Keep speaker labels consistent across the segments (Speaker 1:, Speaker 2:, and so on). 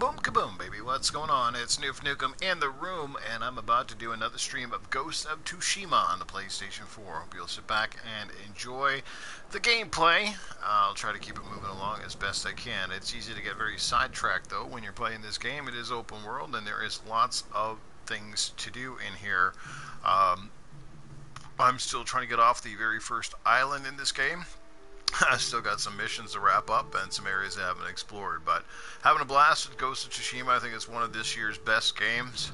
Speaker 1: boom kaboom, baby. What's going on? It's Noof Nukem in the room, and I'm about to do another stream of Ghost of Tsushima on the PlayStation 4. Hope you'll sit back and enjoy the gameplay. I'll try to keep it moving along as best I can. It's easy to get very sidetracked, though, when you're playing this game. It is open world, and there is lots of things to do in here. I'm still trying to get off the very first island in this game. I still got some missions to wrap up and some areas I haven't explored, but having a blast with Ghost of Tsushima. I think it's one of this year's best games.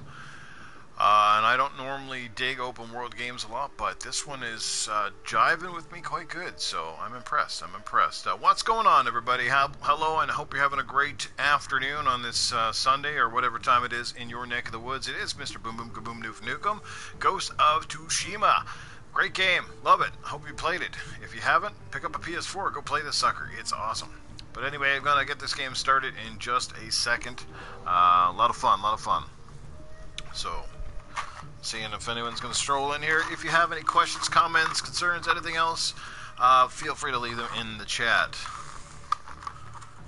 Speaker 1: And I don't normally dig open world games a lot, but this one is jiving with me quite good, so I'm impressed. What's going on, everybody? Hello, and I hope you're having a great afternoon on this Sunday, or whatever time it is in your neck of the woods. It is Mr. Boom Boom Kaboom Noof Nukem, Ghost of Tsushima. Great game. Love it. Hope you played it. If you haven't, pick up a PS4. Go play this sucker. It's awesome. But anyway, I'm going to get this game started in just a second. A lot of fun. So, seeing if anyone's going to stroll in here. If you have any questions, comments, concerns, anything else, feel free to leave them in the chat.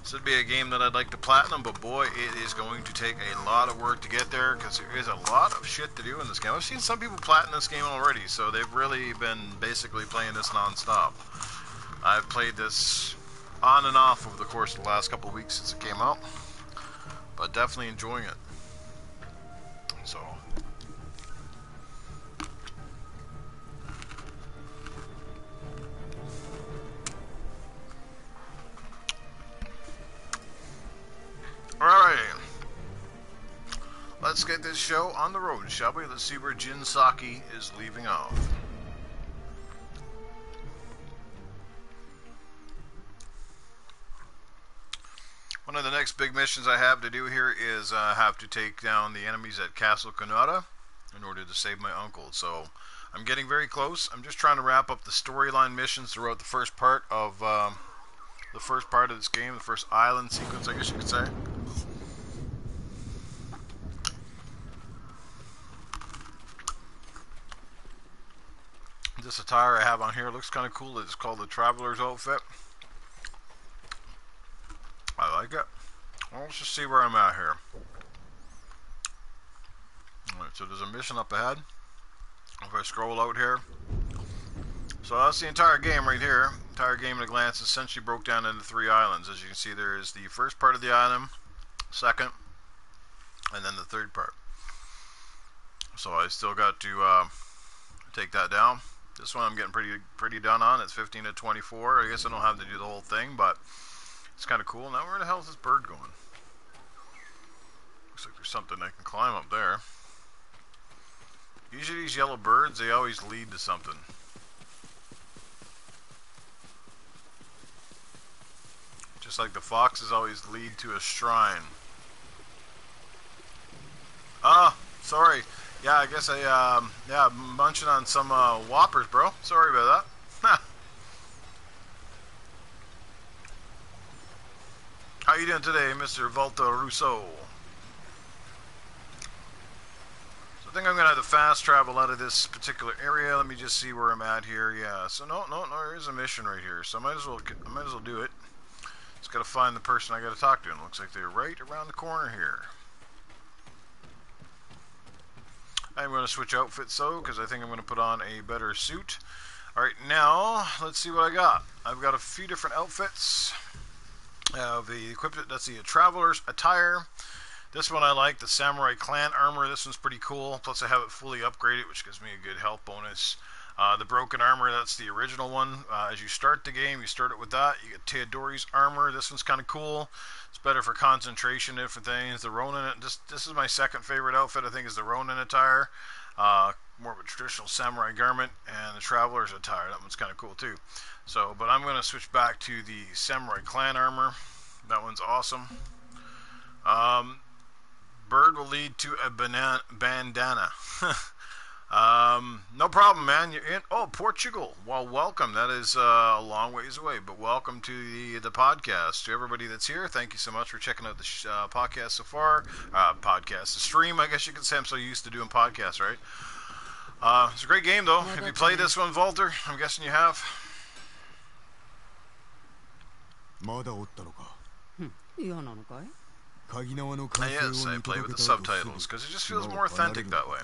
Speaker 1: This would be a game that I'd like to platinum, but boy, it is going to take a lot of work to get there, because there is a lot of shit to do in this game. I've seen some people platinum this game already, so they've really been basically playing this non-stop. I've played this on and off over the course of the last couple of weeks since it came out, but definitely enjoying it. So... Alright, let's get this show on the road, shall we? Let's see where Jin Saki is leaving off. One of the next big missions I have to do here is have to take down the enemies at Castle Kunada in order to save my uncle. So I'm getting very close. I'm just trying to wrap up the storyline missions throughout the first part of this game, the first island sequence, I guess you could say. This attire I have on here looks kind of cool. It's called the Traveler's Outfit. I like it. Well, let's just see where I'm at here. Alright, so there's a mission up ahead. If I scroll out here. So that's the entire game right here. Entire game at a glance essentially broke down into 3 islands. As you can see, there is the first part of the island, second, and then the third part. So I still got to take that down. This one I'm getting pretty done on. It's 15 to 24. I guess I don't have to do the whole thing, but it's kind of cool. Now where the hell is this bird going? Looks like there's something I can climb up there. Usually these yellow birds, they always lead to something. Just like the foxes always lead to a shrine. Sorry. Yeah, I guess I'm munching on some Whoppers, bro. Sorry about that. How you doing today, Mr. Volta Rousseau? So I think I'm gonna have to fast travel out of this particular area. Let me just see where I'm at here. Yeah. So no, there is a mission right here. So I might as well do it. Just gotta find the person I gotta talk to. And it looks like they're right around the corner here. I'm going to switch outfits though, because I think I'm going to put on a better suit. Alright, now, let's see what I got. I've got a few different outfits. The equipment, that's the Traveler's Attire. This one I like, the Samurai Clan Armor. This one's pretty cool. Plus I have it fully upgraded, which gives me a good health bonus. The Broken Armor, that's the original one. As you start the game, you start it with that. You get Theodori's Armor. This one's kind of cool. It's better for concentration, different things. The Ronin, this is my second favorite outfit, I think, is the Ronin attire. More of a traditional samurai garment. And the Traveler's Attire, that one's kind of cool too. So, but I'm going to switch back to the Samurai Clan Armor. That one's awesome. Bird will lead to a bandana. No problem, man. You're in. Oh, Portugal. Well, welcome. That is a long ways away, but welcome to the podcast. To everybody that's here, thank you so much for checking out the podcast so far. The stream, I guess you could say. I'm so used to doing podcasts, right? It's a great game, though. Have you played this one, Walter? I'm guessing you have.
Speaker 2: まだおったのか。嫌なのかい？
Speaker 1: Yes, I play with the subtitles because it just feels more authentic that way.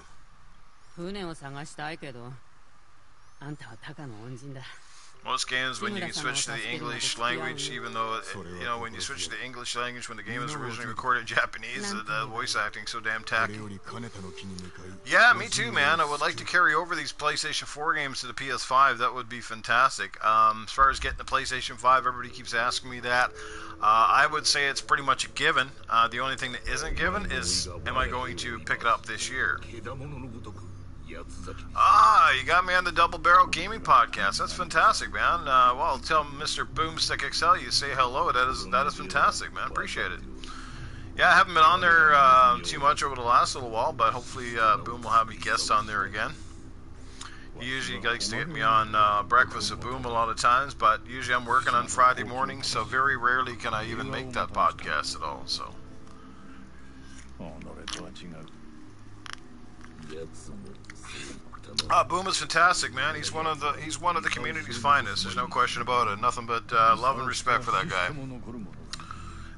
Speaker 2: 船を探したいけど、あんたはタカの恩人だ。
Speaker 1: Most games, when you can switch to the English language, even though, when you switch to the English language when the game is originally recorded in Japanese, the voice acting's so damn tacky. Yeah, me too, man. I would like to carry over these PlayStation 4 games to the PS5. That would be fantastic. As far as getting the PlayStation 5, everybody keeps asking me that. I would say it's pretty much a given. The only thing that isn't given is, am I going to pick it up this year? You got me on the Double Barrel Gaming Podcast. That's fantastic, man. Well, tell Mr. Boomstick XL you say hello. That is fantastic, man. Appreciate it. Yeah, I haven't been on there too much over the last little while, but hopefully Boom will have me guest on there again. He usually likes to get me on Breakfast with Boom a lot of times, but usually I'm working on Friday mornings, so very rarely can I even make that podcast at all. So. Boom is fantastic, man. He's one of the community's finest. There's no question about it. Nothing but love and respect for that guy.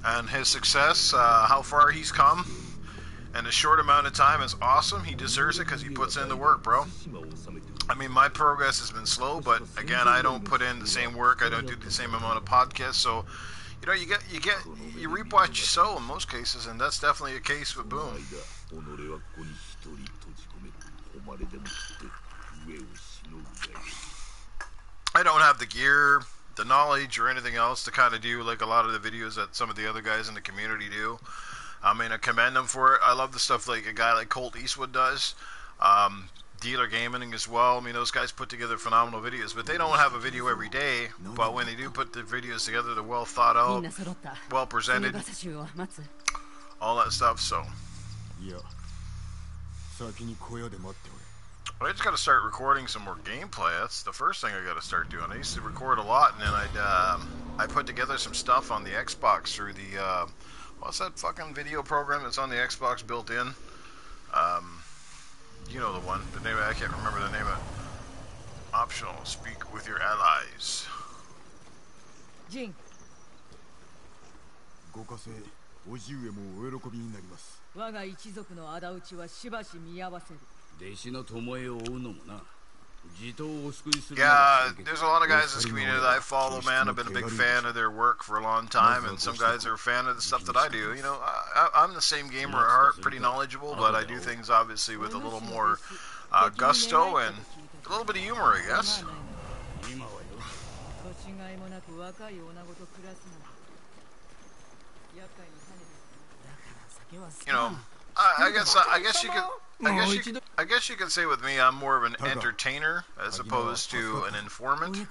Speaker 1: And his success, how far he's come, in a short amount of time is awesome. He deserves it because he puts in the work, bro. I mean, my progress has been slow, but again, I don't put in the same work. I don't do the same amount of podcasts, so you reap what you sow in most cases, and that's definitely a case with Boom. I don't have the gear, the knowledge, or anything else to kind of do like a lot of the videos that some of the other guys in the community do. I mean, I commend them for it. I love the stuff like a guy like Colt Eastwood does. Dealer Gaming as well. I mean, those guys put together phenomenal videos, but they don't have a video every day. But when they do put the videos together, they're well thought out, well presented, all that stuff. So I just got to start recording some more gameplay. That's the first thing I got to start doing. I used to record a lot, and then I put together some stuff on the Xbox through the what's that fucking video program that's on the Xbox built in? You know the one. The name, I can't remember the name of it. Optional. Speak with your allies.
Speaker 2: Jin.
Speaker 3: ご加勢、おじ上もお喜びになります。
Speaker 2: 我が一族の仇討ちはしばし見合わせる。
Speaker 4: 弟子の巴を追うのもな。
Speaker 1: Yeah, there's a lot of guys in this community that I follow, man. I've been a big fan of their work for a long time, and some guys are a fan of the stuff that I do. You know, I'm the same gamer at heart, pretty knowledgeable, but I do things obviously with a little more gusto and a little bit of humor, I guess. You know, I guess you could say with me, I'm more of an entertainer as opposed to an informant,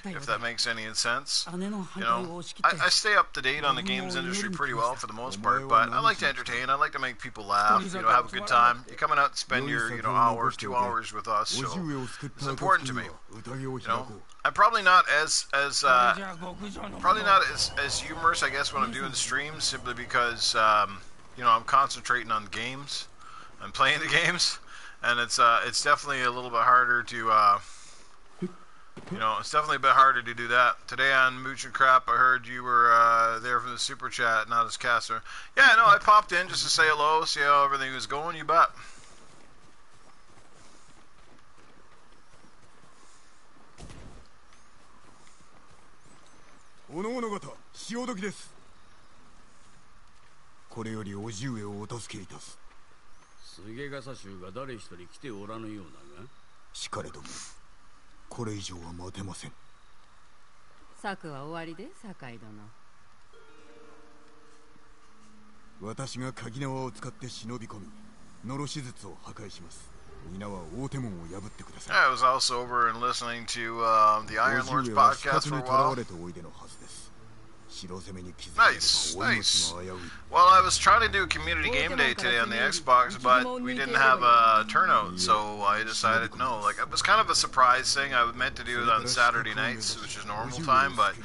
Speaker 1: if that makes any sense. You know, I stay up to date on the games industry pretty well for the most part, but I like to entertain. I like to make people laugh. You know, have a good time. You're coming out to spend your hour, 2 hours with us, so it's important to me. You know, I'm probably not as humorous, I guess, when I'm doing the streams, simply because you know, I'm concentrating on games. I'm playing the games, and it's definitely a little bit harder to, you know, it's definitely a bit harder to do that. Today on Mooch and Crap, I heard you were there from the Super Chat, not as caster. Yeah, no, I popped in just to say hello, see how everything was going, you bet.
Speaker 3: Onogonogata, 潮時です。これよりおじ上をお助けいたす。
Speaker 4: 菅笠衆が誰一人来ておらぬようだが、
Speaker 3: しかれどもこれ以上は待てません。
Speaker 2: 策は終わりで、酒井殿。
Speaker 3: 私が鍵縄を使って忍び込み、のろし術を破壊します。皆は大手門を破ってください。
Speaker 1: I was also over and listening to the Iron Lords podcast for a while. Nice, nice. Well, I was trying to do a community game day today on the Xbox, but we didn't have a turnout, so I decided no. Like, it was kind of a surprise thing. I was meant to do it on Saturday nights, which is normal time, but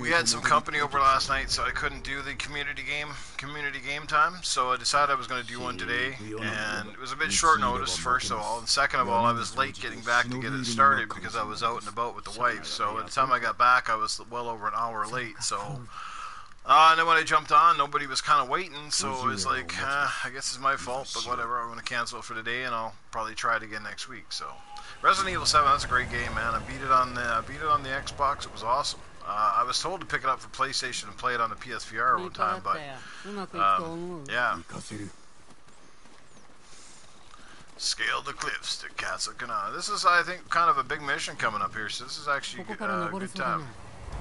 Speaker 1: we had some company over last night, so I couldn't do the community game time. So I decided I was going to do one today, and it was a bit short notice, first of all, and second of all, I was late getting back to get it started because I was out and about with the wife. So by the time I got back, I was well over an hour late. So And then when I jumped on, nobody was kind of waiting, so it was like, I guess it's my fault, but whatever. I'm going to cancel it for today, and I'll probably try it again next week. So, Resident Evil 7, that's a great game, man. I beat it on the Xbox. It was awesome. I was told to pick it up for PlayStation and play it on the PSVR one time, but yeah. Scale the cliffs to Castle Kanana. This is, I think, kind of a big mission coming up here, so this is actually a good time.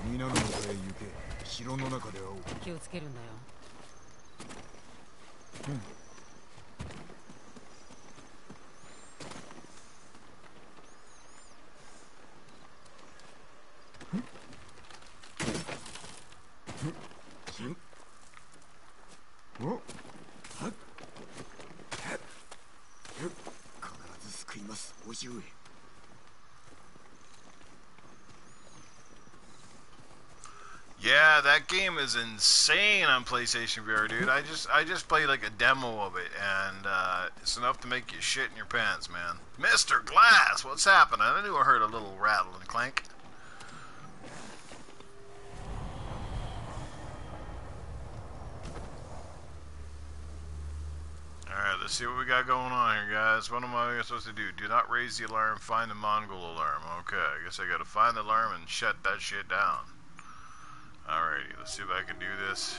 Speaker 3: 皆の中へ行け。城の中で会おう。
Speaker 2: 気をつけるんだよ。
Speaker 3: 必ず救います、お嬢へ。
Speaker 1: Yeah, that game is insane on PlayStation VR, dude. I just played like a demo of it, and it's enough to make you shit in your pants, man. Mr. Glass, what's happening? I knew I heard a little rattle and clank. Alright, let's see what we got going on here, guys. What am I supposed to do? Do not raise the alarm, find the Mongol alarm. Okay, I guess I gotta find the alarm and shut that shit down. Alrighty, let's see if I can do this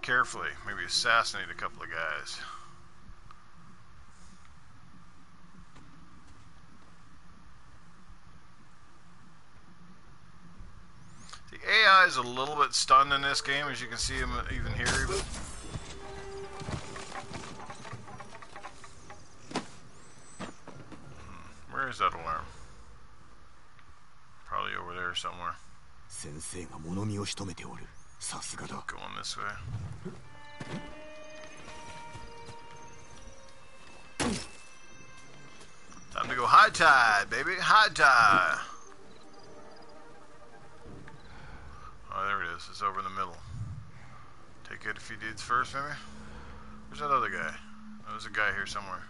Speaker 1: carefully. Maybe assassinate a couple of guys. The AI is a little bit stunned in this game, as you can see him even here. Where is that alarm? Probably over there somewhere.
Speaker 3: 先生が物見をしとめておる。さすがだ。
Speaker 1: Going this way. Time to go high tide, baby. High tide. Oh, there it is. It's over in the middle. Take it a few dudes first, maybe? Where's that other guy? Oh, there's a guy here somewhere.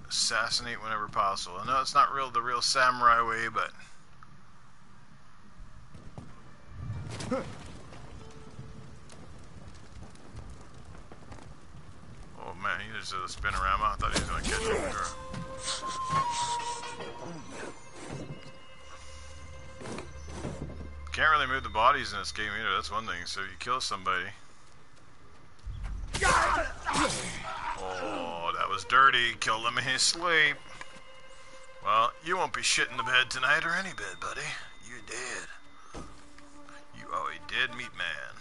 Speaker 1: Assassinate whenever possible. I know it's not the real samurai way, but... Oh man, he just did a spinorama. I thought he was going to catch up with her. Can't really move the bodies in this game either, that's one thing. So you kill somebody. Oh, that was dirty. Killed him in his sleep. Well, you won't be shitting the bed tonight or any bed, buddy. You're dead. You are a dead meat man.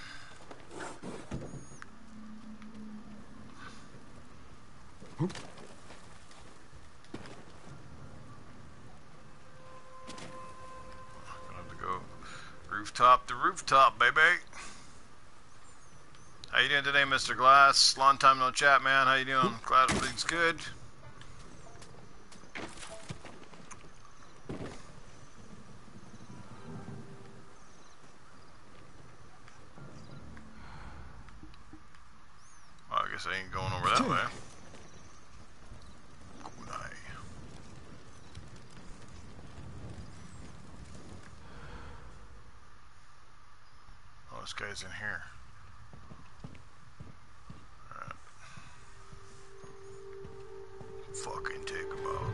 Speaker 1: Gonna have to go rooftop to rooftop, baby. How you doing today, Mr. Glass? Long time no chat, man. How you doing? Glad everything's good. Well, I guess I ain't going over that way. Oh, this guy's in here. Alright. Fucking take him out.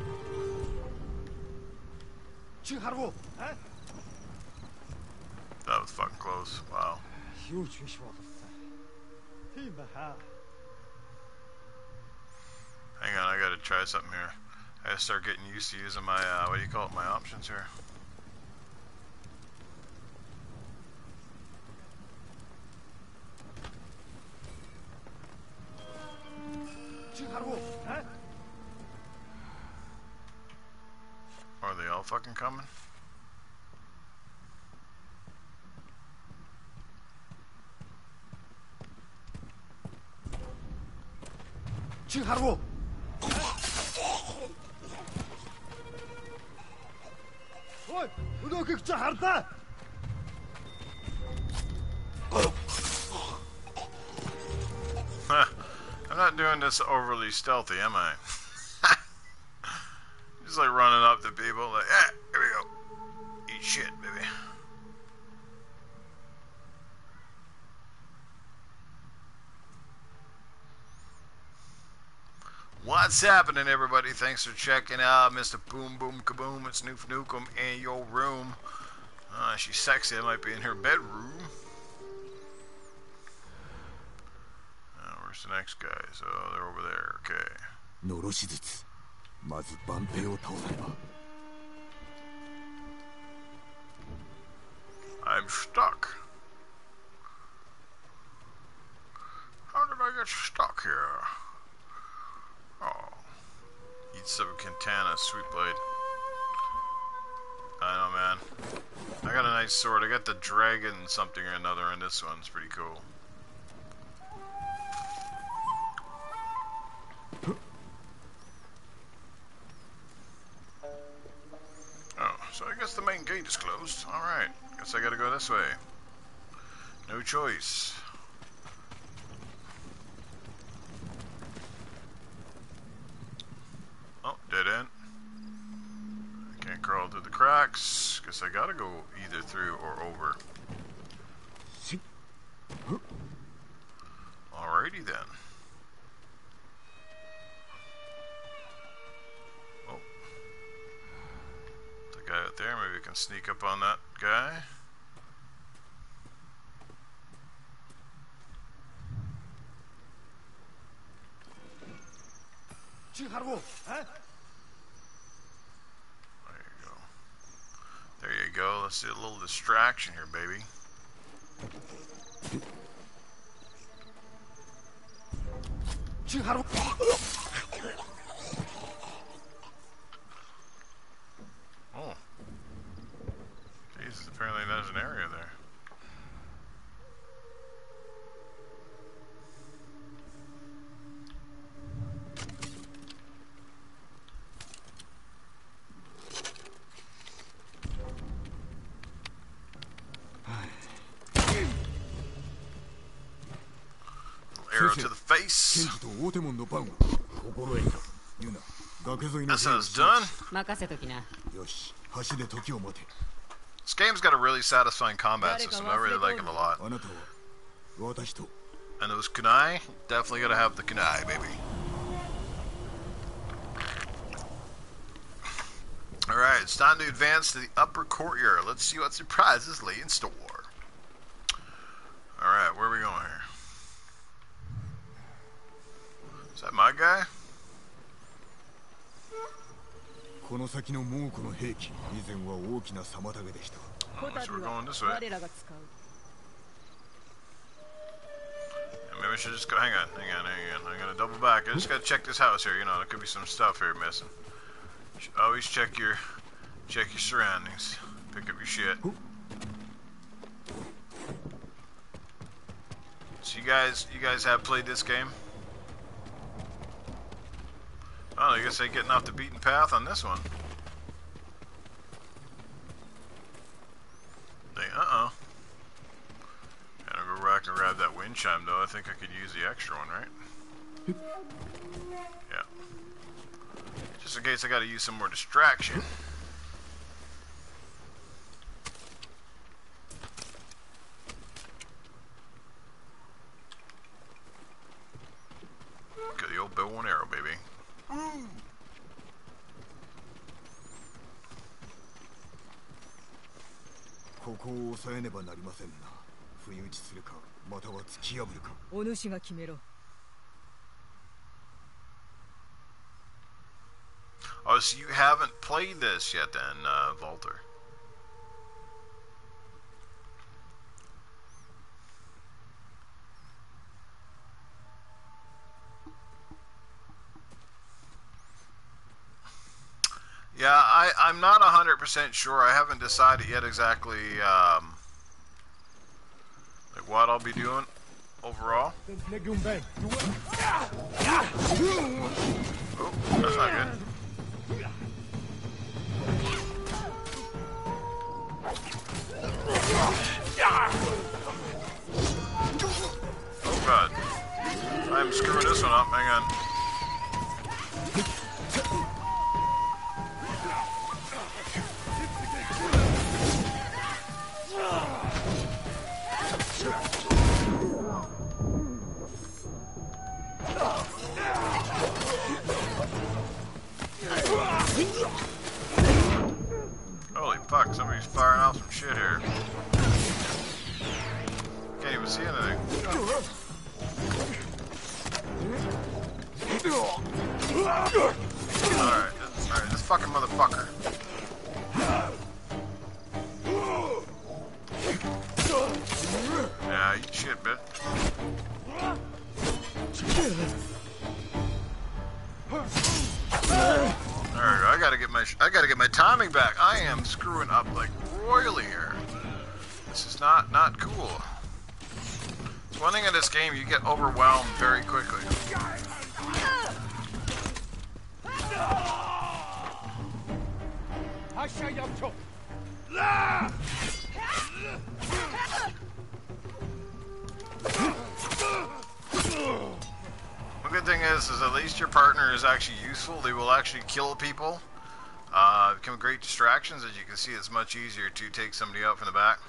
Speaker 1: That was fucking close. Wow. Hang on, I gotta try something here. I gotta start getting used to using my, what do you call it, my options here. Are they all fucking coming? I'm not doing this overly stealthy, am I? Just like running up to people like, yeah, here we go. Eat shit, baby. What's happening, everybody? Thanks for checking out Mr. Boom Boom Kaboom. It's Noof Nukem in your room. She's sexy. I might be in her bedroom. Where's the next guys? Oh, they're over there. Okay.
Speaker 3: のろし術まず万兵を倒さねば
Speaker 1: I'm stuck. How did I get stuck here? Oh. Eat some Quintana, sweet blade. I know, man. I got a nice sword. I got the dragon something or another, and this one's pretty cool. Oh, so I guess the main gate is closed. Alright. Guess I gotta go this way. No choice. Oh, dead end. I can't crawl through the cracks. Guess I gotta go either through or over. Alrighty then. Oh. The guy out there, maybe we can sneak up on that guy. There you go. There you go. Let's do a little distraction here, baby. Oh. Jesus, apparently there's an area there. Arrow to the face. That sounds done. This game's got a really satisfying combat system. I really like it a lot. And those kunai, definitely gotta have the kunai, baby. Alright, it's time to advance to the upper courtyard. Let's see what surprises lay in store. Alright, where are we going here? Is that my guy?
Speaker 3: この先の猛虎の兵器、以前は大きな妨げでした。
Speaker 1: Oh, so we're going this way. Yeah, maybe I should just go. Hang on. I'm gonna double back. I just gotta check this house here. You know, there could be some stuff here missing. Always check your surroundings. Pick up your shit. So you guys have played this game? Oh, I guess they're getting off the beaten path on this one. Uh-oh. Gotta go back and grab that wind chime, though. I think I could use the extra one, right? Yeah. Just in case I gotta use some more distraction. Get the old bow and arrow, baby. Woo!
Speaker 3: ここを抑えねばなりませんな。不意打ちするか、または突き破るか。
Speaker 5: お主が決めろ。
Speaker 1: Oh, so you haven't played this yet then, Volter? Yeah, I'm not 100% sure. I haven't decided yet exactly like what I'll be doing overall. Oh, that's not good. Oh god. I'm screwing this one up. Hang on. even see anything. Alright, this fucking motherfucker. Yeah, eat shit, bitch. Alright, I gotta get my timing back. I am screwing up like royally here. This is not cool. It's one thing in this game, you get overwhelmed very quickly. The good thing is at least your partner is actually useful. They will actually kill people. Become great distractions. As you can see, it's much easier to take somebody out from the back.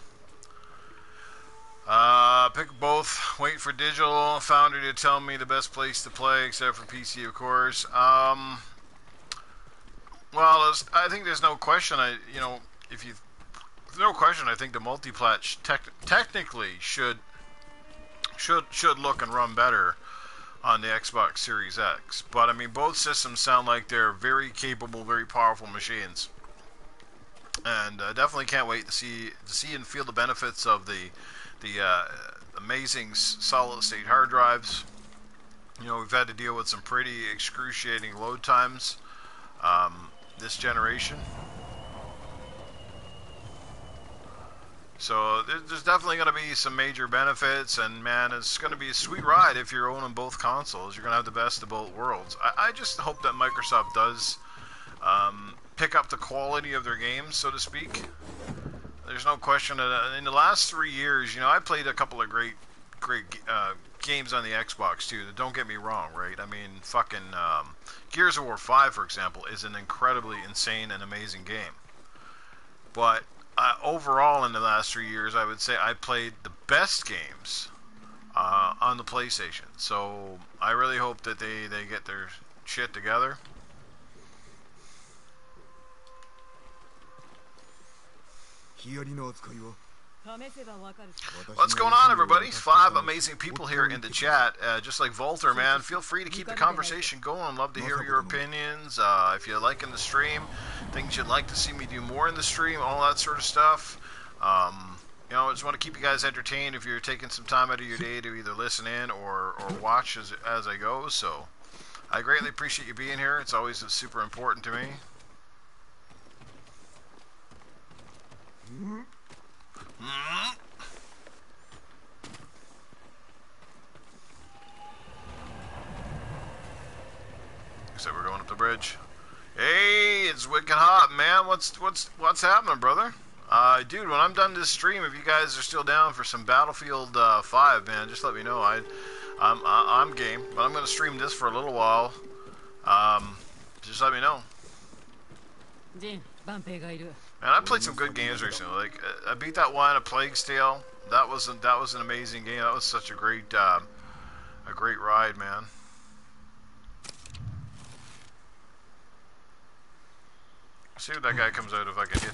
Speaker 1: Pick both. Wait for digital. Foundry to tell me the best place to play, except for PC, of course. Well, I think there's no question. There's no question. I think the multiplat technically should look and run better on the Xbox Series X. But I mean, both systems sound like they're very capable, very powerful machines, and definitely can't wait to see and feel the benefits of the amazing solid-state hard drives. You know, we've had to deal with some pretty excruciating load times this generation. So there's definitely going to be some major benefits, and man, it's going to be a sweet ride if you're owning both consoles. You're going to have the best of both worlds. I just hope that Microsoft does pick up the quality of their games, so to speak. There's no question that in the last 3 years, you know, I played a couple of great games on the Xbox too. Don't get me wrong, right? I mean, fucking Gears of War 5, for example, is an incredibly insane and amazing game. But overall, in the last 3 years, I would say I played the best games on the PlayStation. So I really hope that they get their shit together. What's going on, everybody? 5 amazing people here in the chat. Just like Volter, man, feel free to keep the conversation going. Love to hear your opinions. If you're liking the stream, things you'd like to see me do more in the stream, all that sort of stuff. You know, I just want to keep you guys entertained if you're taking some time out of your day to either listen in or watch as I go. So I greatly appreciate you being here. It's always super important to me. So we're going up the bridge. Hey, it's wicked hot, man. What's happening, brother? Dude, when I'm done this stream, if you guys are still down for some Battlefield 5, man, just let me know. I'm game, but I'm gonna stream this for a little while. Just let me know. And I played some good games recently. Like I beat that one, A Plague's Tale. That was an amazing game. That was such a great ride, man. See what that guy comes out if I can hit.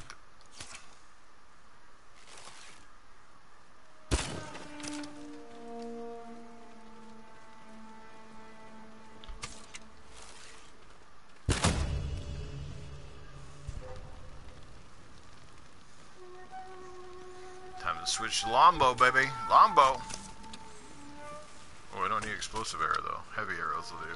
Speaker 1: Time to switch to longbow, baby. Longbow. Oh, I don't need explosive arrow though. Heavy arrows will do.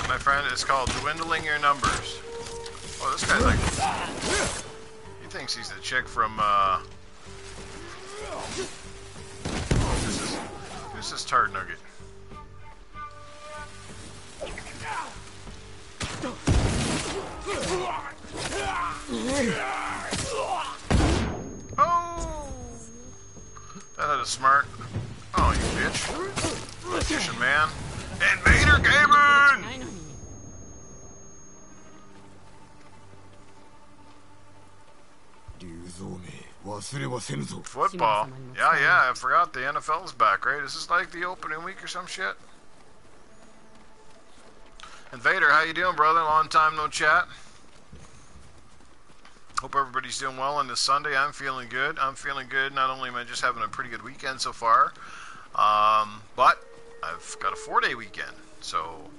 Speaker 1: My friend, it's called dwindling your numbers. Oh, this guy's like... He thinks he's the chick from, who's this tard nugget? Oh! That had a smart... Oh, you bitch. Magician man. Invader Gaming! Football. Yeah, I forgot the NFL's back, right? Is this like the opening week or some shit? And Vader, how you doing, brother? Long time no chat. Hope everybody's doing well on this Sunday. I'm feeling good. Not only am I just having a pretty good weekend so far, but I've got a 4-day weekend. So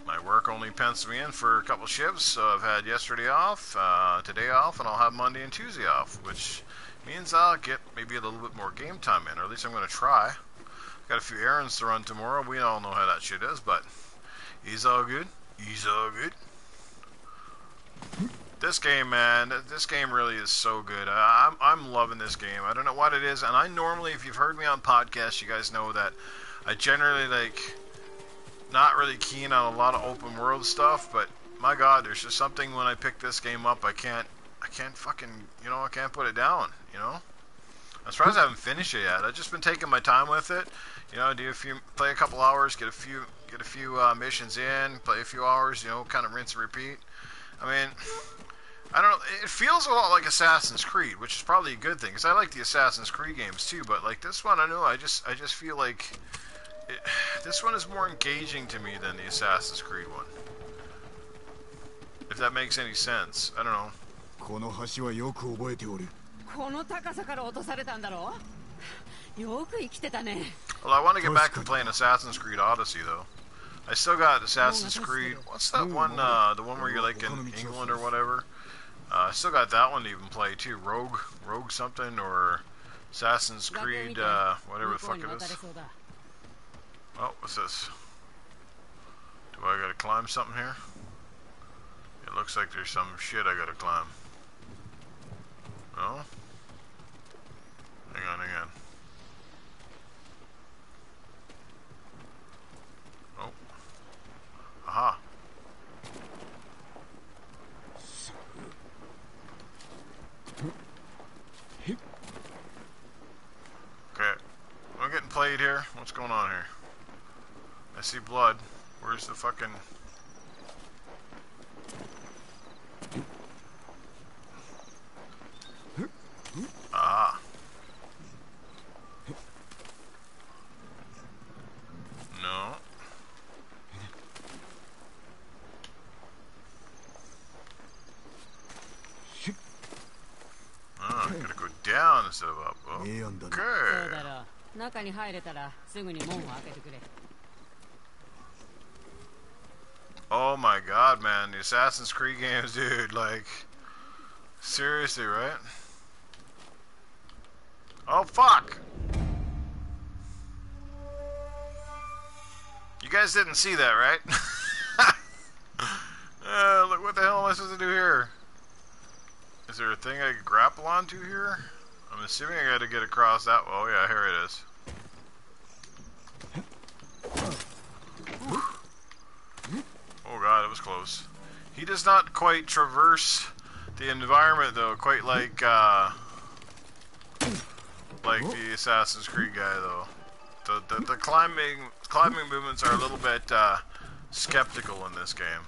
Speaker 1: my work only penciled me in for a couple shifts. So I've had yesterday off, today off, and I'll have Monday and Tuesday off, which means I'll get maybe a little bit more game time in, or at least I'm going to try. Got a few errands to run tomorrow. We all know how that shit is, but he's all good. This game, man, this game really is so good. I'm loving this game. I don't know what it is, and I normally, if you've heard me on podcasts, you guys know that I generally, not really keen on a lot of open world stuff, but my god, there's just something when I pick this game up, I can't fucking, I can't put it down, I'm surprised I haven't finished it yet. I've just been taking my time with it, play a couple hours, get a few missions in, play a few hours, kind of rinse and repeat. I mean, I don't know, it feels a lot like Assassin's Creed, which is probably a good thing, because I like the Assassin's Creed games too, but like this one, I don't know, I just feel like this one is more engaging to me than the Assassin's Creed one. If that makes any sense. I don't know. Well, I want to get back to playing Assassin's Creed Odyssey, though. I still got Assassin's Creed... What's that one, the one where you're, like, in England or whatever? I still got that one to even play, too. Rogue something, or Assassin's Creed, whatever the fuck it is. Oh, what's this? Do I gotta climb something here? It looks like there's some shit I gotta climb. No? Hang on. Oh. Aha. Okay. I'm getting played here. What's going on here? I see blood. Where's the fucking... Ah. No. Oh, I gotta go down instead of up. Okay. Oh my god, man. The Assassin's Creed games, dude. Like, seriously, right? Oh, fuck! You guys didn't see that, right? Look, what the hell am I supposed to do here? Is there a thing I can grapple onto here? I'm assuming I gotta get across that. Oh, yeah, here it is. Oh god, it was close. He does not quite traverse the environment, though, quite like the Assassin's Creed guy, though. The climbing movements are a little bit skeptical in this game.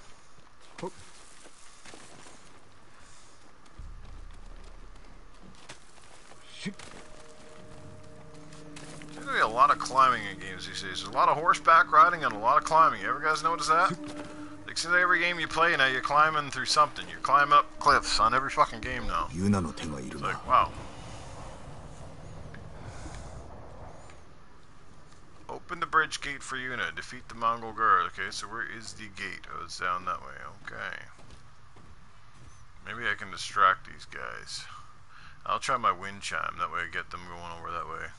Speaker 1: There's gonna be a lot of climbing in games these days. There's a lot of horseback riding and a lot of climbing. You ever guys notice that? Like, since every game you play now, you're climbing through something. You climb up cliffs on every fucking game now. It's like, wow. Open the bridge gate for Yuna. Defeat the Mongol girl. Okay, so where is the gate? Oh, it's down that way. Okay. Maybe I can distract these guys. I'll try my wind chime. That way I get them going over that way.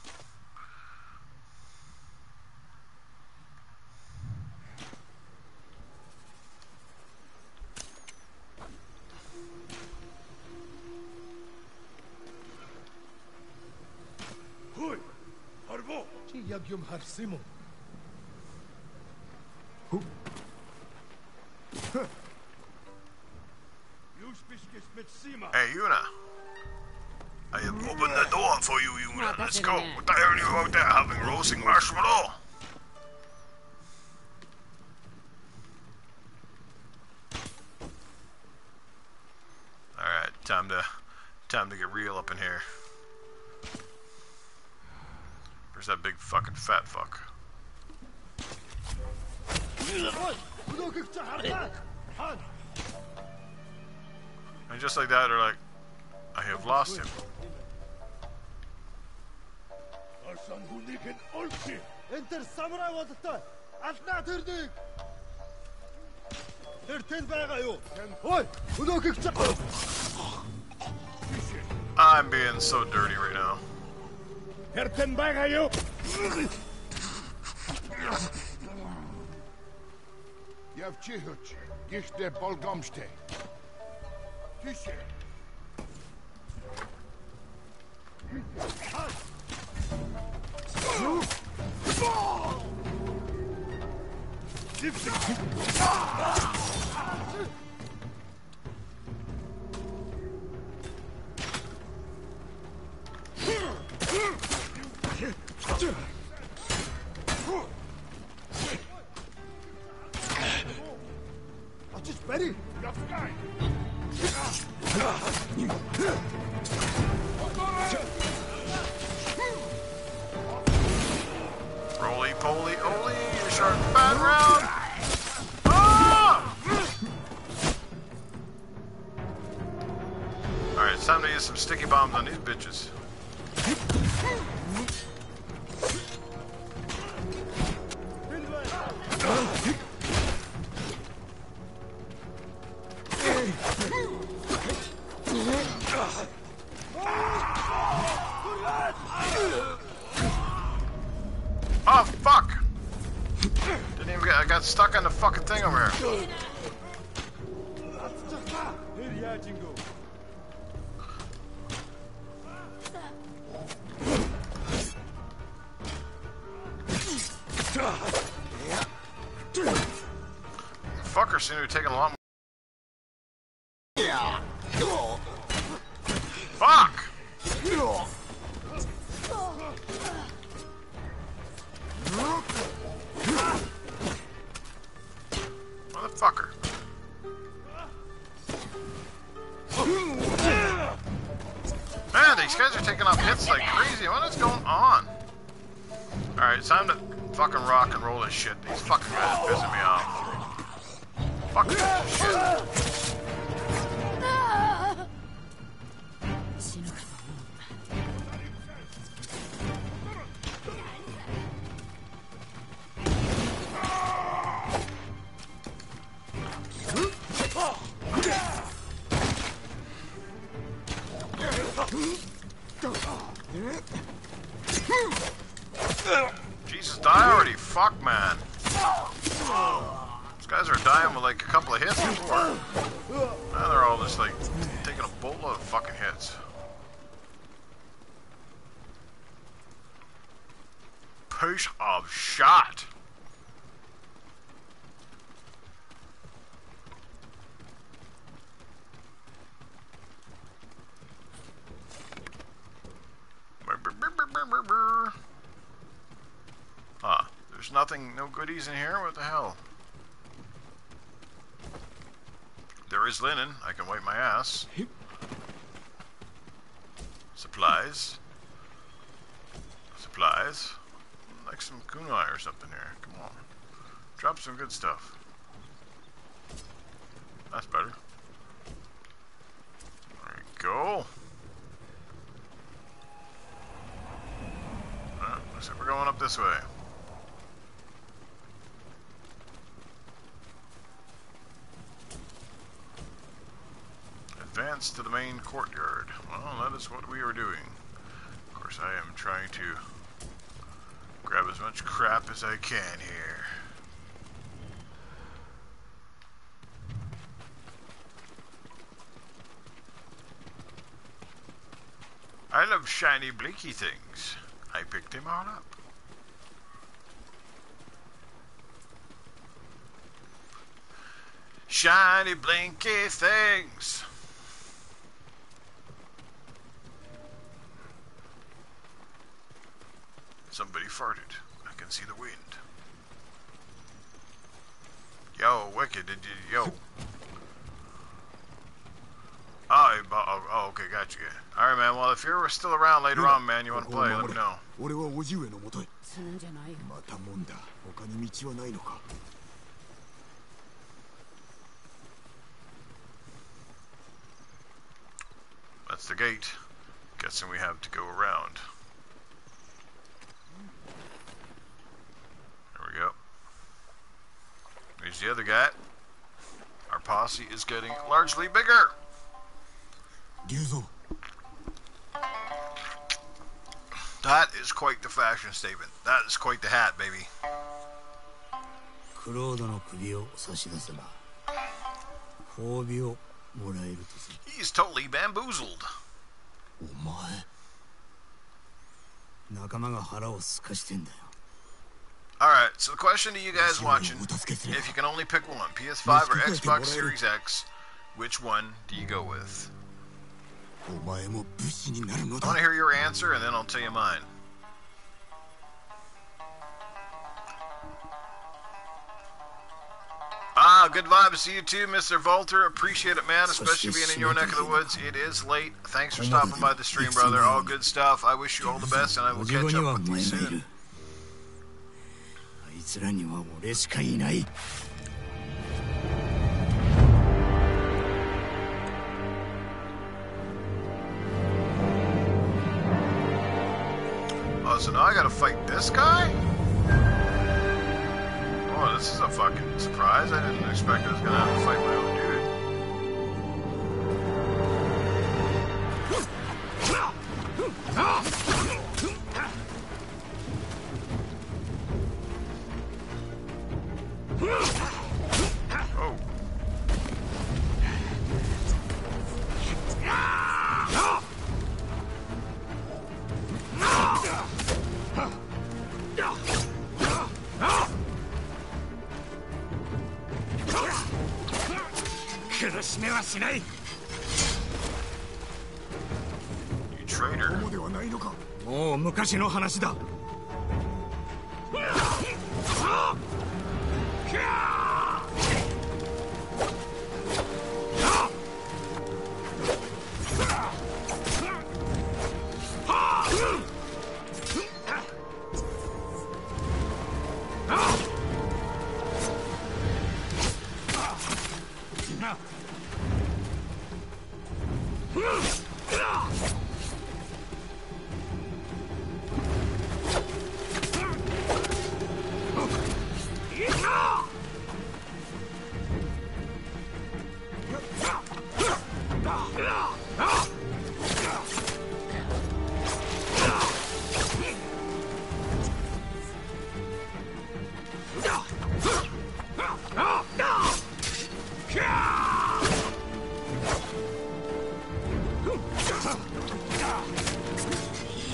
Speaker 1: Hey, Yuna. I have opened the door for you, Yuna. Let's go. What the hell are you out there having roasting marshmallow? Alright, time to Time to get real up in here. Where's that big fucking fat fuck? And just like that, they're like, I have lost him. I'm being so dirty right now. Roly poly oly, shark fat round. Ah! Alright, it's time to use some sticky bombs on these bitches. Oh fuck! Didn't even I got stuck on the fucking thing over here. Fuckers seem to be taking a lot more. Fuck! Motherfucker. Man, these guys are taking off hits like crazy. What is going on? Alright, it's time to fucking rock and roll this shit. These fucking guys are pissing me off. Fucking shit. Jesus, die already. Fuck, man. These guys are dying with like a couple of hits before. Now they're all just like taking a boatload of fucking hits. Piece of shot. Ah, there's nothing, no goodies in here? What the hell? There is linen. I can wipe my ass. Supplies. Supplies. Like some kunai or something here. Come on. Drop some good stuff. That's better. There you go. Looks like we're going up this way. Advance to the main courtyard. Well, that is what we are doing. Of course, I am trying to grab as much crap as I can here. I love shiny, blinky things. I picked him all up. Shiny, blinky things. Somebody farted. I can see the wind. Yo, Wicked, did you... Yo. Oh, okay. Okay, got you. All right, man. Well, if you're still around later on, man, you want to play, let me know.
Speaker 3: 俺は叔父上のもとへ。
Speaker 2: するんじゃないよ。
Speaker 3: またもんだ。他に道はないのか。
Speaker 1: That's the gate. Guessing we have to go around. There we go. There's the other guy. Our posse is getting largely bigger.
Speaker 3: 龍蔵。
Speaker 1: That is quite the fashion statement. That is quite the hat, baby.
Speaker 4: クロードの首を差し出せば褒美をもらえるとする。
Speaker 1: He's totally bamboozled.
Speaker 3: お前。
Speaker 4: 仲間が腹をすかしてんだよ。
Speaker 1: Alright, so the question to you guys watching, if you can only pick one, PS5 or Xbox Series X, which one do you go with?
Speaker 3: お前も武士になるの
Speaker 1: I
Speaker 3: だ。
Speaker 1: want to hear your answer and then I'll tell you mine. Ah, good vibes to you too, Mr. Volter. Appreciate it, man, especially being in your neck of the woods. It is late. Thanks for stopping by the stream, brother. All good stuff. I wish you all the best, and I will catch up with you soon.
Speaker 4: あいつらには俺しかいない。
Speaker 1: Oh, so now I gotta fight this guy? Oh, this is a fucking surprise. I didn't expect I was gonna have to fight my own dude. Oh. You traitor.
Speaker 3: 友ではないのか。
Speaker 4: もう昔の話だ。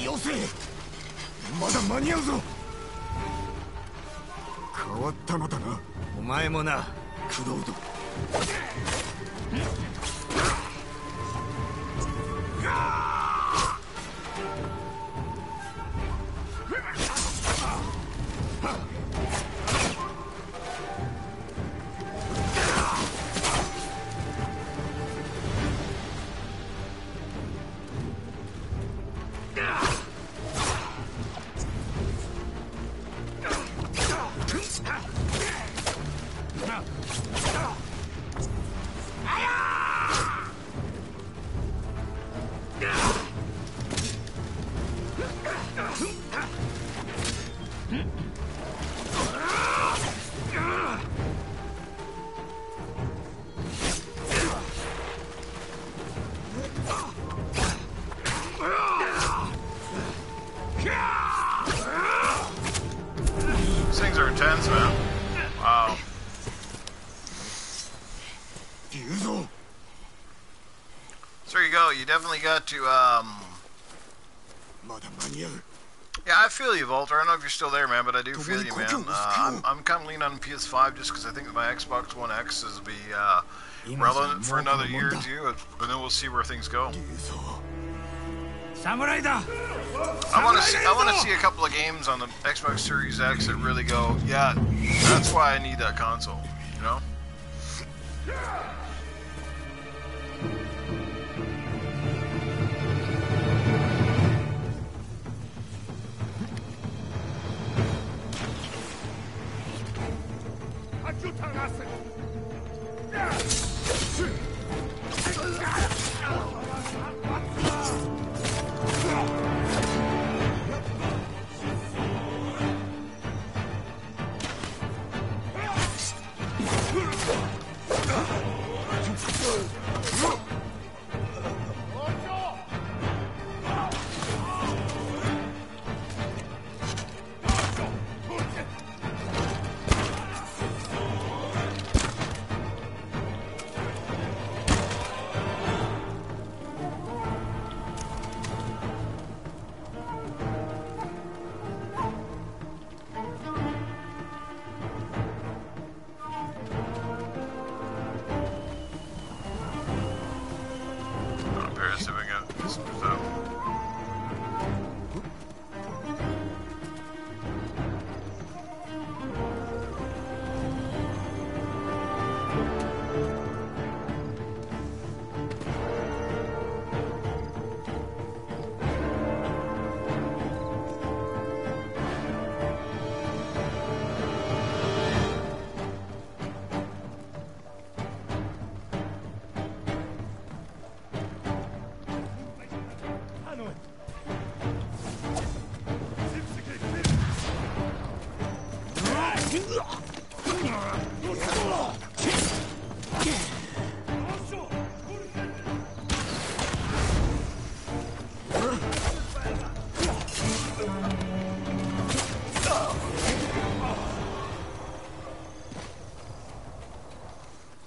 Speaker 3: よせ。まだ間に合うぞ。変わったのだな。
Speaker 4: お前もな。
Speaker 3: クロード。
Speaker 1: These things are intense, man. Wow.
Speaker 3: 龍蔵。
Speaker 1: So there you go. You definitely got to,
Speaker 3: まだ間に合う。
Speaker 1: Yeah, I feel you, Volter. I don't know if you're still there, man, but I do feel you, man. I'm kind of leaning on PS5 just because I think my Xbox One X is be relevant for another year or two, but then we'll see where things go.
Speaker 3: 龍蔵。
Speaker 4: 侍だ。
Speaker 1: I want to see a couple of games on the Xbox Series X that really go, yeah, that's why I need that console, you know?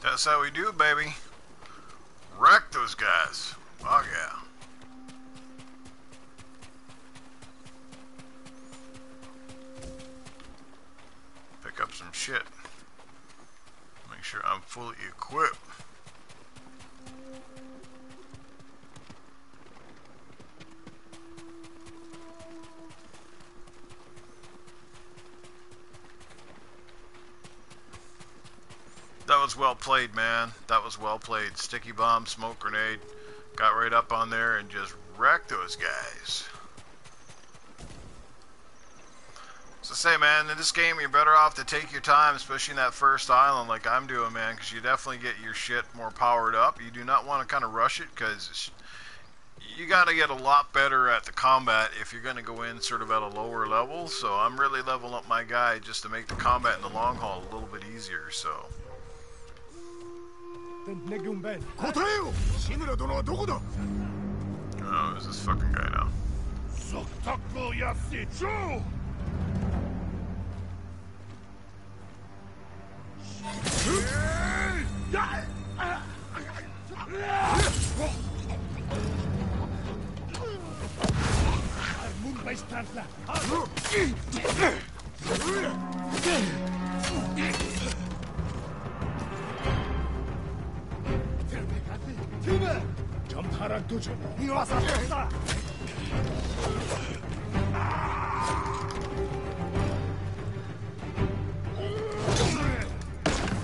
Speaker 1: That's how we do, baby. Wreck those guys. Oh yeah. Pick up some shit. Make sure I'm fully equipped. That was well played, man. That was well played. Sticky bomb, smoke grenade. Got right up on there and just wrecked those guys. So say, man, in this game, you're better off to take your time, especially in that first island like I'm doing, man, because you definitely get your shit more powered up. You do not want to kind of rush it, because you got to get a lot better at the combat if you're going to go in sort of at a lower level. So I'm really leveling up my guy just to make the combat in the long haul a little bit easier, so...
Speaker 3: 答えよ志村殿はどこだ
Speaker 1: Oh, who's this fucking guy now?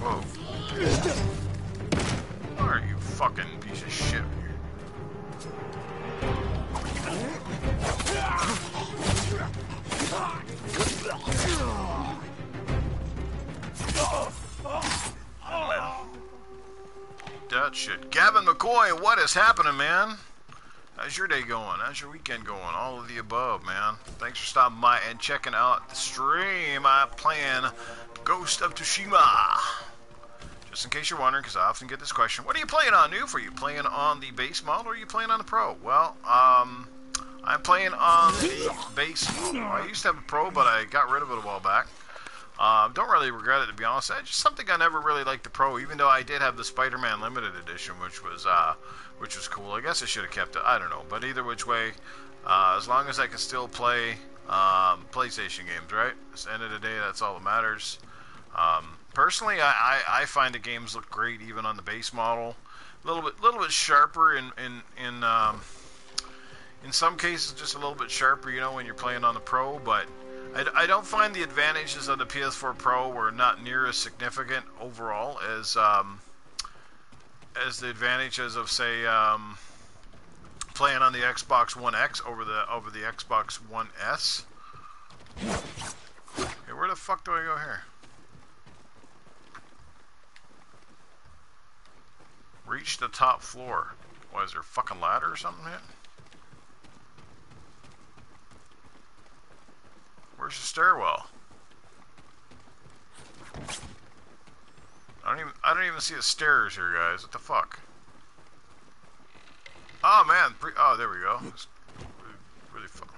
Speaker 1: Whoa. Are you fucking piece of shit? That shit. Gavin McCoy, what is happening, man? How's your day going? How's your weekend going? All of the above, man. Thanks for stopping by and checking out the stream. I'm playing Ghost of Tsushima. Just in case you're wondering, because I often get this question, what are you playing on, Noof? Are you playing on the base model or are you playing on the Pro? Well, I'm playing on the base model. I used to have a Pro, but I got rid of it a while back. Don't really regret it, to be honest. It's just something I never really liked the Pro, even though I did have the Spider-Man Limited Edition, which was cool. I guess I should have kept it. I don't know. But either which way, as long as I can still play PlayStation games, right? At the end of the day, that's all that matters. Personally, I find the games look great even on the base model. A little bit sharper in some cases, just a little bit sharper, you know, when you're playing on the Pro, but I don't find the advantages of the PS4 Pro were not near as significant overall as the advantages of, say, playing on the Xbox One X over the Xbox One S. Okay, where the fuck do I go here? Reach the top floor. What, is there a fucking ladder or something here? Where's the stairwell? I don't even see the stairs here, guys. What the fuck? Oh man, oh there we go. It's really fun.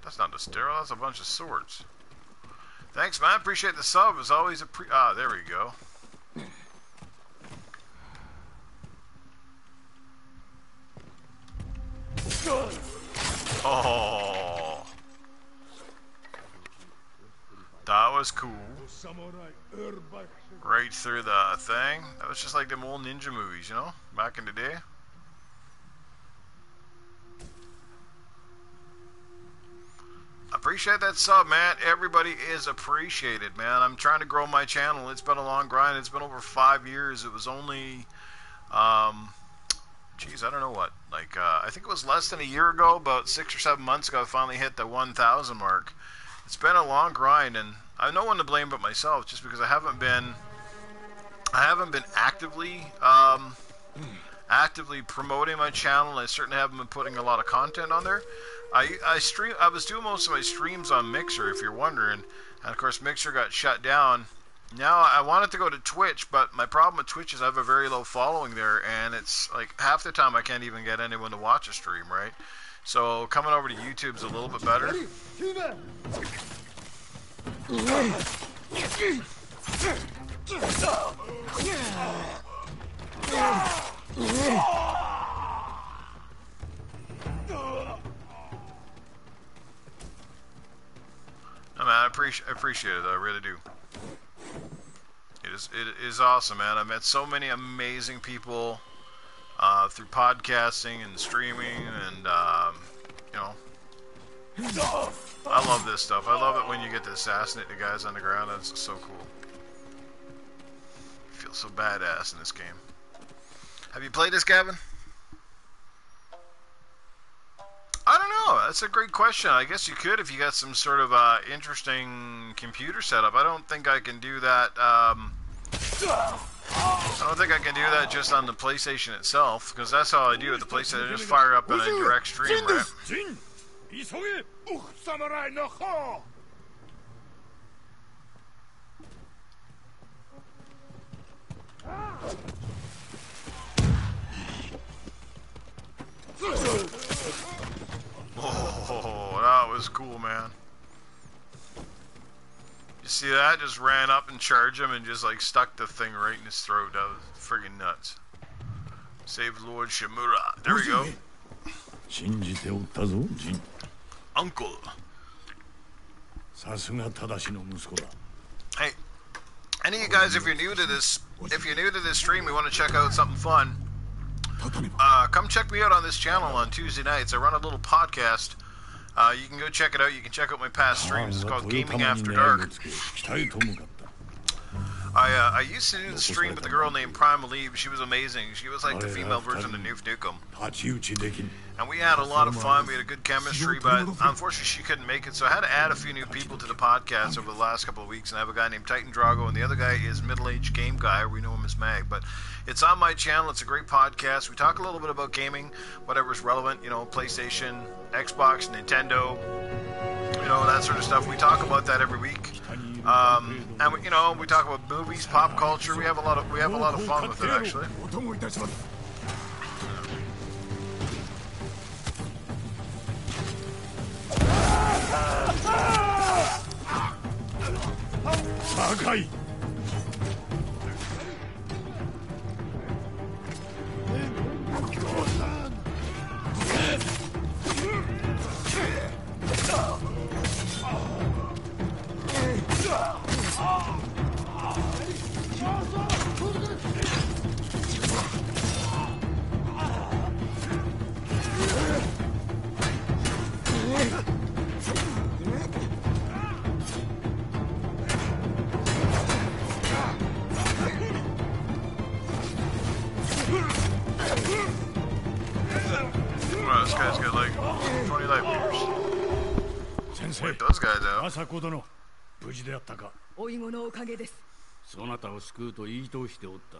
Speaker 1: That's not a sterile, that's a bunch of swords. Thanks man, appreciate the sub. As always there we go. Oh, that was cool. Right through the thing. That was just like them old ninja movies, you know, back in the day. Appreciate that sub, man. Everybody is appreciated, man. I'm trying to grow my channel. It's been a long grind. It's been over 5 years. It was only, geez, I don't know what. Like, I think it was less than a year ago, about 6 or 7 months ago, I finally hit the 1,000 mark. It's been a long grind, and I have no one to blame but myself, just because I haven't been actively promoting my channel. I certainly haven't been putting a lot of content on there. I was doing most of my streams on Mixer, if you're wondering, and of course Mixer got shut down. Now I wanted to go to Twitch, but my problem with Twitch is I have a very low following there, and it's like half the time I can't even get anyone to watch a stream, right? So coming over to YouTube's a little bit better. I mean, I appreciate it, I really do. It is awesome, man. I met so many amazing people through podcasting and streaming, and you know, I love this stuff. I love it when you get to assassinate the guys on the ground. That's so cool. I feel so badass in this game. Have you played this, Gavin? I don't know. That's a great question. I guess you could if you got some sort of interesting computer setup. I don't think I can do that. I don't think I can do that just on the PlayStation itself, because that's how I do it. The PlayStation, I just fire up in a direct stream, right? Oh, that was cool, man. You see that? Just ran up and charged him and just like stuck the thing right in his throat. That was friggin' nuts. Save Lord Shimura. There we go. Uncle. Hey, any of you guys, if you're new to this stream, you want to check out something fun, come check me out on this channel on Tuesday nights. I run a little podcast. You can go check it out. You can check out my past streams. It's called Gaming After Dark. I used to do the stream with a girl named Primal Eve. She was amazing. She was like the female version of Noof Nukem. And we had a lot of fun. We had a good chemistry, but unfortunately she couldn't make it. So I had to add a few new people to the podcast over the last couple of weeks. And I have a guy named Titan Drago, and the other guy is Middle-Aged Game Guy. We know him as Mag. But it's on my channel. It's a great podcast. We talk a little bit about gaming, whatever's relevant, you know, PlayStation, Xbox, Nintendo, you know, that sort of stuff. We talk about that every week. And you know, we talk about movies, pop culture. We have a lot of fun with it, actually. Wow, this guy's got like 20 life meters. Wait those guys out.
Speaker 5: おいごのおかげです。
Speaker 6: そなたを救うと言い通しておった。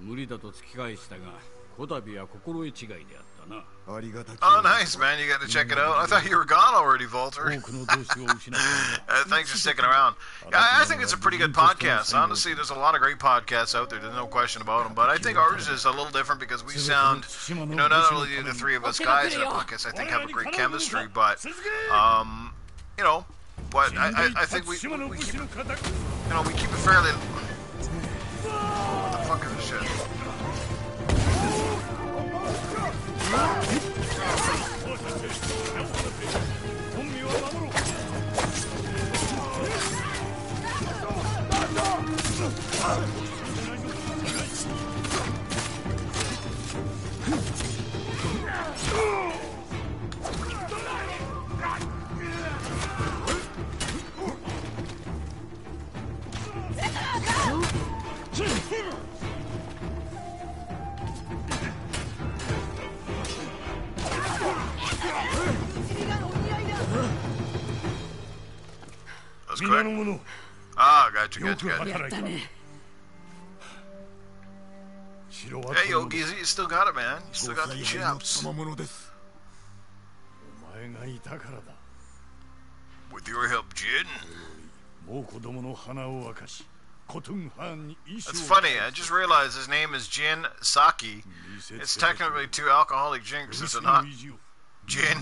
Speaker 6: 無理だと突き返したが、
Speaker 5: こたびは心得違いであったな。
Speaker 1: Oh, nice, man. You got to check it out. I thought you were gone already, Volter.
Speaker 5: 多くの同志を失った
Speaker 1: Thanks for sticking around. Yeah, I think it's a pretty good podcast. Honestly, there's a lot of great podcasts out there. There's no question about them. But I think ours is a little different because we sound, not only do the three of us guys in the podcast, I think have a great chemistry, but, but I think we keep it, we keep it fairly. What the fuck is this shit? That's quick. Ah, gotcha. Hey, Yogi, you still got it, man. You still got the chips. With your help, Jin. That's funny. I just realized his name is Jin Saki. It's technically two alcoholic drinks, is it not? Jin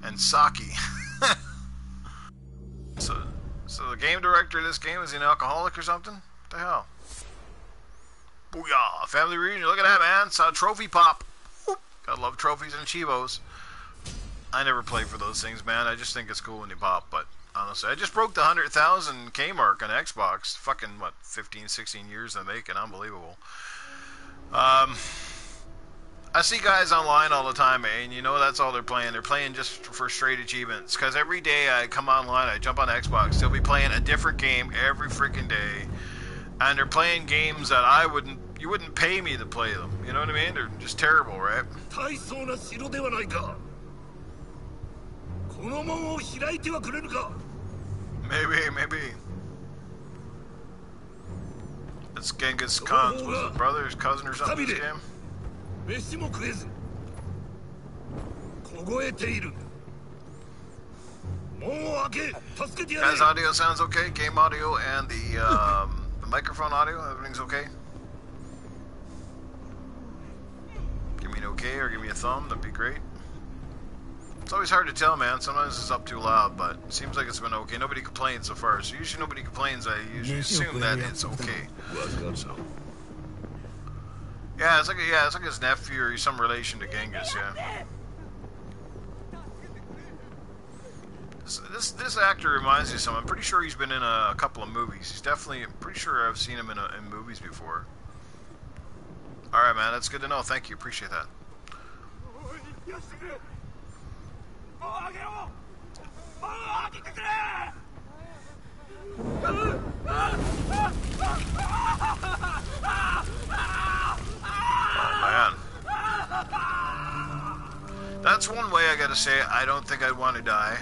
Speaker 1: and Saki. So the game director of this game is he an alcoholic or something? What the hell? Booyah! Family reunion. Look at that, man. It's a trophy pop. Whoop. Gotta love trophies and Chivos. I never play for those things, man. I just think it's cool when they pop. But honestly, I just broke the 100,000 K mark on Xbox. Fucking, 15, 16 years in the making. Unbelievable. I see guys online all the time, and that's all they're playing. They're playing just for straight achievements. Because every day I come online, I jump on Xbox, they'll be playing a different game every freaking day. And they're playing games that you wouldn't pay me to play them. You know what I mean? They're just terrible, right? Maybe. It's Genghis Khan's, was it brother, his cousin or something in this game? Guys, audio sounds okay? Game audio and the microphone audio, everything's okay? Give me an okay or give me a thumb, that'd be great. It's always hard to tell, man. Sometimes it's up too loud, but it seems like it's been okay. Nobody complains so far, so usually nobody complains. I usually assume that it's okay. So. Yeah, it's like his nephew or he's some relation to Genghis, yeah. This actor reminds me of someone. I'm pretty sure he's been in a couple of movies. I'm pretty sure I've seen him in movies before. Alright, man, that's good to know. Thank you, appreciate that. Man. That's one way I gotta say I don't think I'd want to die.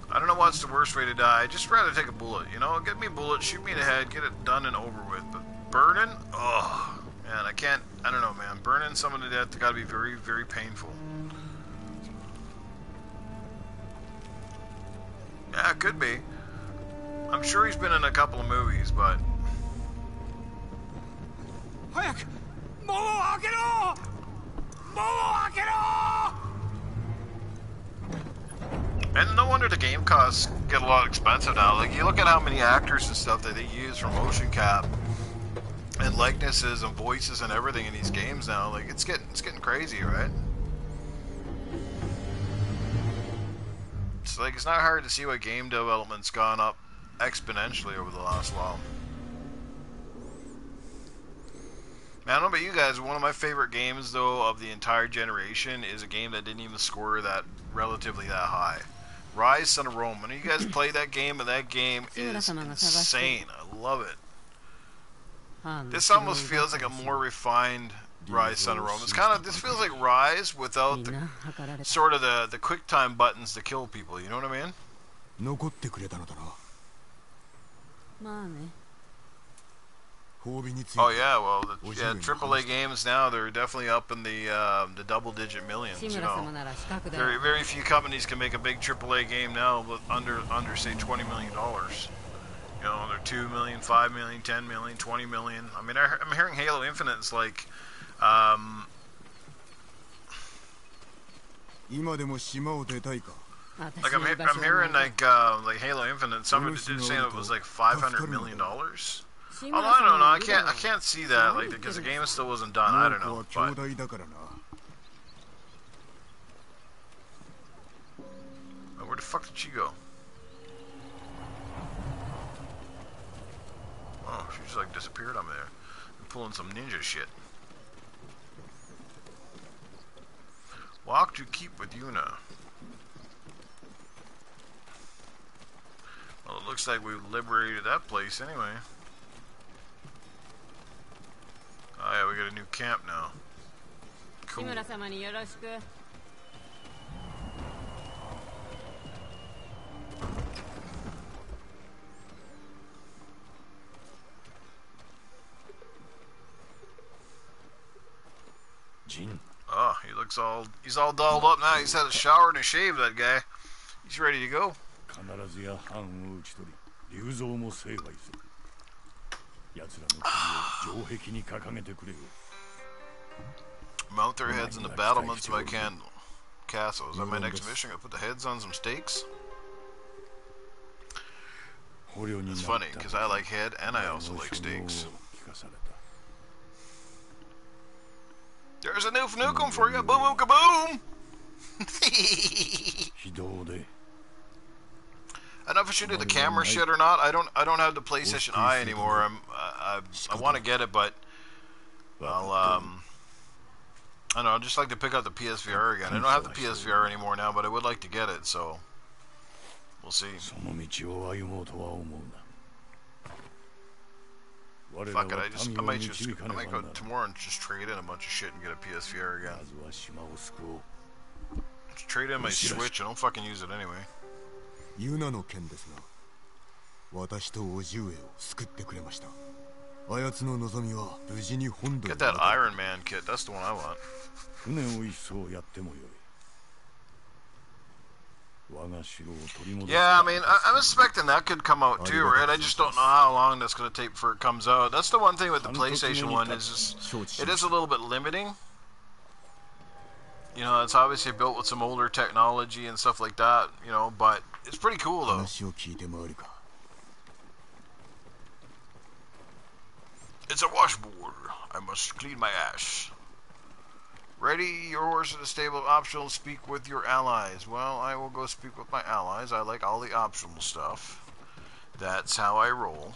Speaker 1: I don't know what's the worst way to die. I'd just rather take a bullet, Get me a bullet, shoot me in the head, get it done and over with. But burning? Oh, man, I don't know, man. Burning someone to death gotta be very, very painful. Yeah, it could be. I'm sure he's been in a couple of movies, but... And no wonder the game costs get a lot expensive now. Like, you look at how many actors and stuff that they use for motion cap and likenesses and voices and everything in these games now. Like, it's getting crazy, right? It's like, it's not hard to see why game development's gone up exponentially over the last while. Man, I don't know about you guys, one of my favorite games, though, of the entire generation is a game that didn't even score that relatively that high. Rise, Son of Rome. When you guys play that game, and that game is insane. I love it. This almost feels like a more refined Rise, Son of Rome. This feels like Rise without sort of the quick time buttons to kill people, you know what I mean? Oh yeah, well, yeah, AAA games now, they're definitely up in the double-digit millions.
Speaker 2: 志
Speaker 1: You
Speaker 2: 村様
Speaker 1: know,
Speaker 2: なら資格だ
Speaker 1: very very few companies can make a big AAA game now with under say $20 million. You know, they're 2 million, 5 million, 10 million, 20 million. I mean, I'm hearing Halo Infinite is like,
Speaker 3: 今でも島を出たいか
Speaker 1: like
Speaker 2: 私
Speaker 1: I'm
Speaker 2: の居場所
Speaker 1: I'm
Speaker 2: は
Speaker 1: hearing
Speaker 2: ない
Speaker 1: like Halo Infinite. Somebody did say it was like $500 million.
Speaker 2: 志
Speaker 1: Although
Speaker 2: 村
Speaker 1: I don't know,
Speaker 2: 様
Speaker 1: I
Speaker 2: のいるだ
Speaker 1: can't
Speaker 2: ろ
Speaker 1: I can't see that like because the game still wasn't done. I don't
Speaker 3: 猛虎
Speaker 1: know,
Speaker 3: は
Speaker 1: but
Speaker 3: 兄弟だからな
Speaker 1: where the fuck did she go? Oh, she just like disappeared on there. I'm pulling some ninja shit. Walk to keep with Yuna. Well, it looks like we've liberated that place anyway. Oh yeah, we got a new camp now.
Speaker 2: 志
Speaker 1: Cool.
Speaker 2: 村様によろしく
Speaker 5: ジン
Speaker 1: Oh, he's all dolled up now. He's had a shower and a shave, that guy. He's ready to go.
Speaker 5: 必ずや藩を討ち取り竜蔵も成敗する奴らの国を城壁に掲げてくれよ
Speaker 1: Mount their heads in the battlements of my castle. Is that my next mission? I put the heads on some stakes?
Speaker 5: 捕虜に
Speaker 1: It's
Speaker 5: なっ
Speaker 1: funny,
Speaker 5: た
Speaker 1: because I like head and I also
Speaker 5: の
Speaker 1: like
Speaker 5: 所業を
Speaker 1: steaks.
Speaker 5: 聞かされた
Speaker 1: There's a new Nukem for you! Boom, boom, kaboom!
Speaker 5: 非道で
Speaker 1: I don't know if I should do the camera shit or not. I don't have the PlayStation Eye anymore. I want to get it, but I don't know. I'd just like to pick up the PSVR again. I don't have the PSVR anymore now, but I would like to get it. So we'll see.
Speaker 5: その道を歩もうとは思うな我ら
Speaker 1: Fuck it.
Speaker 5: は
Speaker 1: I
Speaker 5: 民を
Speaker 1: might
Speaker 5: 導かね
Speaker 1: go
Speaker 5: ばなら
Speaker 1: tomorrow and just trade in a bunch of shit and get a PSVR
Speaker 5: ま
Speaker 1: again.
Speaker 5: ずは島を救おう
Speaker 1: Just trade in my Switch. I don't fucking use it anyway.
Speaker 3: ユナの件ですが私と叔父上を救ってくれましたあやつの望みは無事に本土に
Speaker 1: Get that Iron Man kit. That's the one I want.
Speaker 5: 船を一艘やってもよい我が城を取り戻す
Speaker 1: Yeah, I mean, I'm expecting that could come out too, right? I just don't know how long that's going to take before it comes out. That's the one thing with the PlayStation 1 is just, it is a little bit limiting. You know, it's obviously built with some older technology and stuff like that, you know, but it's pretty cool though.
Speaker 3: 話を聞いて回るか
Speaker 1: It's a washboard. I must clean my ass. Ready your horse in the stable. Optional. Speak with your allies. Well, I will go speak with my allies. I like all the optional stuff. That's how I roll.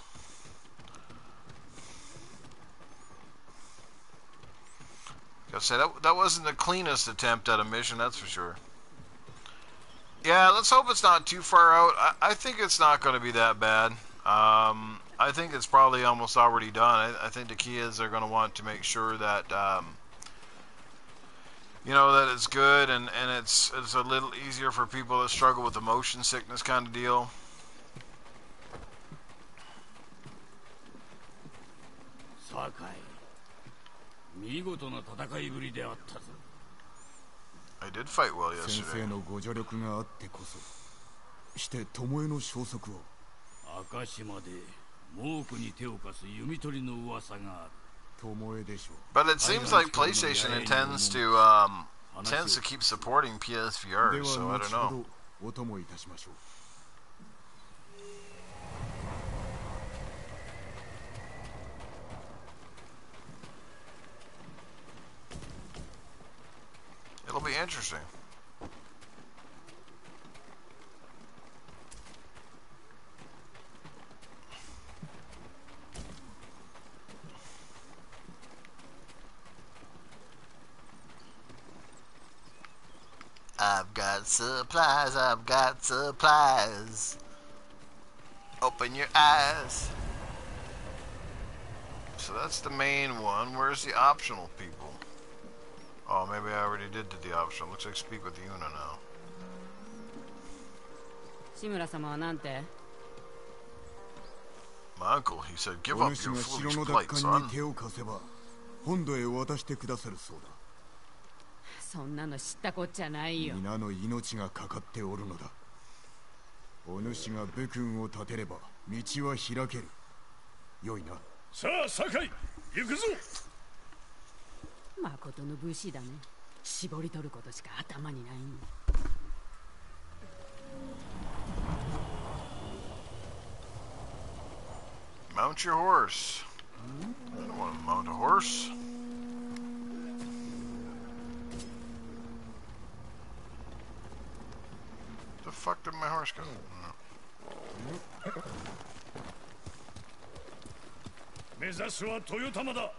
Speaker 1: Gotta say, that wasn't the cleanest attempt at a mission, that's for sure. Yeah, let's hope it's not too far out. I think it's not going to be that bad. I think it's probably almost already done. I think the key is they're going to want to make sure that, you know, that it's good and it's a little easier for people that struggle with the motion sickness kind of deal.
Speaker 5: 酒井見事な戦いぶりであったぞ
Speaker 1: I did fight well
Speaker 3: 先
Speaker 1: yesterday.
Speaker 3: 生のご助力があってこそして巴の消息を
Speaker 5: 赤島で猛虎に手を貸す弓取りの噂がある
Speaker 3: 巴でしょう
Speaker 1: But it seems like PlayStation intends to keep supporting
Speaker 3: で
Speaker 1: PSVR,
Speaker 3: は
Speaker 1: so I don't
Speaker 3: 後ほ
Speaker 1: know.
Speaker 3: どお供いたしましょう
Speaker 1: It'll be interesting. I've got supplies, I've got supplies. Open your eyes. So that's the main one. Where's the optional people? Oh, maybe I already did the optional. Looks like speak with Yuna now.
Speaker 2: 志村様はなんて
Speaker 1: My uncle, he said, give
Speaker 3: お
Speaker 1: up
Speaker 3: 主
Speaker 1: your
Speaker 3: が城
Speaker 1: foolish
Speaker 3: の奪
Speaker 1: plight,
Speaker 3: 還
Speaker 1: son.
Speaker 3: に手を貸せば本土へ渡してくださるそうだ。
Speaker 2: そんなの知ったこっちゃないよ。
Speaker 3: 皆の命がかかっておるのだ。お主が武君を立てれば道は開ける。よいな。
Speaker 5: さあ酒井行くぞ。
Speaker 2: 誠の武士だね。絞り取ることしか頭にないんだ。
Speaker 1: Mount your horse. I don't want to mount a horse. The fuck did my horse go? Oh.
Speaker 5: 目指すは豊玉だ。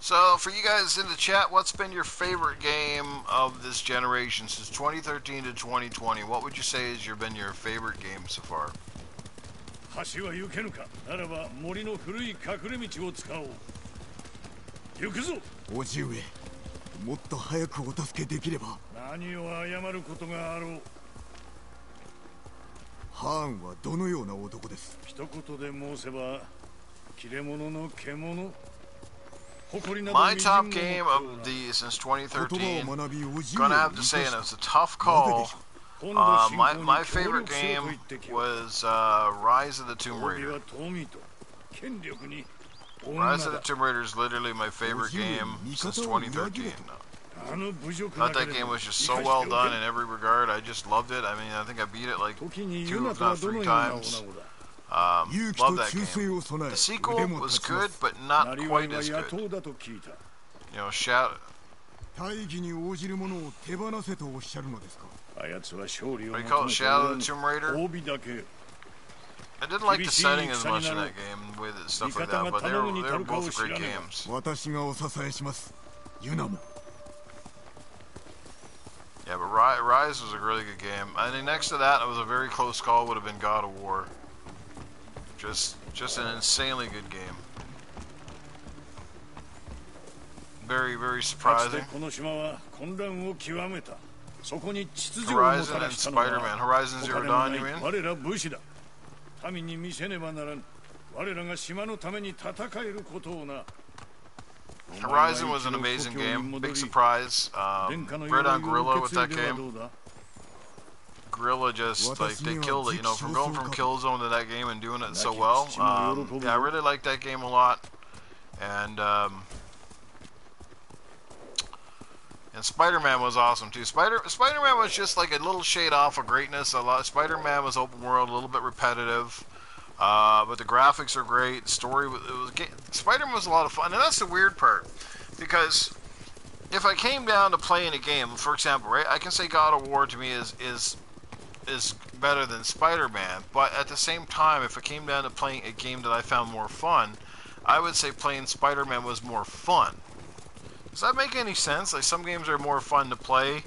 Speaker 1: So, for you guys in the chat, what's been your favorite game of this generation since 2013 to 2020? What would you say has been your favorite game so far?
Speaker 5: 橋は行けぬか。ならば森の古い隠れ道を使おう。行くぞ。
Speaker 3: 叔父上、もっと早くお助けできれば。
Speaker 5: 何を謝ることがあろう。
Speaker 3: ハーンはどのような男です？
Speaker 5: 一言で申せば切れ者の獣。
Speaker 1: My top game of the since 2013, gonna have to say, and it was a tough call. My favorite game was Rise of the Tomb Raider. Rise of the Tomb Raider is literally my favorite game since 2013. Thought that game was just so well done in every regard. I just loved it. I mean, I think I beat it like 2 if not 3 times. Love that game. The sequel was good, but not quite as good. You know, Shadow.
Speaker 3: 大義に応じるものを手放せとおっしゃるのですか？
Speaker 1: What do you call it? Shadow of the Tomb Raider? I didn't like the setting as much in that game, the way that stuff like that, but they were both great games.
Speaker 3: 私がお支えします。ユナも。
Speaker 1: Yeah, but Rise was a really good game. I think next to that, it was a very close call. Would have been God of War. Just an insanely good game. Very, very surprising. Horizon and Spider-Man. Horizon Zero Dawn, you mean? Horizon was an amazing game. Big surprise. Right on Guerrilla with that game. Guerrilla just, like, they killed it, you know, from going from Killzone to that game and doing it so well. Yeah, I really like that game a lot. And Spider-Man was awesome, too. Spider-Man was just, like, a little shade off of greatness. Spider-Man was open world, a little bit repetitive. But the graphics are great. Story, Spider-Man was a lot of fun. And that's the weird part. Because if I came down to playing a game, for example, right, I can say God of War to me is better than Spider-Man, but at the same time, if it came down to playing a game that I found more fun, I would say playing Spider-Man was more fun. Does that make any sense? Like, some games are more fun to play.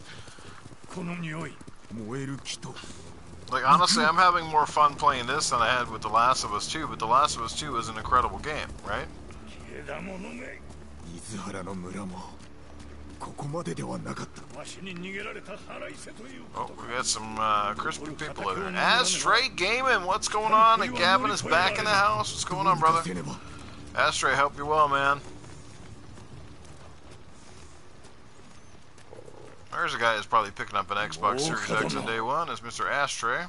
Speaker 1: Like, honestly, I'm having more fun playing this than I had with The Last of Us 2, but The Last of Us 2 is an incredible game, right? Oh, we got some crispy people over here. Astray Gaming, what's going on? And Gavin is back in the house. What's going on, brother? Astray, help you well, man. There's a guy who's probably picking up an Xbox Series X on day one. It's Mr. Astray.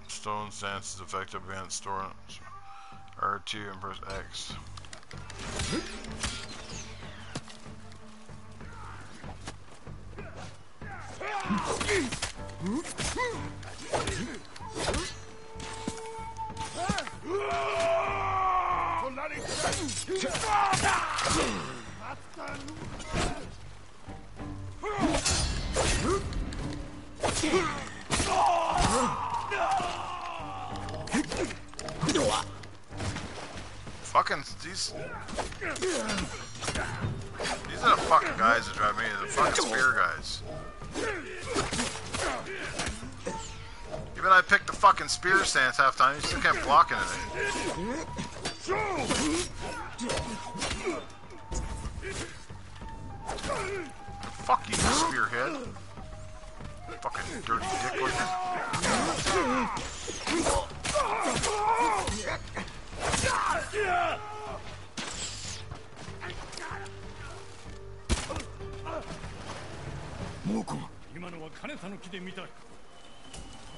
Speaker 1: Stone stance is effective against storm. R2 and press X. Fucking these These are the fucking guys that drive me, the fucking spear guys. Even I picked the fucking spear stance half time, you still kept blocking it. Fuck you, spearhead. Fucking dirty dick looking.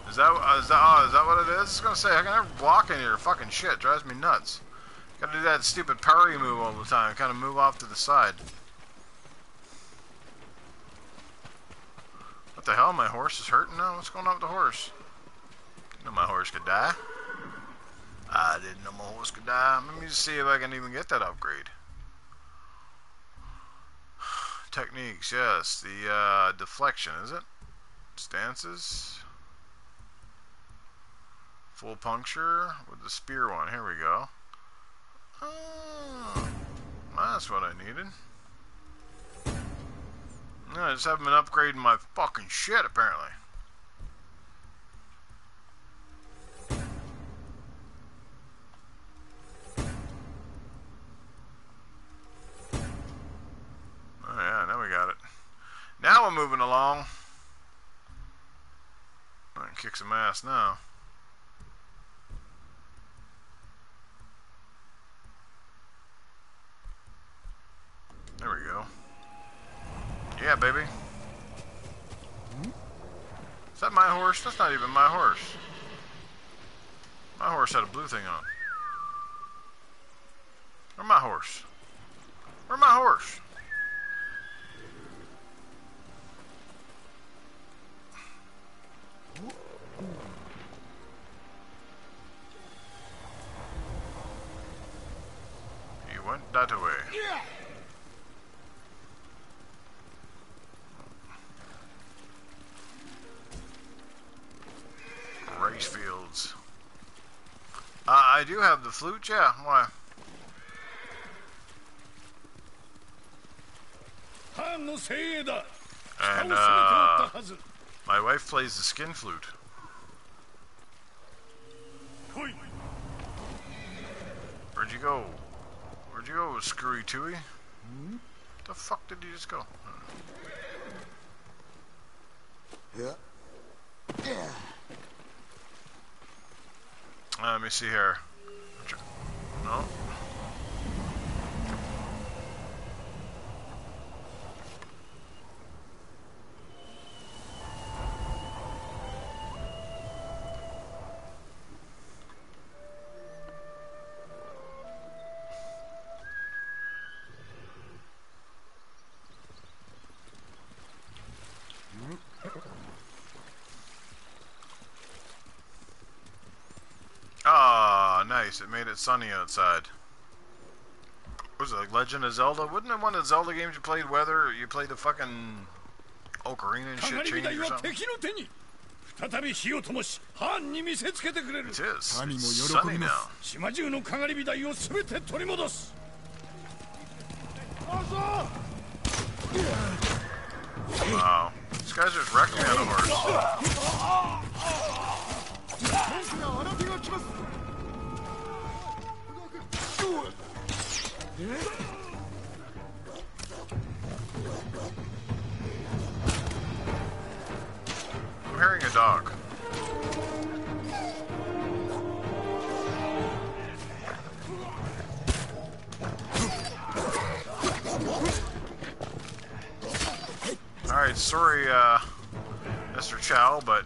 Speaker 1: Is that what it is? I was gonna say, I can never block any of your fucking shit. It drives me nuts. Gotta do that stupid parry move all the time. Kind of move off to the side. What the hell? My horse is hurting now? What's going on with the horse? Didn't know my horse could die. I didn't know my horse could die. Let me just see if I can even get that upgrade. Techniques, yes. The deflection, is it? Stances. Full puncture with the spear one. Here we go. Oh, that's what I needed. No, I just haven't been upgrading my fucking shit, apparently. Oh yeah, now we got it. Now we're moving along. I can kick some ass now. There we go. Yeah, baby. Is that my horse? That's not even my horse. My horse had a blue thing on. Where's my horse? Where's my horse? He went that way. Race fields. I do have the flute, yeah. Why? And my wife plays the skin flute. Where'd you go? Where'd you go, Screwy Tooey? The fuck did you just go?
Speaker 3: Yeah. Yeah.
Speaker 1: Let me see here. No. Ah, nice. It made it sunny outside. Was it like Legend of Zelda? Wouldn't it one of the Zelda games you played weather? You played the fucking Ocarina and shit change or something? It is. It's sunny now. Wow. These guys just wrecked me on a horse. I'm hearing a dog. Alright, sorry, Mr. Chow, but...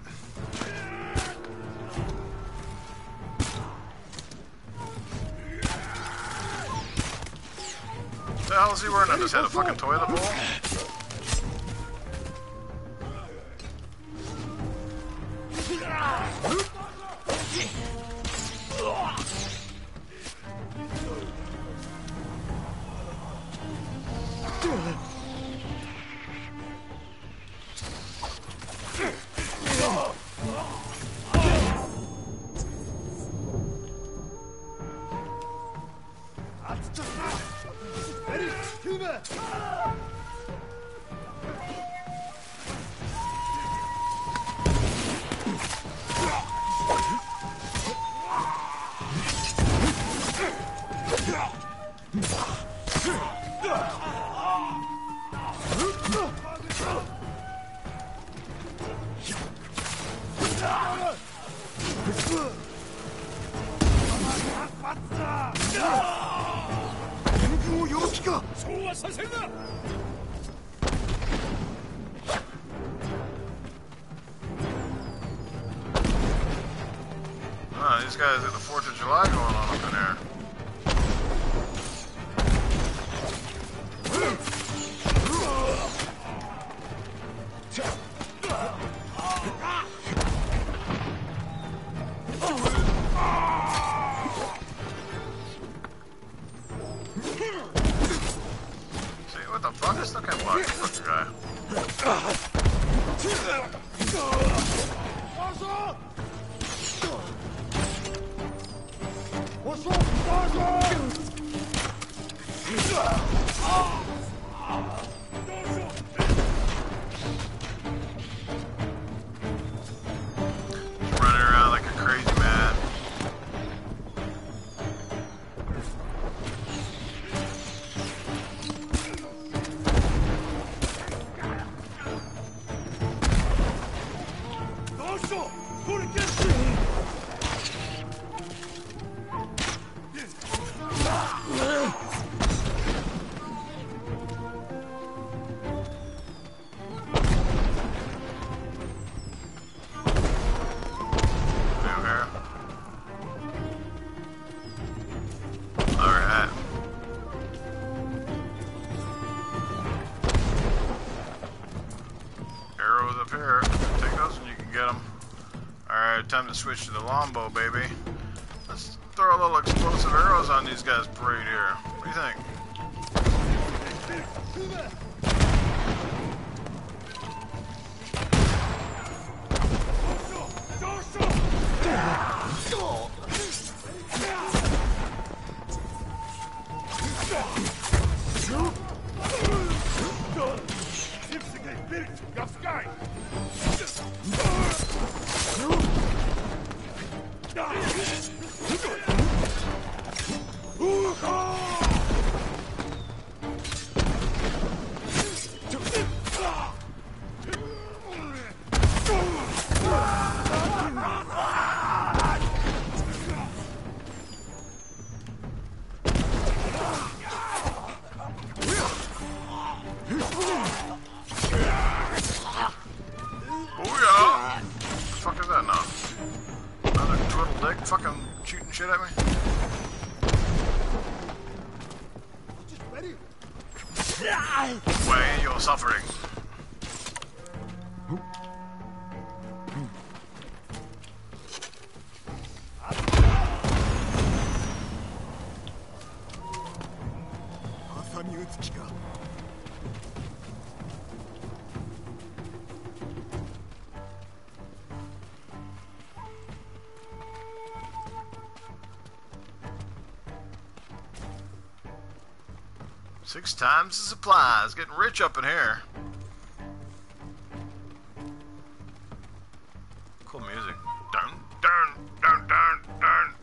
Speaker 1: What the hell is he wearing on his head? A fucking toilet bowl?
Speaker 5: そうはさせるな。
Speaker 1: These guys got the 4th of July going on up in there. See, what the fuck? I still can't block this fucking guy. Running around like a crazy man. Alright. Arrows up here. Take those and you can get them. Alright, time to switch to the longbow, baby. Let's throw a little explosive arrows on these guys parade here. What do you think? Booyah! The fuck is that now? Another twiddle dick fucking shooting shit at me? Way you're suffering. Six times the supplies. Getting rich up in here. Cool music. Dun, dun, dun, dun, dun.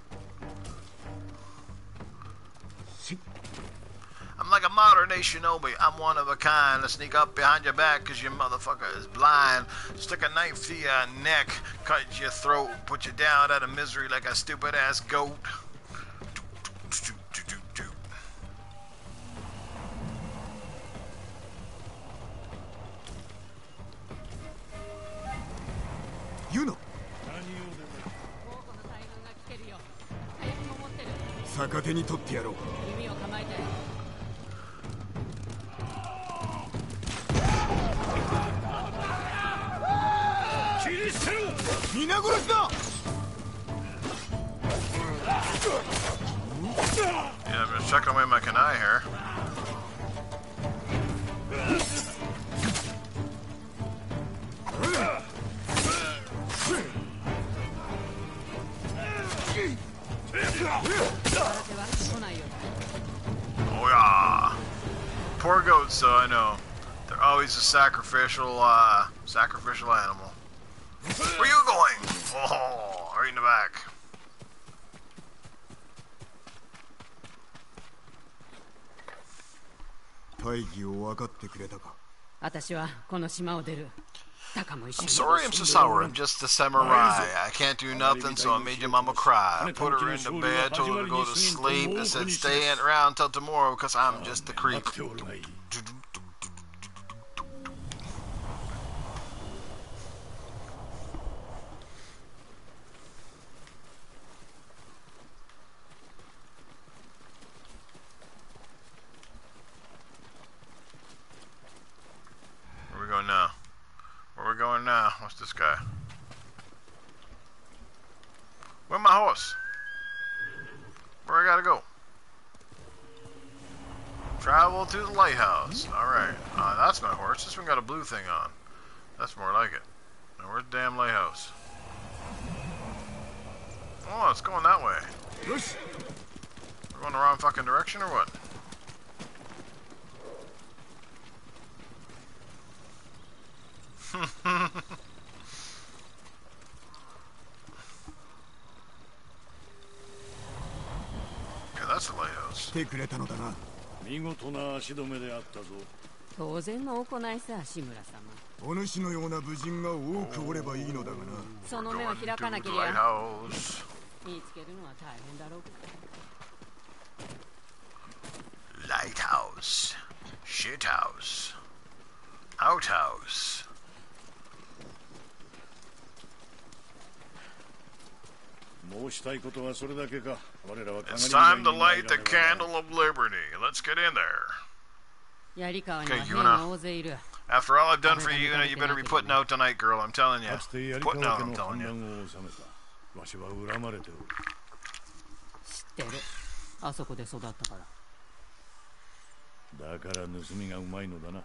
Speaker 1: I'm like a modern shinobi. I'm one of a kind. I sneak up behind your back because your motherfucker is blind. Stick a knife to your neck. Cut your throat. Put you down out of misery like a stupid ass goat.
Speaker 3: Yuno! 逆手に取ってやろう。
Speaker 2: 弓を構えて。
Speaker 5: 切り捨てろ。
Speaker 3: 皆殺しだ。
Speaker 1: Yeah, I'm just checking away my kunai here. Oh yeah. Poor goats, though, I know. They're always a sacrificial animal. Where you going? Oh, right in the back.
Speaker 2: I'm
Speaker 1: sorry I'm so sour. I'm just a samurai. I can't do nothing, so I made your mama cry. I put her into bed, told her to go to sleep, and said stay around till tomorrow because I'm just the creep. Where we going now? Where we going now? What's this guy? Where's my horse? Where I gotta go? Travel to the lighthouse. Alright. That's my horse. This one got a blue thing on. That's more like it. Now where's the damn lighthouse? Oh, it's going that way. We're going the wrong fucking direction or what? Yeah, that's the lighthouse.
Speaker 3: 来てくれたのだな。
Speaker 5: 見事な足止めであったぞ。
Speaker 2: 当然の行いさ、志村様。
Speaker 3: お主のような武人が多くおればいいのだがな。
Speaker 2: その目を開かなけり
Speaker 1: Going to the
Speaker 2: ゃ
Speaker 1: lighthouse.
Speaker 2: 見つけるのは大変だろうけど。
Speaker 1: Lighthouse. Shithouse. Outhouse.
Speaker 5: 申したいことはそれだけか。我らは
Speaker 1: It's time to light the candle of liberty. Let's get in there.
Speaker 2: 槍川には
Speaker 1: Okay,
Speaker 2: 兵
Speaker 1: Yuna.
Speaker 2: が大勢いる。
Speaker 1: After all I've done for you, you better be putting out tonight, girl. I'm telling you.
Speaker 5: かつて槍
Speaker 1: Putting
Speaker 5: 川
Speaker 1: out,
Speaker 5: 家
Speaker 1: I'm
Speaker 5: の
Speaker 1: telling
Speaker 5: 反
Speaker 1: you.
Speaker 5: 乱を収めた。わしは恨まれておる。
Speaker 2: 知ってる。あそこで育ったから。
Speaker 5: だから盗みがうまいのだな。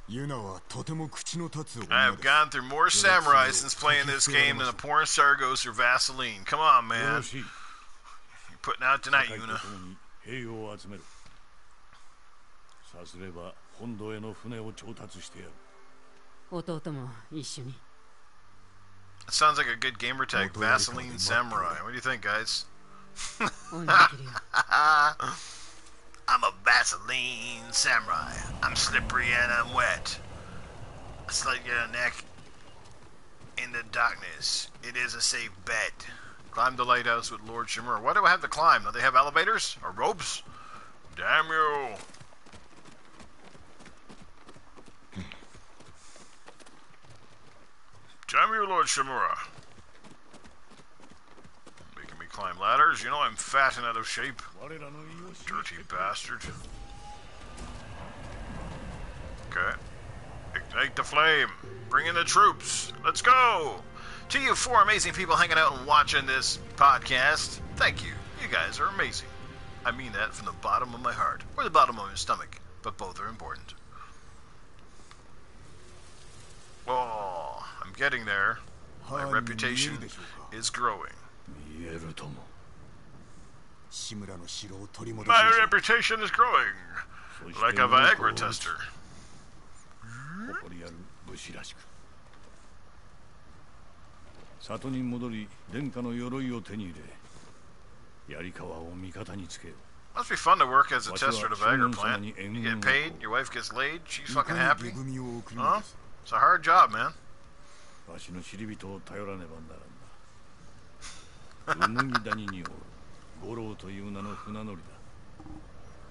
Speaker 3: ユナはとても口の立つ
Speaker 1: I
Speaker 3: 女
Speaker 1: have
Speaker 3: だ。
Speaker 1: gone through more samurai since playing this game than a porn star goes through Vaseline. Come on,
Speaker 5: よ
Speaker 1: man.
Speaker 5: ろしい。
Speaker 1: You're putting out tonight,
Speaker 5: 高いと
Speaker 1: Yuna.
Speaker 5: ともに兵を集める。さすれば本土への船を調達してやる。
Speaker 2: 弟も一緒に。
Speaker 1: It sounds like a good gamer tag, Vaseline Samurai. What do you think, guys?
Speaker 2: 応援できるよ。
Speaker 1: I'm a Vaseline Samurai. I'm slippery and I'm wet. I slit your neck in the darkness. It is a safe bet. Climb the lighthouse with Lord Shimura. Why do I have to climb? Do they have elevators or ropes? Damn you. Damn you, Lord Shimura. Making me climb ladders. You know I'm fat and out of shape.
Speaker 5: 我らの意を示
Speaker 1: Dirty bastard. Okay. Ignite the flame. Bring in the troops. Let's go. To you four amazing people hanging out and watching this podcast, thank you. You guys are amazing. I mean that from the bottom of my heart, or the bottom of my stomach, but both are important. Oh, I'm getting there. My reputation is growing.
Speaker 5: 見えるとも。
Speaker 3: 志村の城を取り戻し
Speaker 1: My
Speaker 3: ましょう。
Speaker 1: reputation is growing.
Speaker 5: そして
Speaker 1: Like a Viagra tester.
Speaker 5: 誇りある武士らしく。里に戻り殿下の鎧を手に入れ、槍川を味方につけよ。
Speaker 1: Must be fun to work as a tester at a Viagra plant. You get paid, your wife gets laid, she's fucking
Speaker 3: い
Speaker 1: happy.
Speaker 3: かに恵みを送るの
Speaker 1: Huh?
Speaker 3: です。
Speaker 1: It's a hard job, man.
Speaker 5: わしの知り人を頼らねばならんな。麦谷におる五郎という名の船乗りだ。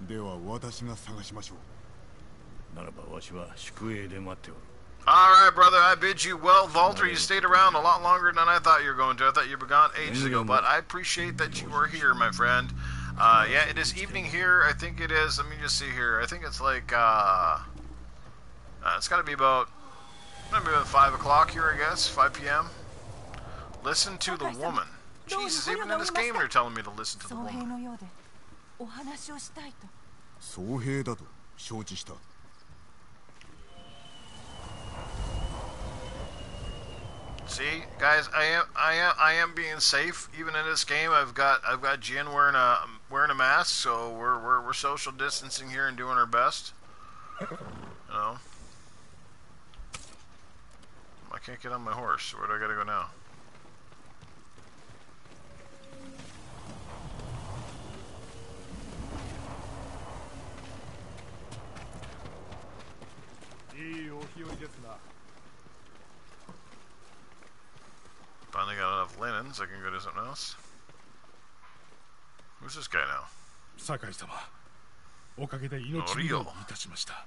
Speaker 3: では私が探しましょう。
Speaker 5: ならばわしは宿営で待っておる。
Speaker 1: Alright, brother, I bid you well. Walter, you stayed around a lot longer than I thought you were going to. I thought you were gone ages ago, but I appreciate that you were here, my friend. Yeah, it is evening here. I think it is. Let me just see here. I think it's like, it's got to be about, maybe about 5 o'clock here, I guess. 5 p.m. Listen to the woman. Jesus, even in this game they're telling me to listen to the
Speaker 6: 総兵
Speaker 1: woman.
Speaker 6: のようでお話をしたいと。
Speaker 3: 僧兵だと承知した。
Speaker 1: See, guys, I am being safe. Even in this game, I've got Jin wearing a mask, so we're social distancing here and doing our best. You know, I can't get on my horse. Where do I gotta go now? so I can go to something else. Who's this guy now?
Speaker 5: 酒井様、おかげで命拾いいたしました。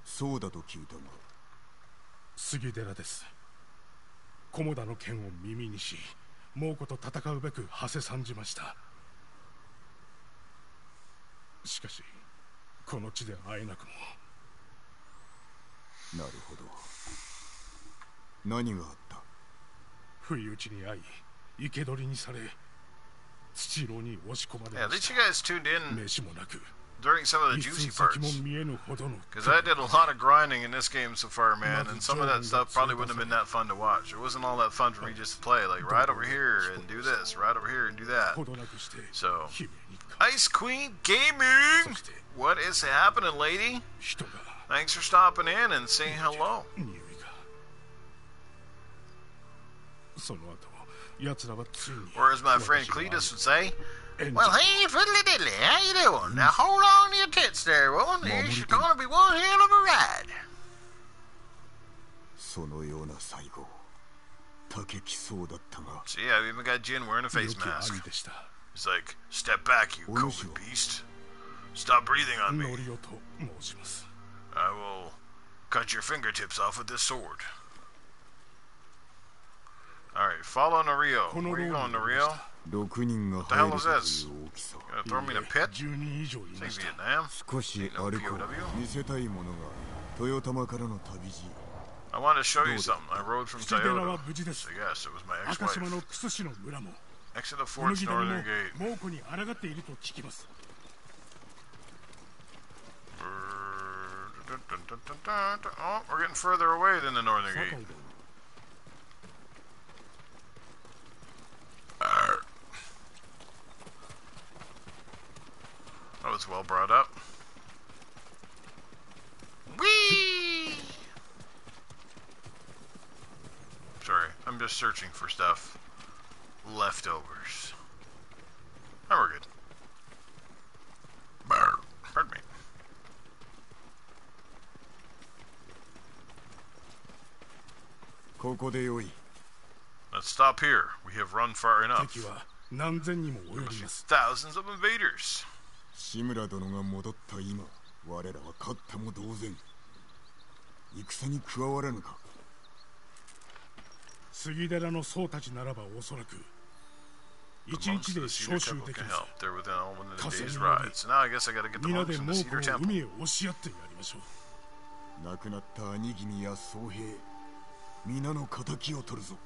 Speaker 3: そうだと聞いたが。
Speaker 5: 杉寺です。菰田の剣を耳にし、猛虎と戦うべく馳せ参じました。しかしこの地で会えなくも。
Speaker 3: なるほど。何があった？
Speaker 5: 不意打ちに遭い、生け捕りにされ、土牢に押し込まれ
Speaker 1: Yeah,
Speaker 5: ま
Speaker 1: at
Speaker 5: し
Speaker 1: least
Speaker 5: た。
Speaker 1: you guys tuned in
Speaker 5: 飯もなく、
Speaker 1: during some of the
Speaker 5: 一
Speaker 1: juicy
Speaker 5: 寸先
Speaker 1: parts.
Speaker 5: も見えぬほどの。
Speaker 1: Because I did a lot of grinding in this game so far, man, and some of that stuff probably wouldn't have been that fun to watch. It wasn't all that fun for me just to play, like right over here and do this, right over here and do that.
Speaker 5: ほどなくして、
Speaker 1: So,
Speaker 5: 悲鳴にか
Speaker 1: Ice Queen Gaming! What is happening, lady?
Speaker 5: 人が
Speaker 1: Thanks for stopping in and saying hello.
Speaker 5: 匂いが。その後、奴らはついに。
Speaker 1: Or as my friend Cletus would say,
Speaker 5: Engine.
Speaker 1: well, hey, fiddly diddly, how you doing? Now hold on to your tits there, woman. It's gonna be one hell of a ride.
Speaker 3: そのような最後、竹きそうだったが。
Speaker 1: So yeah, we even got Jin wearing a face
Speaker 5: 良き
Speaker 1: mask.
Speaker 5: 兄でした。
Speaker 1: He's like, step back, you COVID beast. Stop breathing on
Speaker 5: ノ
Speaker 1: me.
Speaker 5: リオと申します。
Speaker 1: I will cut your fingertips off with this sword. Alright, follow Norio. Where are you going, Norio?
Speaker 3: 6人が
Speaker 1: What the
Speaker 3: 入
Speaker 1: hell
Speaker 3: れ
Speaker 1: is
Speaker 3: たと
Speaker 1: this?
Speaker 3: いう大きさ。
Speaker 1: Gonna throw me in a pit?
Speaker 5: 10人以上いま
Speaker 1: Think
Speaker 5: した。
Speaker 1: Vietnam?
Speaker 3: 少し歩こう。見せたいものが豊玉からの旅路。
Speaker 1: I want to show you something. I rode from
Speaker 5: 杉寺は
Speaker 1: Toyota.
Speaker 5: 無事です
Speaker 1: So。yes, it was my
Speaker 5: 赤
Speaker 1: ex-wife.
Speaker 5: 島のクス市の村も、
Speaker 1: Exit the
Speaker 5: この
Speaker 1: fort's
Speaker 5: 木谷も
Speaker 1: northern gate.
Speaker 5: 猛虎に抗っていると聞きます。
Speaker 1: Oh, we're getting further away than the northern
Speaker 5: 酒井
Speaker 1: gate.
Speaker 5: 殿、
Speaker 1: That was well brought up. Whee! Sorry, I'm just searching for stuff. Leftovers. Oh, we're good. Brr. Pardon me. Let's stop here. We have run far enough.
Speaker 5: 敵は何千にも及びます。
Speaker 1: Thousands of invaders.
Speaker 3: 志村殿が戻った今、我らは勝ったも同然。戦に加わらぬか。
Speaker 5: 杉寺の僧たちならばおそらく一
Speaker 1: Monks
Speaker 5: 日
Speaker 1: of
Speaker 5: で
Speaker 1: the
Speaker 5: 招
Speaker 1: Cedar
Speaker 5: 集
Speaker 1: Temple
Speaker 5: でき
Speaker 1: can
Speaker 5: ます
Speaker 1: help. They're within all within a
Speaker 5: Castle
Speaker 1: day's
Speaker 5: Lobby.
Speaker 1: ride. So now I guess I gotta get the
Speaker 5: 皆
Speaker 1: monks
Speaker 5: で
Speaker 1: in
Speaker 5: 猛
Speaker 1: the
Speaker 5: 虎
Speaker 1: Cedar
Speaker 5: を
Speaker 1: Temple.
Speaker 5: 海へ押し合ってやりましょう。
Speaker 3: 亡くなった兄君や僧兵、皆の仇を取るぞ。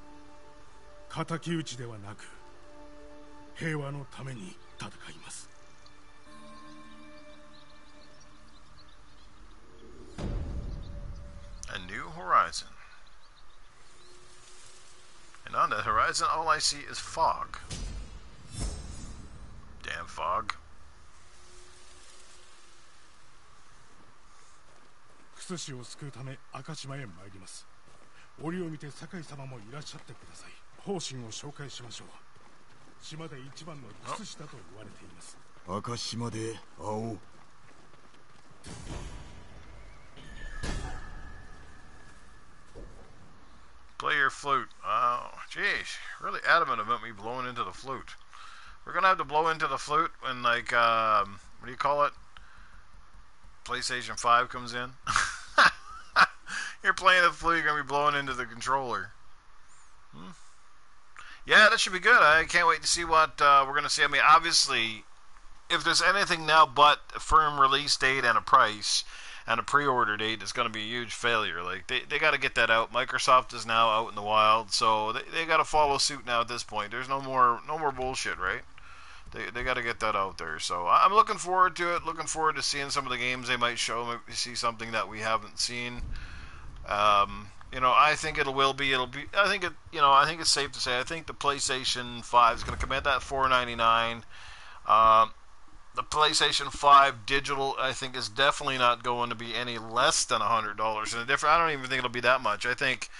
Speaker 5: 敵討ちではなく平和のために戦います。
Speaker 1: A new horizon. And on that horizon, all I see is fog. Damn fog.
Speaker 5: クス氏を救うため赤島へ参ります。折を見て酒井様もいらっしゃってください。方針を紹介しましょう。島で一番のクス氏だと言われています。
Speaker 3: 赤島で会おう。
Speaker 1: Play your flute. Oh, jeez. Really adamant about me blowing into the flute. We're gonna have to blow into the flute when, like, what do you call it? PlayStation 5 comes in. You're playing the flute, you're gonna be blowing into the controller. Yeah, that should be good. I can't wait to see what we're gonna see. I mean, obviously, if there's anything now but a firm release date and a price and a pre-order date, it's going to be a huge failure. Like they got to get that out. Microsoft is now out in the wild, so they got to follow suit now at this point. There's no more bullshit, right? They got to get that out there. So I'm looking forward to it. Looking forward to seeing some of the games they might show. Maybe see something that we haven't seen. You know, I think it'll be. I think it. You know, I think it's safe to say. I think the PlayStation 5 is going to come in at $499. The PlayStation 5 digital, I think, is definitely not going to be any less than $100. And I don't even think it'll be that much. I think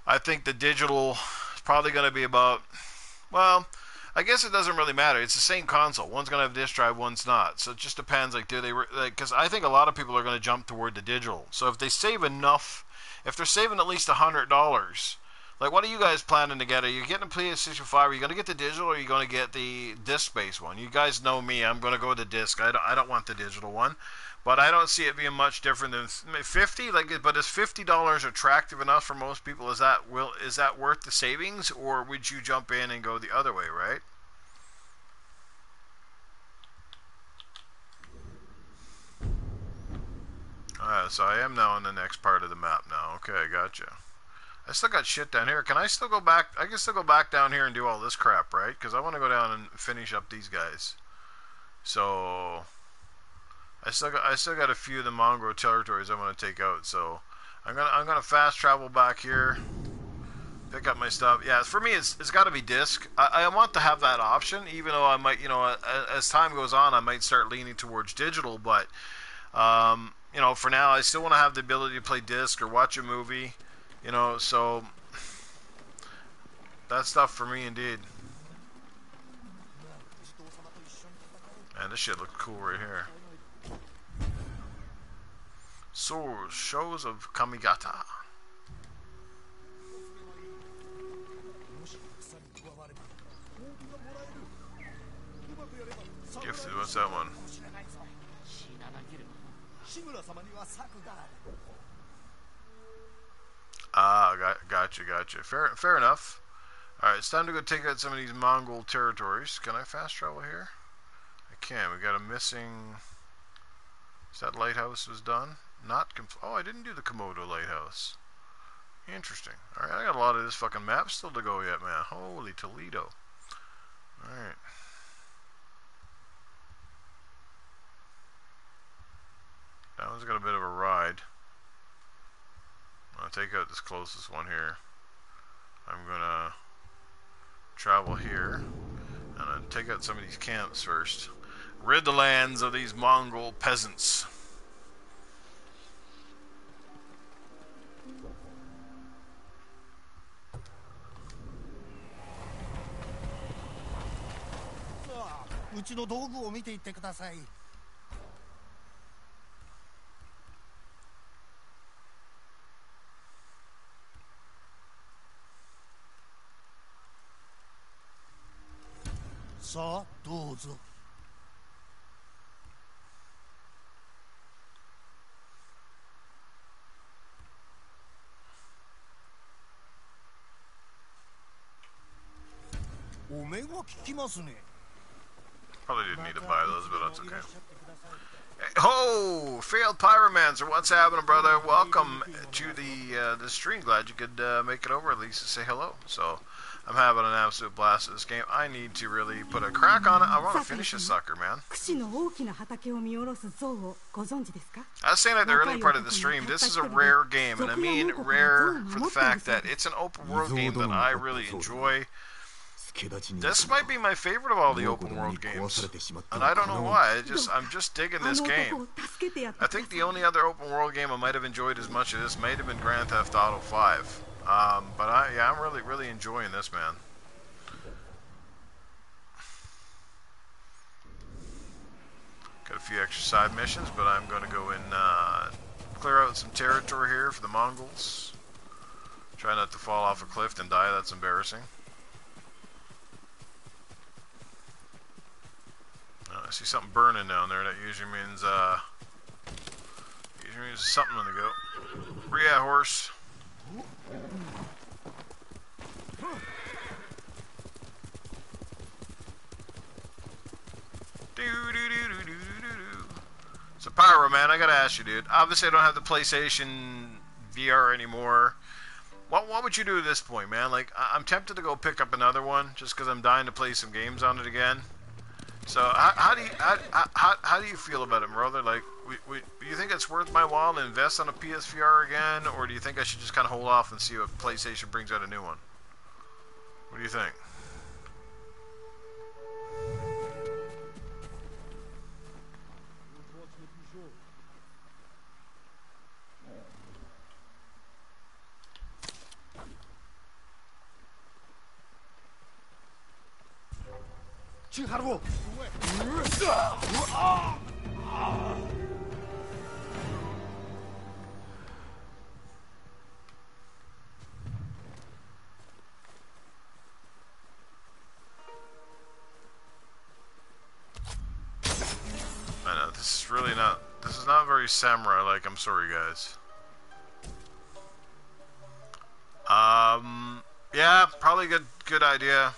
Speaker 1: the digital is probably going to be about. Well, I guess it doesn't really matter. It's the same console. One's going to have disk drive, one's not. So it just depends. Like, do they? Because I think a lot of people are going to jump toward the digital. So if they save enough, if they're saving at least $100, Like, what are you guys planning to get? Are you getting a PlayStation 5? Are you going to get the digital, or are you going to get the disc-based one? You guys know me. I'm going to go with the disc. I don't want the digital one. But I don't see it being much different than 50. But is $50 attractive enough for most people? Is that worth the savings, or would you jump in and go the other way, right? Alright, so I am now in the next part of the map now. Okay, I gotcha. I still got shit down here. Can I still go back? I can still go back down here and do all this crap, right? Because I want to go down and finish up these guys. So I still got a few of the Mongol territories I want to take out. So I'm gonna fast travel back here, pick up my stuff. Yeah, for me it's got to be disc. I want to have that option, even though I might, as time goes on, I might start leaning towards digital. But for now, I still want to have the ability to play disc or watch a movie. So that stuff for me indeed. Man, this shit looks cool right here. Swords, shows of Kamigata. Gifted, what's that one? Ah, gotcha. Fair enough. Alright, it's time to go take out some of these Mongol territories. Can I fast travel here? I can. We got a missing... Is that lighthouse was done? Oh, I didn't do the Komodo lighthouse. Interesting. Alright, I got a lot of this fucking map still to go yet, man. Holy Toledo. Alright. That one's got a bit of a ride. I'm going to take out this closest one here. I'm going to travel here. And I'm take out some of these camps first. Rid the lands of these Mongol peasants. Probably didn't need to buy those, but that's okay. Oh, failed pyromancer, what's happening, brother? Welcome to the stream. Glad you could make it over at least to say hello. So I'm having an absolute blast at this game. I need to really put a crack on it. I want to finish this sucker, man. I was saying at the early part of the stream, this is a rare game, and I mean rare for the fact that it's an open world game that I really enjoy. This might be my favorite of all the open world games, and I don't know why. I'm just digging this game. I think the only other open world game I might have enjoyed as much as this might have been Grand Theft Auto 5. But I'm really enjoying this, man. Got a few extra side missions, but I'm going to go and clear out some territory here for the Mongols. Try not to fall off a cliff and die. That's embarrassing. I see something burning down there. That usually means something on the go. Where you at, horse? So Pyro, man, I gotta ask you, dude. Obviously, I don't have the PlayStation VR anymore. What would you do at this point, man? Like, I'm tempted to go pick up another one just because I'm dying to play some games on it again. So how do you feel about it, brother? Like, do you think it's worth my while to invest on a PSVR again, or do you think I should just kind of hold off and see what PlayStation brings out a new one? What do you think? is really not. This is not very samurai-like. I'm sorry, guys. Yeah, probably good idea.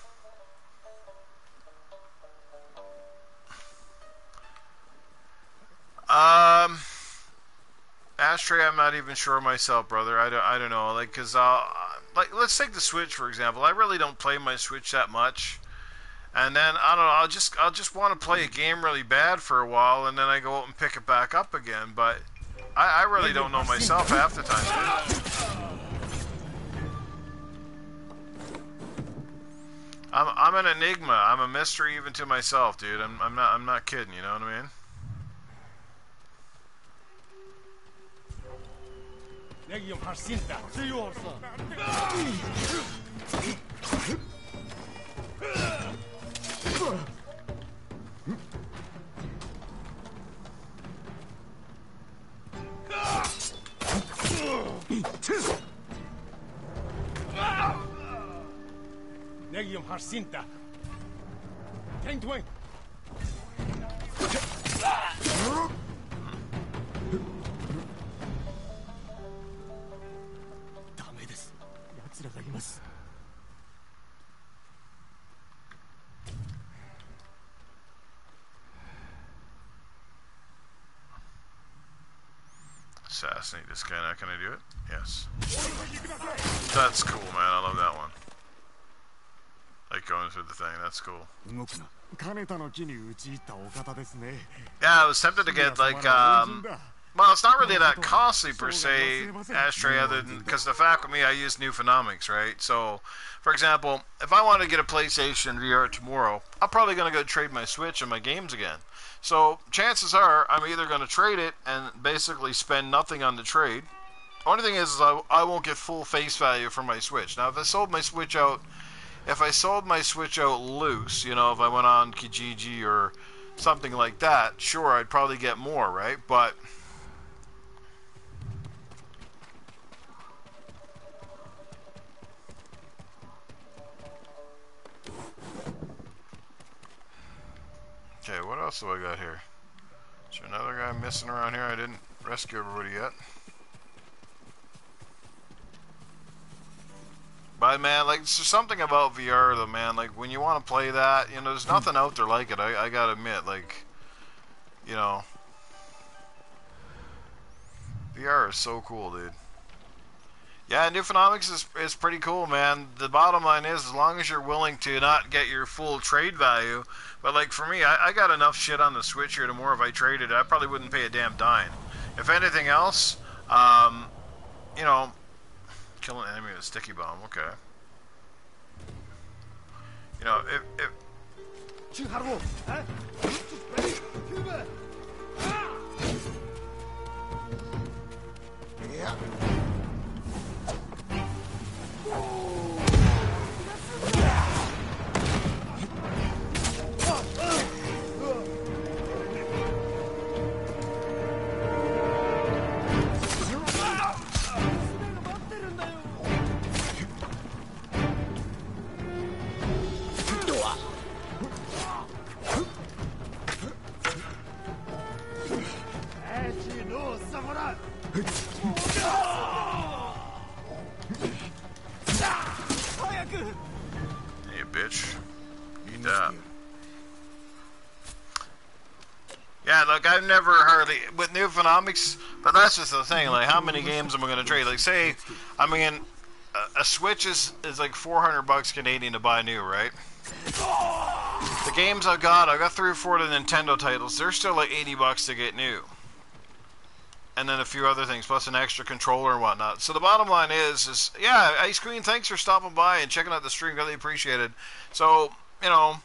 Speaker 1: Ashtray, I'm not even sure myself, brother. I don't know, like, cause like, let's take the Switch for example. I really don't play my Switch that much, and then I don't know. I'll just want to play a game really bad for a while, and then I go out and pick it back up again. But I really don't know myself half the time, dude. I'm an enigma. I'm a mystery even to myself, dude. I'm not kidding. You know what I mean?
Speaker 7: Negium Harsinta. Ten Twin.
Speaker 4: ダメです。奴らがいます。
Speaker 1: Assassinate this guy. Now, can I do it? Yes. That's cool, man. I love that one. Like going through the thing. That's cool. Yeah, I was tempted to get like well, it's not really that costly per se, Ashtray, other than because the fact with me, I use Newfonomics, right? So, for example, if I want to get a PlayStation VR tomorrow, I'm probably going to go trade my Switch and my games again. So, chances are, I'm either going to trade it and basically spend nothing on the trade. Only thing is I won't get full face value for my Switch. Now, if I sold my Switch out loose, you know, if I went on Kijiji or something like that, sure, I'd probably get more, right? But okay, what else do I got here? Is there another guy missing around here? I didn't rescue everybody yet. But man, like, there's something about VR though, man. Like, when you want to play that, you know, there's nothing out there like it. I gotta admit, like, you know, VR is so cool, dude. Yeah, Newfonomics is pretty cool, man. The bottom line is, as long as you're willing to not get your full trade value, but like for me, I got enough shit on the Switch here tomorrow. If I traded, I probably wouldn't pay a damn dime. If anything else, you know, kill an enemy with a sticky bomb. Okay. You know, if yeah. Hey, bitch. Eat that. Yeah, look, I've never hardly with Newfonomics, but that's just the thing. Like, how many games am I gonna trade? Like, say, I mean, a Switch is like $400 Canadian to buy new, right? The games I got 3 or 4 of the Nintendo titles. They're still like $80 to get new. And then a few other things, plus an extra controller and whatnot. So the bottom line is yeah, Ice Queen, thanks for stopping by and checking out the stream. Really appreciated. So, you know,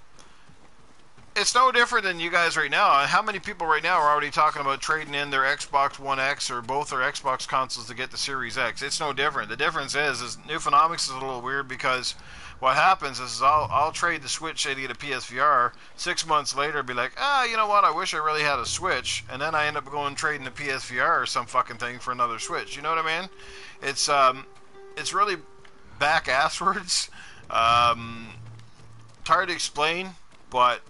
Speaker 1: it's no different than you guys right now. How many people right now are already talking about trading in their Xbox One X or both their Xbox consoles to get the Series X? It's no different. The difference is Newfonomics is a little weird because what happens is I'll trade the Switch, say, to get a PSVR. 6 months later, be like, you know what? I wish I really had a Switch, and then I end up going and trading the PSVR or some fucking thing for another Switch. You know what I mean? It's really back-asswards. It's hard to explain, but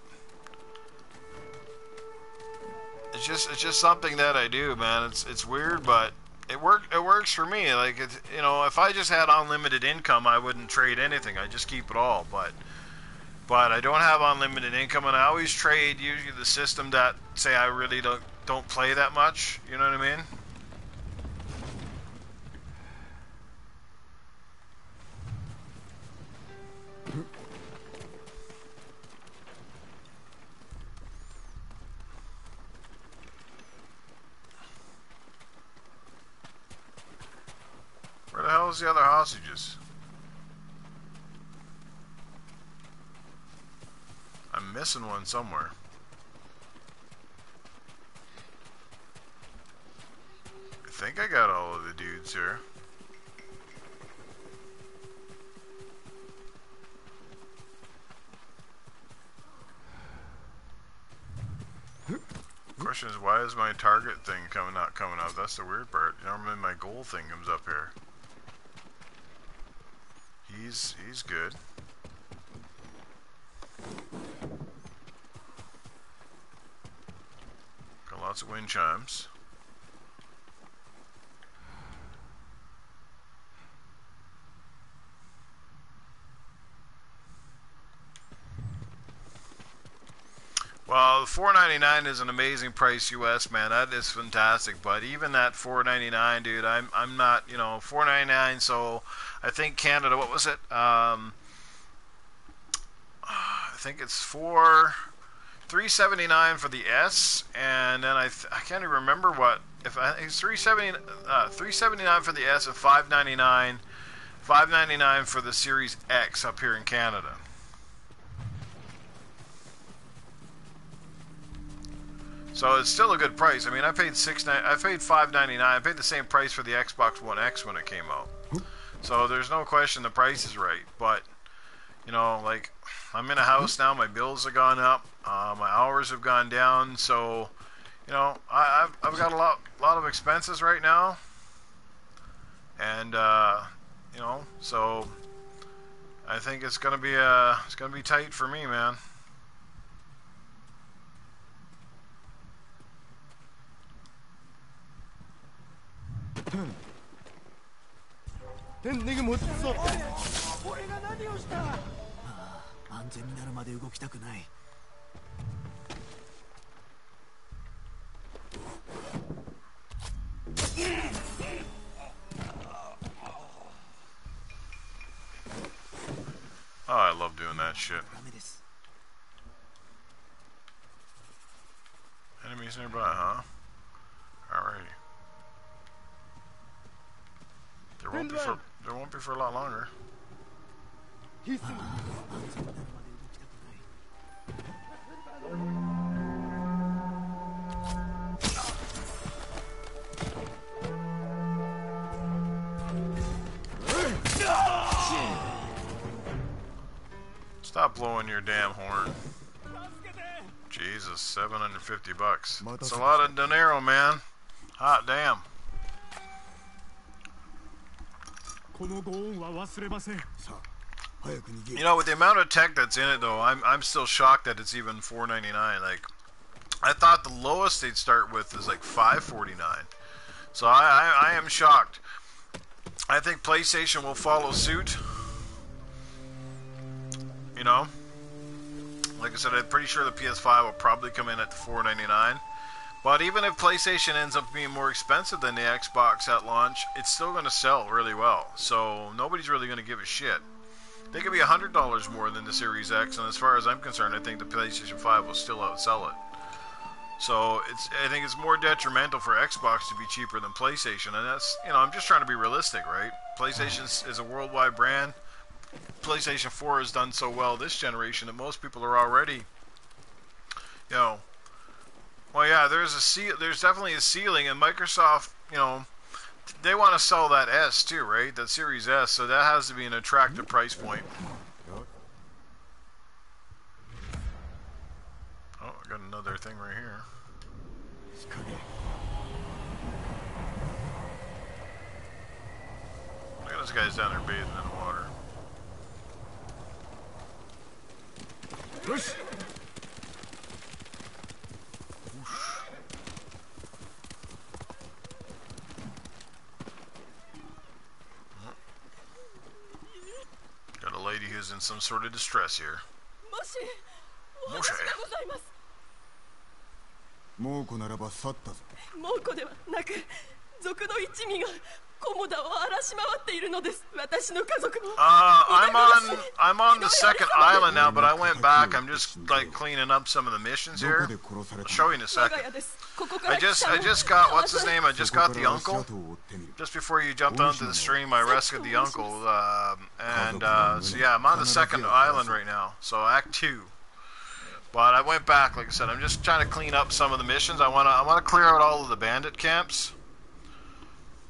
Speaker 1: it's just something that I do, man. It's weird, but it works for me. Like, it's, you know, if I just had unlimited income, I wouldn't trade anything. I just keep it all. But I don't have unlimited income, and I always trade usually the system that, say, I really don't play that much. You know what I mean? Where the hell is the other hostages? I'm missing one somewhere. I think I got all of the dudes here. Question is, why is my target thing not coming up? That's the weird part. Normally my goal thing comes up here. He's good. Got lots of wind chimes. Well, $4.99 is an amazing price US, man. That is fantastic. But even that $4.99, dude, I'm not, you know, $4.99. So I think Canada, what was it? I think it's $3.79 for the S, and then I can't even remember what. If I think it's $3.79 for the S and $5.99 for the Series X up here in Canada. So it's still a good price. I mean, I paid $5.99. I paid the same price for the Xbox One X when it came out. So there's no question the price is right. But, you know, like, I'm in a house now. My bills have gone up. My hours have gone down. So, you know, I've got a lot of expenses right now. And, you know, so I think it's gonna be tight for me, man. Oh, I love doing that shit. Enemies nearby, huh? Alrighty. There won't be for a lot longer. Stop blowing your damn horn. Jesus, $750. That's a lot of dinero, man. Hot damn. You know, with the amount of tech that's in it, though, I'm still shocked that it's even $4.99. Like, I thought the lowest they'd start with is like $5.49. So I am shocked. I think PlayStation will follow suit. You know, like I said, I'm pretty sure the PS5 will probably come in at $4.99. But even if PlayStation ends up being more expensive than the Xbox at launch, it's still going to sell really well. So nobody's really going to give a shit. They could be $100 more than the Series X, and as far as I'm concerned, I think the PlayStation 5 will still outsell it. So I think it's more detrimental for Xbox to be cheaper than PlayStation, and that's, you know, I'm just trying to be realistic, right? PlayStation is a worldwide brand. PlayStation 4 has done so well this generation that most people are already, you know, well, yeah, there's definitely a ceiling, and Microsoft, you know, they want to sell that S too, right? That Series S, so that has to be an attractive price point. Oh, I got another thing right here. Look at this guy's down there bathing in the water. is in some sort of distress here.
Speaker 6: もしお話
Speaker 1: Moshe.
Speaker 6: がございます。
Speaker 3: 猛虎ならば去ったぞ。
Speaker 6: 猛虎ではなく族の一味がコモダを荒らし回っているのです。私の家族も。
Speaker 1: I'm on the second island now, but I went back. I'm just like cleaning up some of the missions
Speaker 3: どこ
Speaker 1: here.
Speaker 3: で殺され
Speaker 1: I'll
Speaker 3: た
Speaker 1: show you in a
Speaker 6: 我が
Speaker 1: second.
Speaker 6: 家です。ここか
Speaker 1: I
Speaker 6: ら来た
Speaker 1: just
Speaker 6: の
Speaker 1: I just got what's his name? I
Speaker 3: そ
Speaker 1: just
Speaker 3: こ
Speaker 1: got
Speaker 3: か
Speaker 1: the
Speaker 3: ら足
Speaker 1: uncle.
Speaker 3: 跡を追ってみる。
Speaker 1: Just before you jumped onto the stream, I rescued the uncle, and so yeah, I'm on the second island right now. So Act 2. But I went back, like I said, I'm just trying to clean up some of the missions. I wanna clear out all of the bandit camps.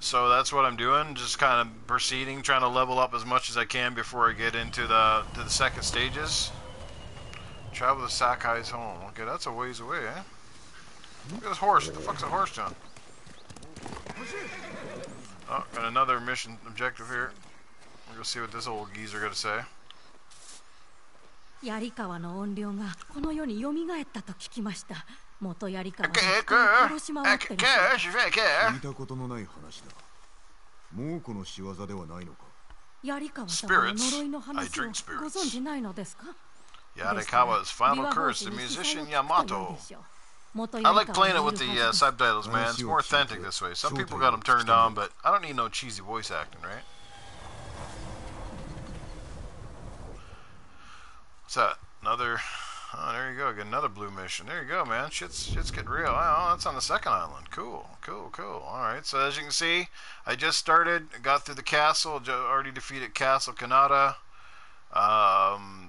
Speaker 1: So that's what I'm doing, just kind of proceeding, trying to level up as much as I can before I get into the second stages. Travel to Sakai's home. Okay, that's a ways away, eh? Look at this horse. What the fuck's a horse doing? Oh, got another mission objective here. We're gonna see what this old geezer got to say.
Speaker 8: 槍川の怨霊がこの世に蘇ったと聞きました。元槍川が
Speaker 1: Okay,
Speaker 8: 人を殺し回ってるし
Speaker 1: okay.
Speaker 3: 聞いたことのない話だ。猛虎の仕業ではないのか。
Speaker 8: 槍川様の呪いの
Speaker 1: I
Speaker 8: 話を
Speaker 1: drink spirits.
Speaker 8: ご存じないのですか？
Speaker 1: Yarikawa's final curse, the musician Yamato. I like playing it with the subtitles, man. It's more authentic this way. Some people got them turned on, but I don't need no cheesy voice acting, right? What's that? Another... Oh, there you go. Get another blue mission. There you go, man. Shit's getting real. Oh, that's on the second island. Cool. Alright, so as you can see, I just started, got through the castle, already defeated Castle Kanata.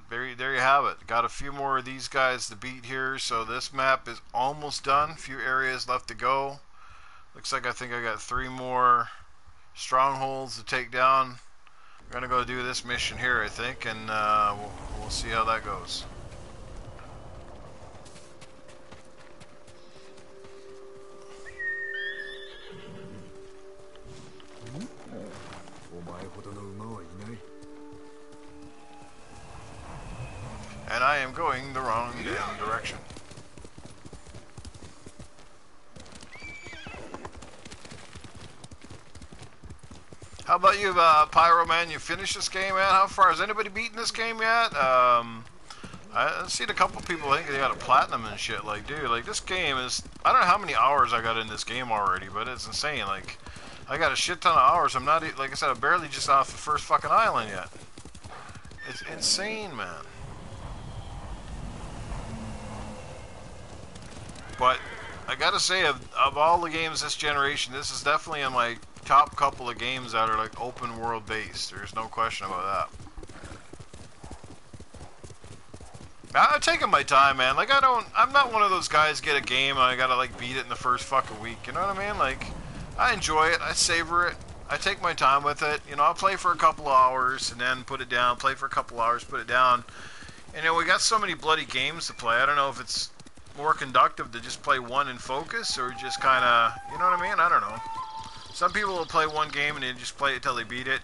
Speaker 1: There you have it. Got a few more of these guys to beat here, so this map is almost done. A few areas left to go. Looks like I think I got 3 more strongholds to take down. We're gonna go do this mission here, I think, and we'll see how that goes.
Speaker 3: お前ほどの馬はいない。
Speaker 1: And I am going the wrong damn direction. How about you, Pyro Man? You finished this game, man? How far? Has anybody beaten this game yet? I've seen a couple people think they got a platinum and shit. Like, dude, like this game is... I don't know how many hours I got in this game already, but it's insane. Like, I got a shit ton of hours. I'm not... Like I said, I'm barely just off the first fucking island yet. It's insane, man. But I gotta say, of all the games this generation, this is definitely in my top couple of games that are like open world based. There's no question about that. I'm taking my time, man. Like I'm not one of those guys get a game and I gotta like beat it in the first fucking week. You know what I mean? Like, I enjoy it, I savor it, I take my time with it. You know, I'll play for a couple of hours and then put it down. Play for a couple of hours, put it down. And, you know, we got so many bloody games to play. I don't know if it's more conductive to just play one and focus, or just kind of, you know what I mean? I don't know. Some people will play one game and they just play it till they beat it.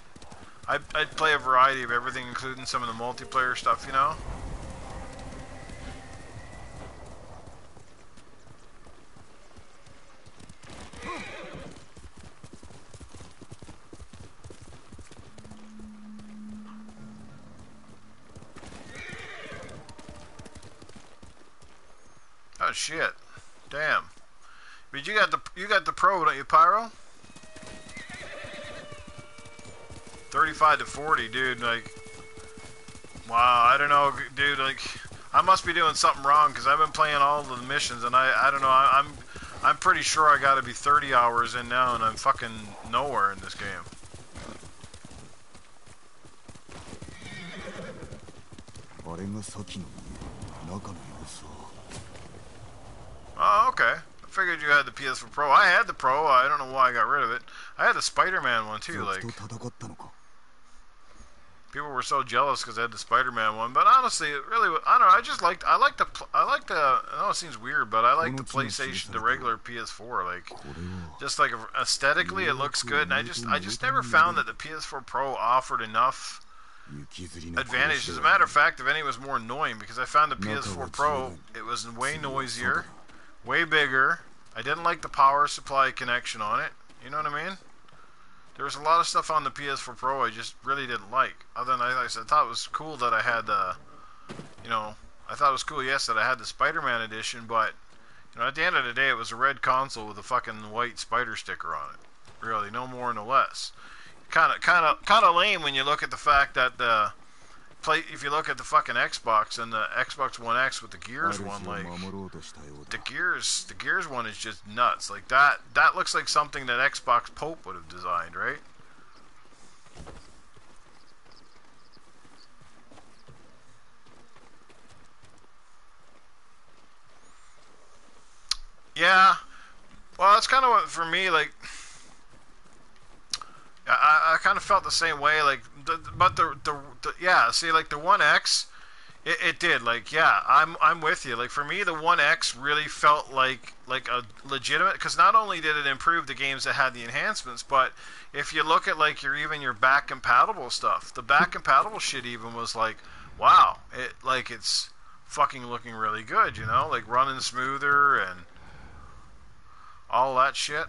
Speaker 1: I'd play a variety of everything, including some of the multiplayer stuff, you know? Oh shit! Damn. But you got the pro, don't you, Pyro? 35 to 40, dude. Like, wow. I don't know, dude. Like, I must be doing something wrong because I've been playing all of the missions, and I don't know. I'm pretty sure I got to be 30 hours in now, and I'm fucking nowhere in this game. Oh, okay. I figured you had the PS4 Pro. I had the Pro. I don't know why I got rid of it. I had the Spider-Man one too. Like, people were so jealous because I had the Spider-Man one. But honestly, it really, I don't know. I like the. I know it seems weird, but I like the PlayStation, the regular PS4. Like, just like aesthetically, it looks good. And I just never found that the PS4 Pro offered enough advantage. As a matter of fact, if any, it was more annoying because I found the PS4 Pro, it was way noisier, way bigger. I didn't like the power supply connection on it. You know what I mean? there was a lot of stuff on the PS4 Pro I just really didn't like. Other than, like I said, I thought it was cool that I had the, I thought it was cool, yes, that I had the Spider-Man edition, but, at the end of the day, it was a red console with a fucking white spider sticker on it. Really, no more, no less. Kind of lame when you look at the fact that if you look at the fucking Xbox and the Xbox One X with the Gears one, like the Gears one is just nuts. Like that looks like something that Xbox Pope would have designed, right? Yeah. Well, that's kind of what for me, like. I kind of felt the same way, like, but yeah, see, like, the One X, it did, like, yeah, I'm with you, like, for me, the One X really felt like a legitimate, because not only did it improve the games that had the enhancements, but if you look at, like, your back compatible stuff, the back compatible shit even was like, wow, it's fucking looking really good, like, running smoother and all that shit.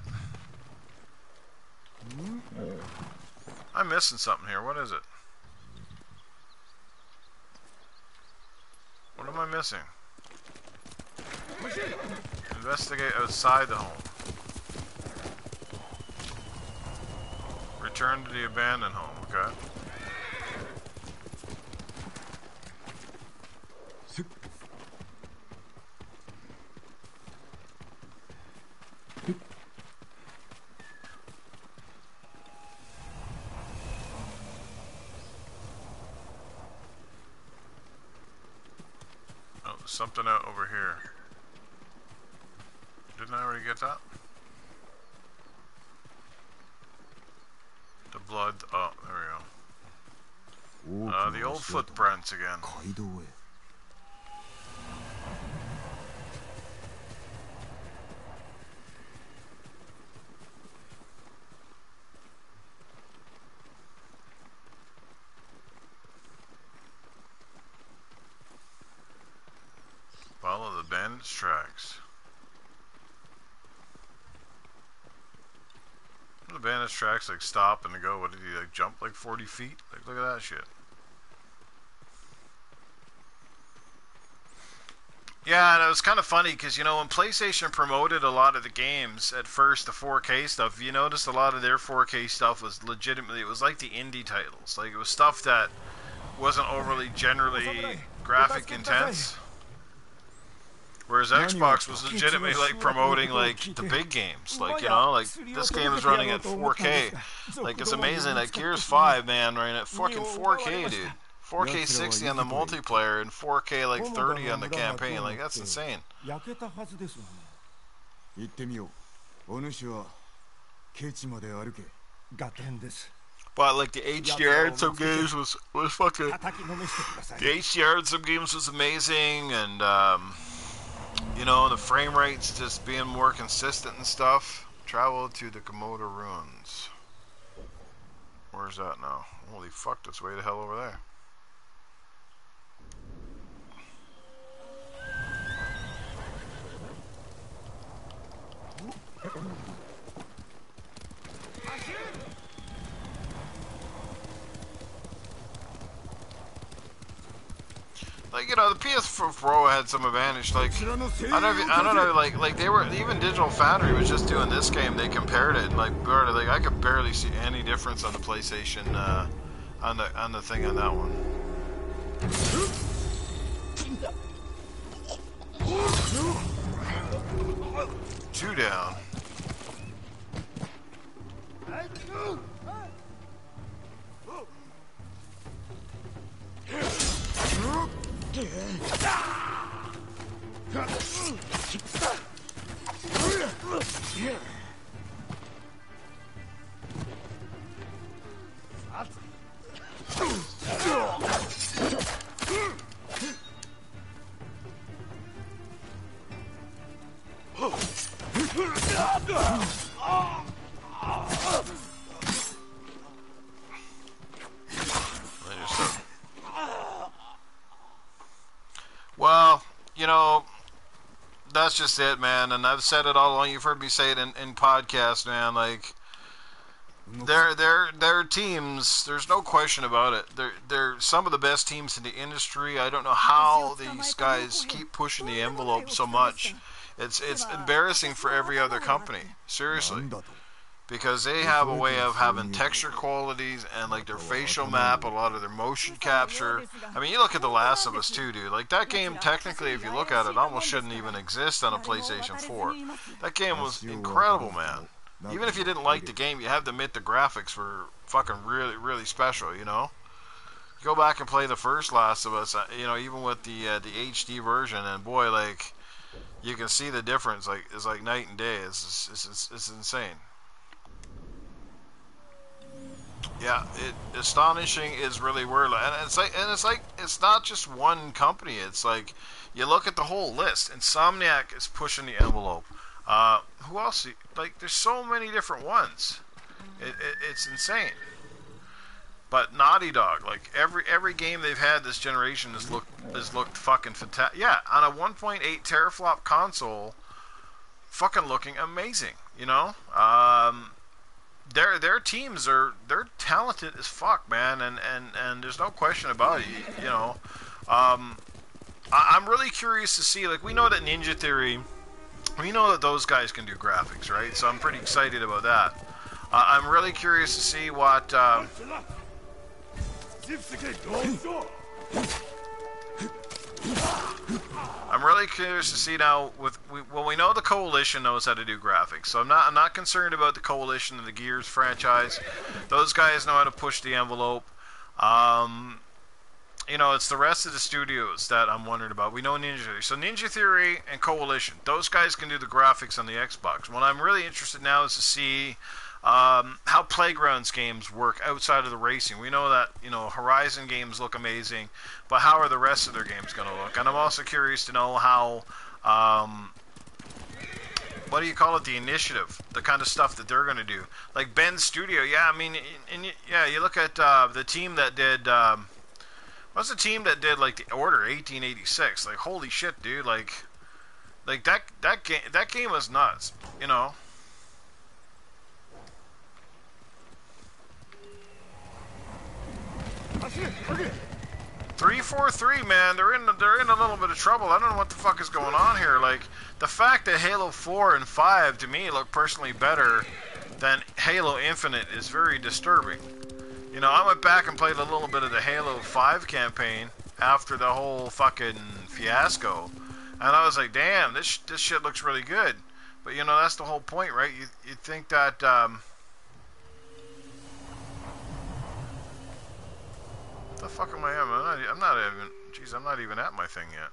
Speaker 1: I'm missing something here. What is it? What am I missing? Investigate outside the home. Return to the abandoned home. Okay. Something out over here. Didn't I already get that? The blood. Oh, there we go. The old footprints again. Follow the bandit's tracks. The bandit's tracks like stop and go. What did he like jump like 40 feet? Like look at that shit. Yeah, and it was kind of funny because when PlayStation promoted a lot of the games at first, the 4K stuff, you noticed a lot of their 4K stuff was legitimately, it was like the indie titles. Like it was stuff that wasn't overly generally graphic intense. Whereas Xbox was legitimately like promoting like the big games, like like this game is running at 4K, like it's amazing. Like Gears 5, man, running at fucking 4K, dude. 4K 60 on the multiplayer and 4K like 30 on the campaign, like that's insane. But like the HDR in some games was fucking. The HDR in some games was amazing, and the frame rates just being more consistent and stuff. Travel to the Komoda Ruins. Where's that now? Holy fuck, that's way the hell over there. Like the PS4 Pro had some advantage. Like I don't know. Like they were even Digital Foundry was just doing this game. They compared it. Like I could barely see any difference on the PlayStation on the thing on that one. 2 down. Well, that's just it, man. And I've said it all along. You've heard me say it in podcasts, man. Like, Their teams, there's no question about it. They're some of the best teams in the industry. I don't know how these guys keep pushing the envelope so much. It's embarrassing for every other company, seriously, because they have a way of having texture qualities and like their facial map, a lot of their motion capture. I mean, you look at The Last of Us 2, dude. Like that game, technically, if you look at it, almost shouldn't even exist on a PlayStation 4. That game was incredible, man. Even if you didn't like the game, you have to admit the graphics were fucking really, really special, you know? Go back and play the first Last of Us, you know, even with the HD version, and boy, like, you can see the difference. Like, it's like night and day. It's insane. Yeah, astonishing is really word, and it's like it's not just one company. It's like you look at the whole list. Insomniac is pushing the envelope. Who else? Like, there's so many different ones. It's insane. But Naughty Dog, like every game they've had this generation has looked fucking fantastic. Yeah, on a 1.8 teraflop console, fucking looking amazing. You know, their teams they're talented as fuck, man, and there's no question about it. You know, I'm really curious to see. Like, we know that Ninja Theory, we know that those guys can do graphics, right? So I'm pretty excited about that. I'm really curious to see what. I'm really curious to see now. We know the Coalition knows how to do graphics, so I'm not concerned about the Coalition and the Gears franchise. Those guys know how to push the envelope. You know, it's the rest of the studios that I'm wondering about. We know Ninja Theory. So Ninja Theory and Coalition, those guys can do the graphics on the Xbox. What I'm really interested now is to see how Playground's games work outside of the racing. We know that, you know, Horizon games look amazing, but how are the rest of their games going to look? And I'm also curious to know how, what do you call it, the initiative, the kind of stuff that they're going to do. Like Bend Studio, yeah, I mean, yeah, you look at the team that did, what's the team that did, like, the Order 1886? Like, holy shit, dude, like that game was nuts, you know? $343, man, they're in a little bit of trouble. I don't know what the fuck is going on here. Like, the fact that Halo 4 and 5 to me look personally better than Halo Infinite is very disturbing. You know, I went back and played a little bit of the Halo 5 campaign after the whole fucking fiasco, and I was like, damn, this shit looks really good. But you know, that's the whole point, right? You think that the fuck am I at? I'm not even. Jeez, I'm not even at my thing yet.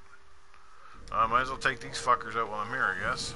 Speaker 1: I might as well take these fuckers out while I'm here, I guess.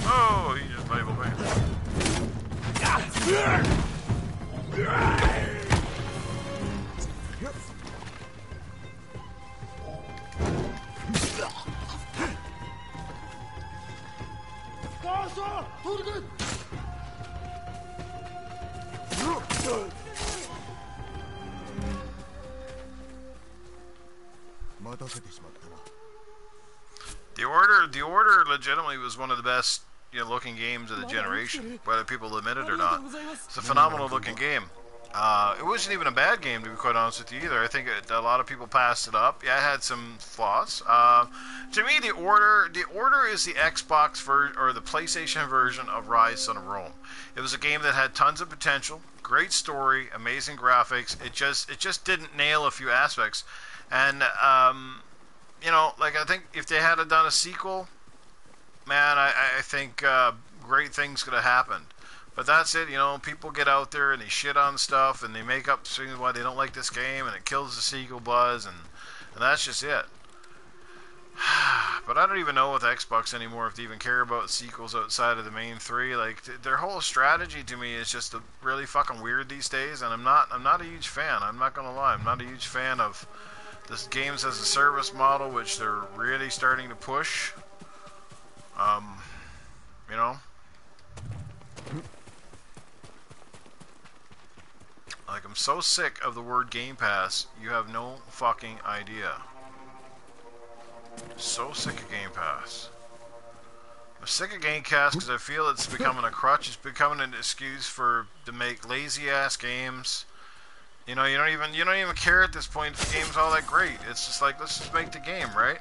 Speaker 1: Oh, he just labeled me. The Order legitimately was one of the best, you know, looking games of the generation, whether people admit it or not. It's a phenomenal looking game. It wasn't even a bad game, to be quite honest with you, either. I think a lot of people passed it up. Yeah, it had some flaws. To me, the Order is the Xbox or the PlayStation version of Rise: Son of Rome. It was a game that had tons of potential, great story, amazing graphics. It just didn't nail a few aspects, and you know, like, I think if they had done a sequel, man, I think great things could have happened. But that's it, you know, people get out there and they shit on stuff and they make up reasons why they don't like this game and it kills the sequel buzz and that's just it. But I don't even know with Xbox anymore if they even care about sequels outside of the main three. Like, their whole strategy to me is just really fucking weird these days, and I'm not a huge fan. I'm not gonna lie, I'm not a huge fan of this games as a service model, which they're really starting to push. You know, like, I'm so sick of the word Game Pass, you have no fucking idea. So sick of Game Pass. I'm sick of Game Pass because I feel it's becoming a crutch. It's becoming an excuse to make lazy ass games. You know, you don't even care at this point if the game's all that great. It's just like, let's just make the game, right?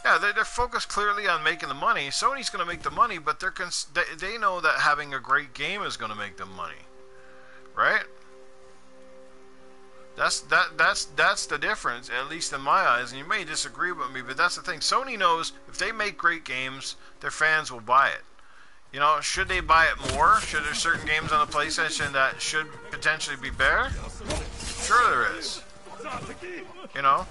Speaker 1: Yeah, they're focused clearly on making the money. Sony's going to make the money, but they know that having a great game is going to make them money, right? That's the difference, at least in my eyes. And you may disagree with me, but that's the thing. Sony knows if they make great games, their fans will buy it. You know, should they buy it more? Should there certain games on the PlayStation that should potentially be better? Sure there is. You know?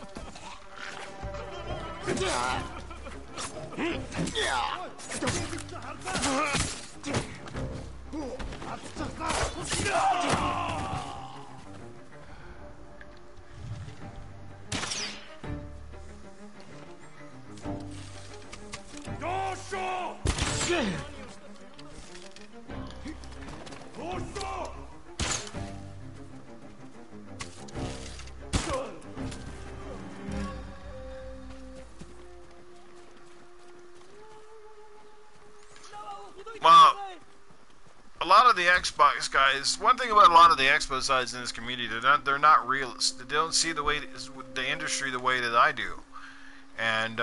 Speaker 1: Well, a lot of the Xbox guys, one thing about a lot of the Xbox guys in this community, they're not realists. They don't see the industry the way that I do. And,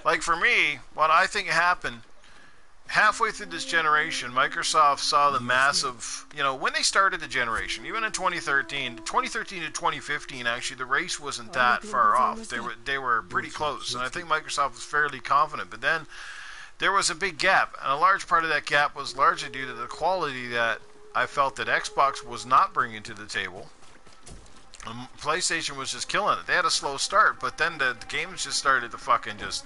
Speaker 1: like for me, what I think happened, halfway through this generation, Microsoft saw the massive, you know, when they started the generation, even in 2013 to 2015, actually, the race wasn't that far off. They were pretty close, and I think Microsoft was fairly confident. But then there was a big gap, and a large part of that gap was largely due to the quality that I felt that Xbox was not bringing to the table. PlayStation was just killing it. They had a slow start, but then the games just started to fucking just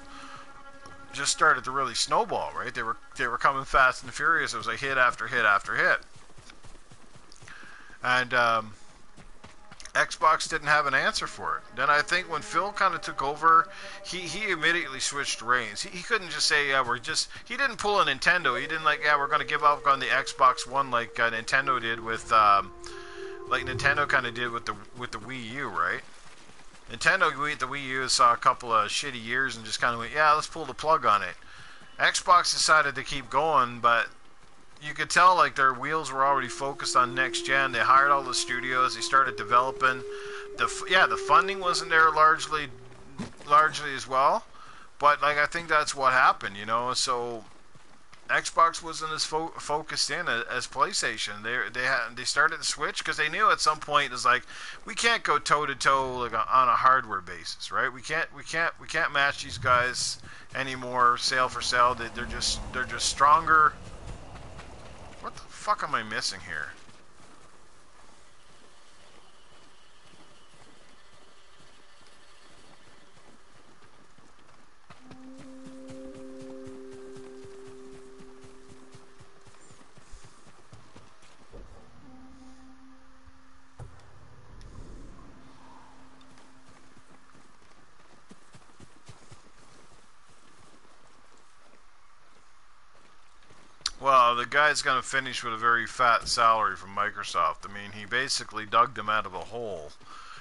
Speaker 1: started to really snowball, right? They were coming fast and furious. It was like hit after hit after hit. And Xbox didn't have an answer for it. Then I think when Phil kind of took over, he immediately switched reins. He couldn't just say, yeah, he didn't pull a Nintendo. He didn't like, yeah, we're going to give up on the Xbox One like Nintendo did with, like Nintendo kind of did with the Wii U, right? The Wii U saw a couple of shitty years and just kind of went, yeah, let's pull the plug on it. Xbox decided to keep going, but you could tell like their wheels were already focused on next gen. They hired all the studios. They started developing. The funding wasn't there largely as well, but like I think that's what happened, you know. So Xbox wasn't as focused in as PlayStation. They started to switch because they knew at some point it's like we can't go toe to toe like on a hardware basis, right? We can't match these guys anymore, sale for sale. They're just stronger. What the fuck am I missing here? Well, the guy's going to finish with a very fat salary from Microsoft. I mean, he basically dug them out of a hole,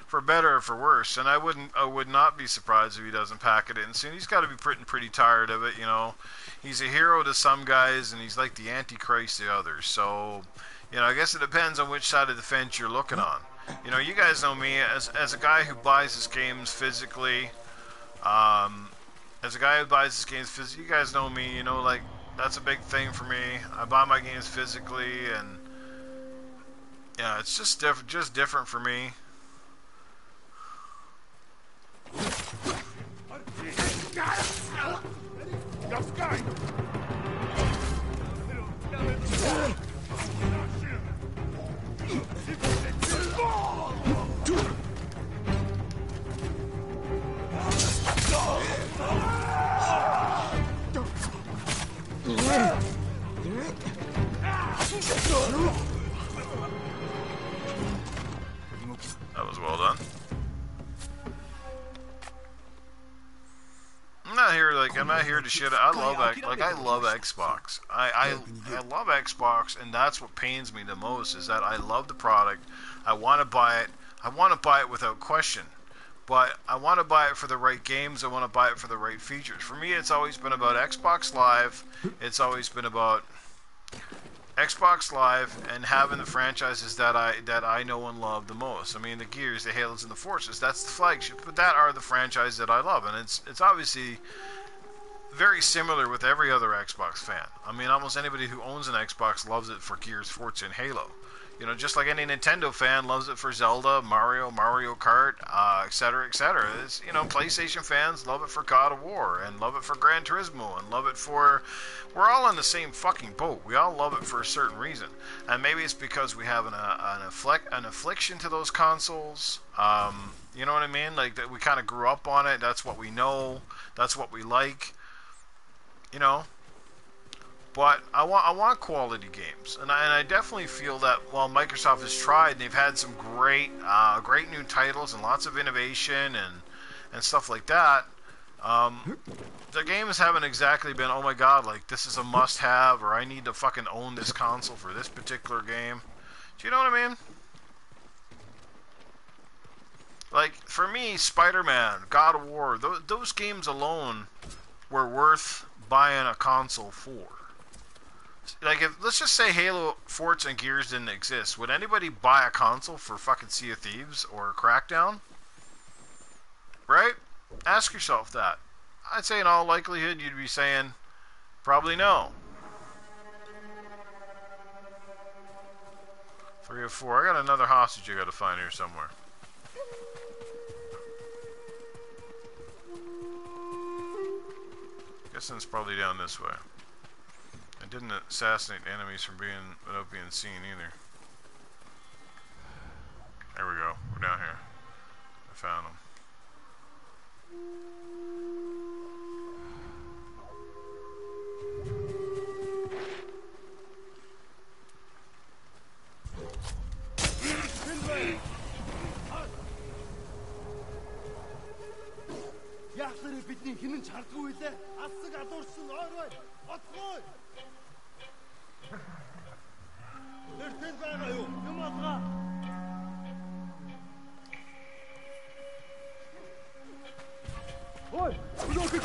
Speaker 1: for better or for worse. And I would not be surprised if he doesn't pack it in soon. He's got to be pretty tired of it, you know. He's a hero to some guys, and he's like the Antichrist to others. So, you know, I guess it depends on which side of the fence you're looking on. You know, you guys know me as a guy who buys his games physically. As a guy who buys his games physically, you guys know me. You know, like. That's a big thing for me. I buy my games physically, and yeah, it's just different for me. That was well done. I'm not here to shit. I love Xbox. I love Xbox, and that's what pains me the most is that I love the product. I want to buy it. I want to buy it without question. But I want to buy it for the right games. I want to buy it for the right features. For me, it's always been about Xbox Live. It's always been about Xbox Live and having the franchises that I know and love the most. I mean, the Gears, the Halos, and the Forzas. That's the flagship. But that are the franchises that I love, and it's obviously very similar with every other Xbox fan. I mean, almost anybody who owns an Xbox loves it for Gears, Forza, and Halo. You know, just like any Nintendo fan loves it for Zelda, Mario Kart, etc., etc. You know, PlayStation fans love it for God of War, and love it for Gran Turismo, and love it for... We're all in the same fucking boat. We all love it for a certain reason. And maybe it's because we have an affliction to those consoles. You know what I mean? Like, that we kind of grew up on it. That's what we know. That's what we like. You know? But I want quality games, and I definitely feel that while Microsoft has tried, and they've had some great new titles and lots of innovation and stuff like that. The games haven't exactly been, oh my god, like this is a must-have, or I need to fucking own this console for this particular game. Do you know what I mean? Like for me, Spider-Man, God of War, those games alone were worth buying a console for. Like, let's just say Halo, Forza, and Gears didn't exist. Would anybody buy a console for fucking Sea of Thieves or Crackdown? Right? Ask yourself that. I'd say in all likelihood you'd be saying, probably no. 3 of 4. I got another hostage I gotta find here somewhere. Guessing it's probably down this way. I didn't assassinate enemies without being seen either. There we go. We're down here. I found them.
Speaker 7: Яахлаар бидний хинэн чардгүй лээ. Асаг адуурсан ойрой. Оцгой. Нэртэн байгаа юу? Юм алгаа. Ой, блокик.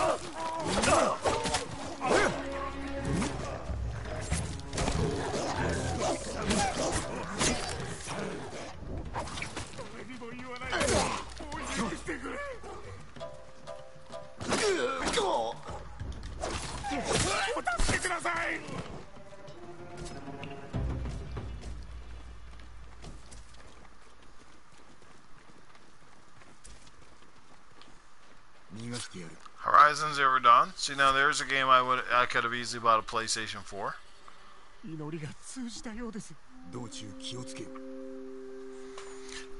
Speaker 1: Horizon Zero Dawn. See, now there's a game I could have easily bought a PlayStation 4.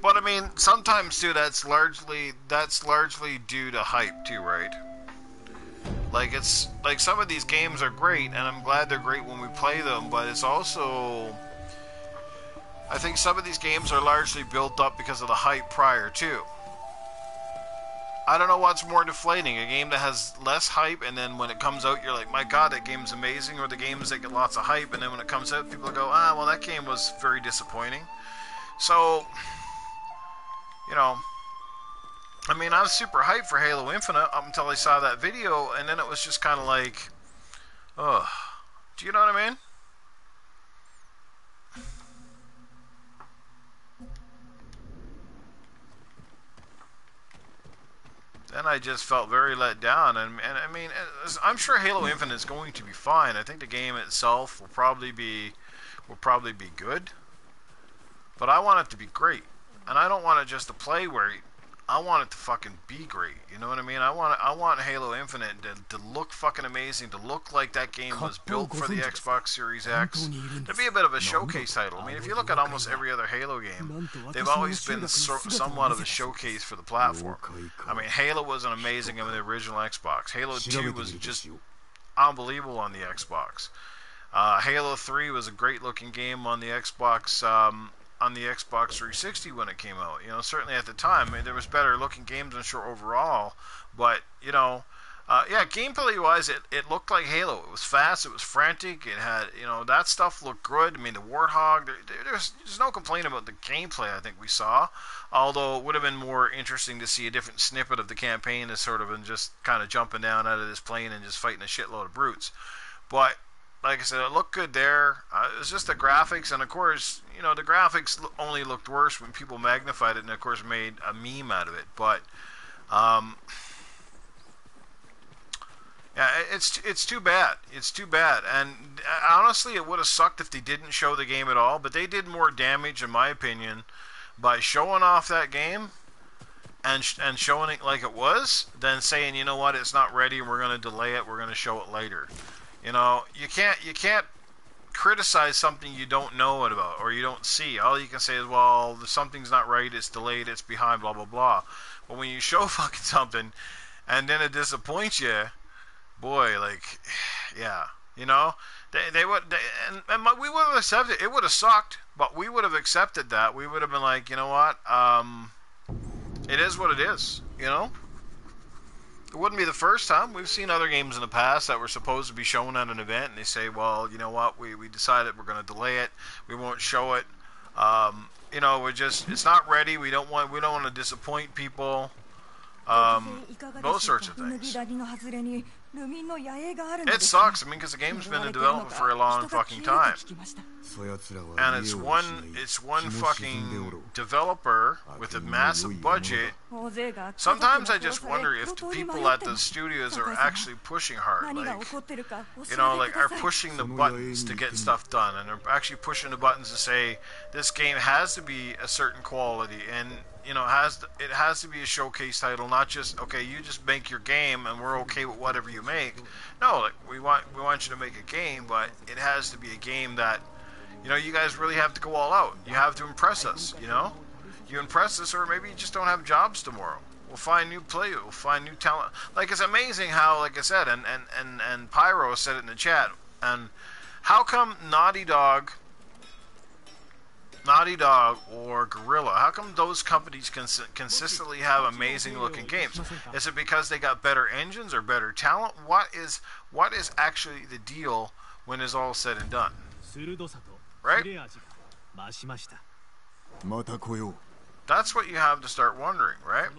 Speaker 1: But I mean, sometimes too, that's largely due to hype too, right? Like it's like some of these games are great, and I'm glad they're great when we play them. But it's also, I think some of these games are largely built up because of the hype prior too. I don't know what's more deflating, a game that has less hype and then when it comes out you're like, my god, that game's amazing, or the games that get lots of hype and then when it comes out people go, ah, well that game was very disappointing. So, you know, I mean, I was super hyped for Halo Infinite up until I saw that video, and then it was just kind of like, ugh. Do you know what I mean? Then I just felt very let down, and I mean, I'm sure Halo Infinite is going to be fine. I think the game itself will probably be good, but I want it to be great, and I don't want it just to play great. I want it to fucking be great. You know what I mean? I want Halo Infinite to look fucking amazing, to look like that game was built for the Xbox Series X, to be a bit of a showcase title. I mean, if you look at almost every other Halo game, they've always been somewhat of a showcase for the platform. I mean, Halo was an amazing in the original Xbox. Halo 2 was just unbelievable on the Xbox. Halo 3 was a great looking game on the Xbox 360 when it came out. Certainly at the time, I mean, there was better looking games, I'm sure, overall. But gameplay wise, it looked like Halo. It was fast, it was frantic, it had, that stuff looked good. I mean, the Warthog, there's no complaint about the gameplay I think we saw. Although it would have been more interesting to see a different snippet of the campaign as sort of and just kind of jumping down out of this plane and just fighting a shitload of brutes. But like I said, it looked good there. It was just the graphics, and of course, the graphics only looked worse when people magnified it and, of course, made a meme out of it. But, yeah, it's too bad. It's too bad. And honestly, it would have sucked if they didn't show the game at all. But they did more damage, in my opinion, by showing off that game and showing it like it was than saying, you know what, it's not ready, we're going to delay it, we're going to show it later. You can't criticize something you don't know about or you don't see. All you can say is, well, something's not right, it's delayed, it's behind, blah, blah, blah. But when you show fucking something and then it disappoints you, boy, like, yeah, they would, and we would have accepted it. It would have sucked, but we would have accepted that. We would have been like, you know what, it is what it is, It wouldn't be the first time. We've seen other games in the past that were supposed to be shown at an event, and they say, well, you know what, we decided we're going to delay it. We won't show it. It's not ready. We don't want to disappoint people. Those sorts of things. It sucks. I mean, because the game's been in development for a long fucking time, and it's one fucking developer with a massive budget. Sometimes I just wonder if the people at the studios are actually pushing hard, like are pushing the buttons to get stuff done, and are actually pushing the buttons to say this game has to be a certain quality, and it has to be a showcase title, not just, okay, you just make your game and we're okay with whatever you make. No, like we want you to make a game, but it has to be a game that, you guys really have to go all out. You have to impress us, You impress us, or maybe you just don't have jobs tomorrow. We'll find new players, we'll find new talent. Like, it's amazing how, like I said, and Pyro said it in the chat, and how come Naughty Dog or Guerrilla, how come those companies consistently have amazing looking games? Is it because they got better engines or better talent? What is actually the deal when it's all said and done? Right? That's what you have to start wondering, right?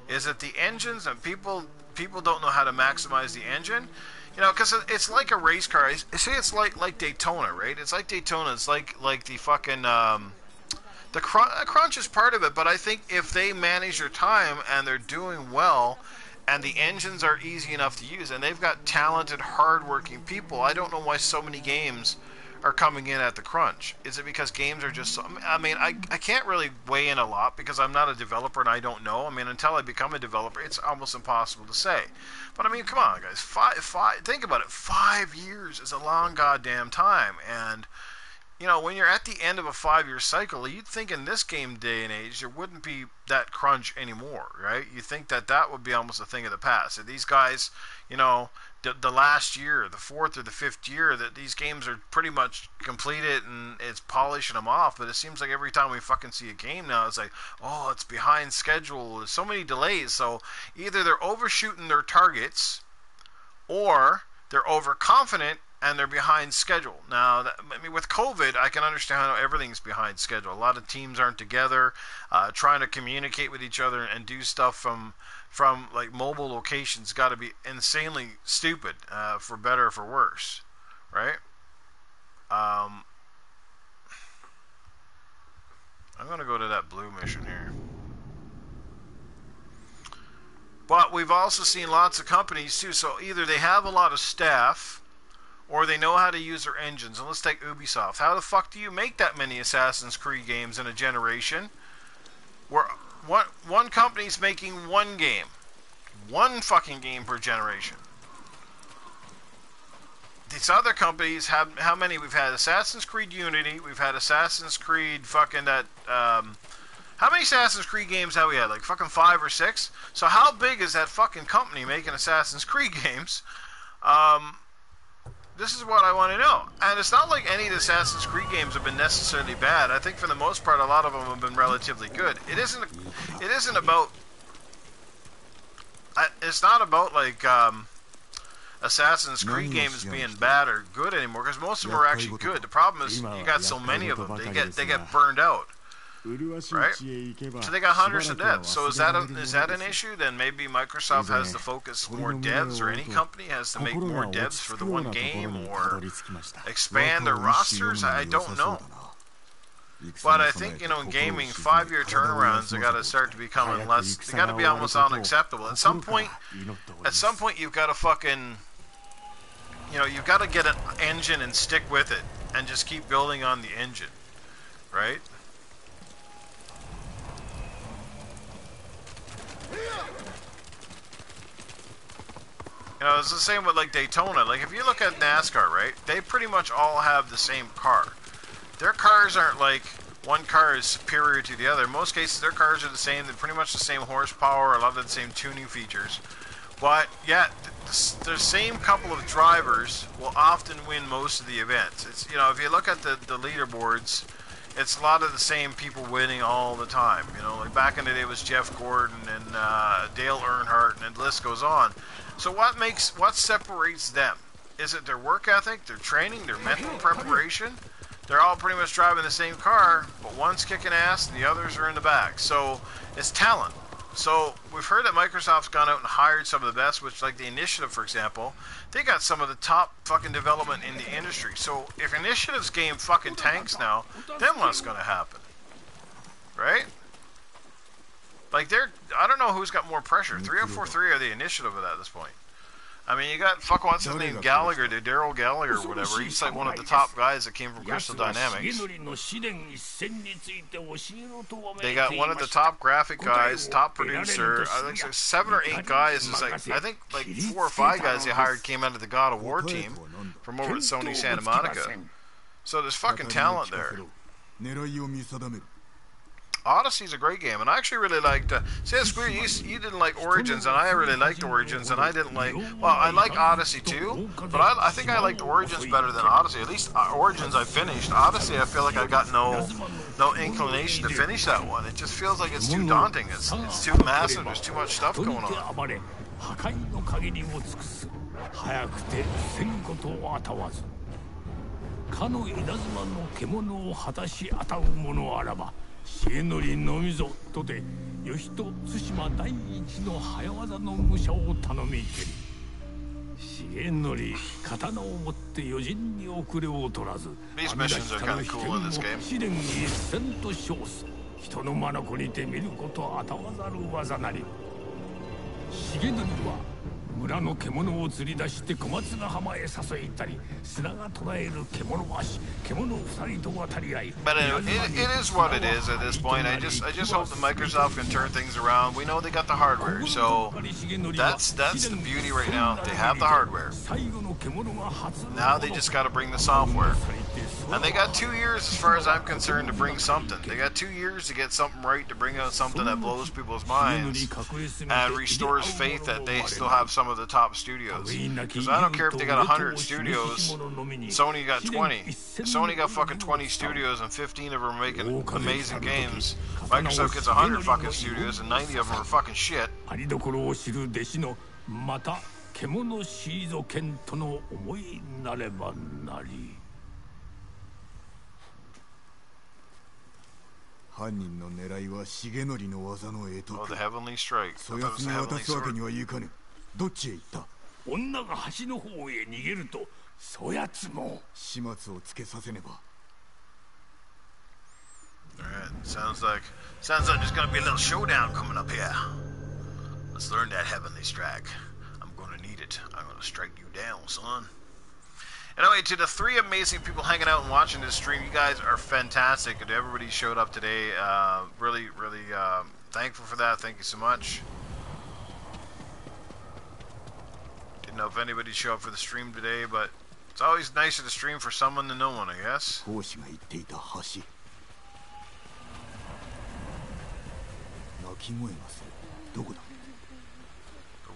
Speaker 1: Is it the engines, and people don't know how to maximize the engine? Because it's like a race car. I say it's like Daytona, right? It's like Daytona. It's like the fucking the crunch is part of it. But I think if they manage their time and they're doing well, and the engines are easy enough to use, and they've got talented, hardworking people, I don't know why so many games are coming in at the crunch. Is it because games are just so... I mean, I can't really weigh in a lot because I'm not a developer and I don't know. I mean, until I become a developer, it's almost impossible to say. But I mean, come on, guys. Think about it. 5 years is a long goddamn time. And, when you're at the end of a 5-year cycle, you'd think in this game day and age, there wouldn't be that crunch anymore, right? You think that would be almost a thing of the past. And these guys, the last year, the 4th or the 5th year, that these games are pretty much completed and it's polishing them off. But it seems like every time we fucking see a game now, it's like, oh, it's behind schedule. There's so many delays. So either they're overshooting their targets, or they're overconfident and they're behind schedule. Now, with COVID, I can understand how everything's behind schedule. A lot of teams aren't together, trying to communicate with each other and do stuff from like mobile locations got to be insanely stupid, for better or for worse, right? I'm gonna go to that blue mission here. But we've also seen lots of companies too, so either they have a lot of staff or they know how to use their engines. And let's take Ubisoft. How the fuck do you make that many Assassin's Creed games in a generation? Where one company's making one game. One fucking game per generation. These other companies have, how many? We've had Assassin's Creed Unity, we've had Assassin's Creed fucking that, how many Assassin's Creed games have we had? Like fucking 5 or 6? So how big is that fucking company making Assassin's Creed games? This is what I want to know. And it's not like any of the Assassin's Creed games have been necessarily bad. I think for the most part, a lot of them have been relatively good. It isn't about... It's not about, like, Assassin's Creed games being bad or good anymore, because most of them are actually good. The problem is, you got so many of them, they get burned out. Right? So they got hundreds of devs. So is that an issue? Then maybe Microsoft has to focus more devs, or any company has to make more devs for the one game, or expand their rosters. I don't know. But I think, in gaming, 5-year turnarounds, they got to start to become less. They got to be almost unacceptable. At some point, you've got to fucking, you've got to get an engine and stick with it, and just keep building on the engine, right? It's the same with, like, Daytona. Like, if you look at NASCAR, right, they pretty much all have the same car. Their cars aren't like one car is superior to the other. In most cases, their cars are the same. They're pretty much the same horsepower, a lot of the same tuning features. But, yeah, the same couple of drivers will often win most of the events. It's, if you look at the leaderboards, it's a lot of the same people winning all the time. Like back in the day it was Jeff Gordon and Dale Earnhardt, and the list goes on. So what separates them? Is it their work ethic, their training, their mental preparation? They're all pretty much driving the same car, but one's kicking ass and the others are in the back. So it's talent. So we've heard that Microsoft's gone out and hired some of the best, which, like the Initiative, for example, they got some of the top fucking development in the industry. So if Initiative's game fucking tanks now, then what's going to happen? Right? Like, I don't know who's got more pressure, 343 or the Initiative at this point. I mean, you got, what's his name, Gallagher, Daryl Gallagher or whatever. He's like one of the top guys that came from Crystal Dynamics. They got one of the top graphic guys, top producer. I think 7 or 8 guys. I think like 4 or 5 guys they hired came out of the God of War team from over at Sony Santa Monica. So there's fucking talent there. Odyssey's a great game, and I actually really liked... see, that's weird, you didn't like Origins, and I really liked Origins, and I didn't like... Well, I like Odyssey too, but I think I liked Origins better than Odyssey. At least Origins I finished. Odyssey, I feel like I got no inclination to finish that one. It just feels like it's too daunting. It's too massive. There's too much stuff going on.
Speaker 9: 重則のみぞとて義と対馬第一の早業の武者を頼みけり重則刀を持って余人に遅れを取らず編み出したら飛天を試練一戦と称す人の眼にて見ることあたわざる技なり重則は 村の獣を釣り出して小松ヶ浜へ誘いたり砂が捕らえる獣橋獣二人と渡り合い
Speaker 1: But it is what it is at this point. I just hope that Microsoft can turn things around. We know they got the hardware, so that's the beauty right now. They have the hardware. Now they just got to bring the software. And they got 2 years, as far as I'm concerned, to bring something. They got 2 years to get something right, to bring out something that blows people's minds and restores faith that they still have some of the top studios. Because I don't care if they got 100 studios, Sony got 20. If Sony got fucking 20 studios and 15 of them are making amazing games, Microsoft gets 100 fucking studios and 90 of them are fucking shit.
Speaker 3: 犯人の狙いは重則の技の得得。
Speaker 1: Oh, the Heavenly Strike.
Speaker 3: そやつに渡すわけにはいかぬ。どっちへ行った？
Speaker 9: 女が橋の方へ逃げると、そやつも
Speaker 3: 始末をつけさせねば。
Speaker 1: Alright, sounds like there's gonna be a little showdown coming up here. Let's learn that Heavenly Strike. I'm gonna need it. I'm gonna strike you down, son. Anyway, to the 3 amazing people hanging out and watching this stream, you guys are fantastic. And everybody showed up today. Really thankful for that. Thank you so much. Didn't know if anybody showed up for the stream today, but it's always nicer to stream for someone than no one, I guess.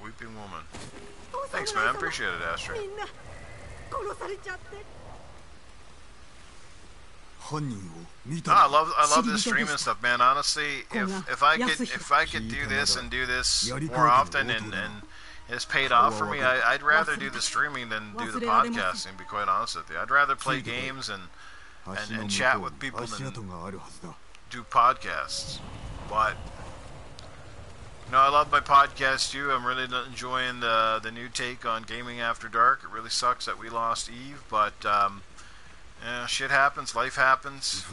Speaker 1: weeping woman. Thanks, man. Appreciate it, Astrid.
Speaker 8: みんな殺されちゃって。
Speaker 1: I love this streaming stuff, man. Honestly, if I could do this and do this more often and it's paid off for me, I'd rather do the streaming than do the podcasting. To be quite honest with you, I'd rather play games and chat with people than do podcasts. But I love my podcast too. I'm really enjoying the new take on Gaming After Dark. It really sucks that we lost Eve, but yeah, shit happens, life happens.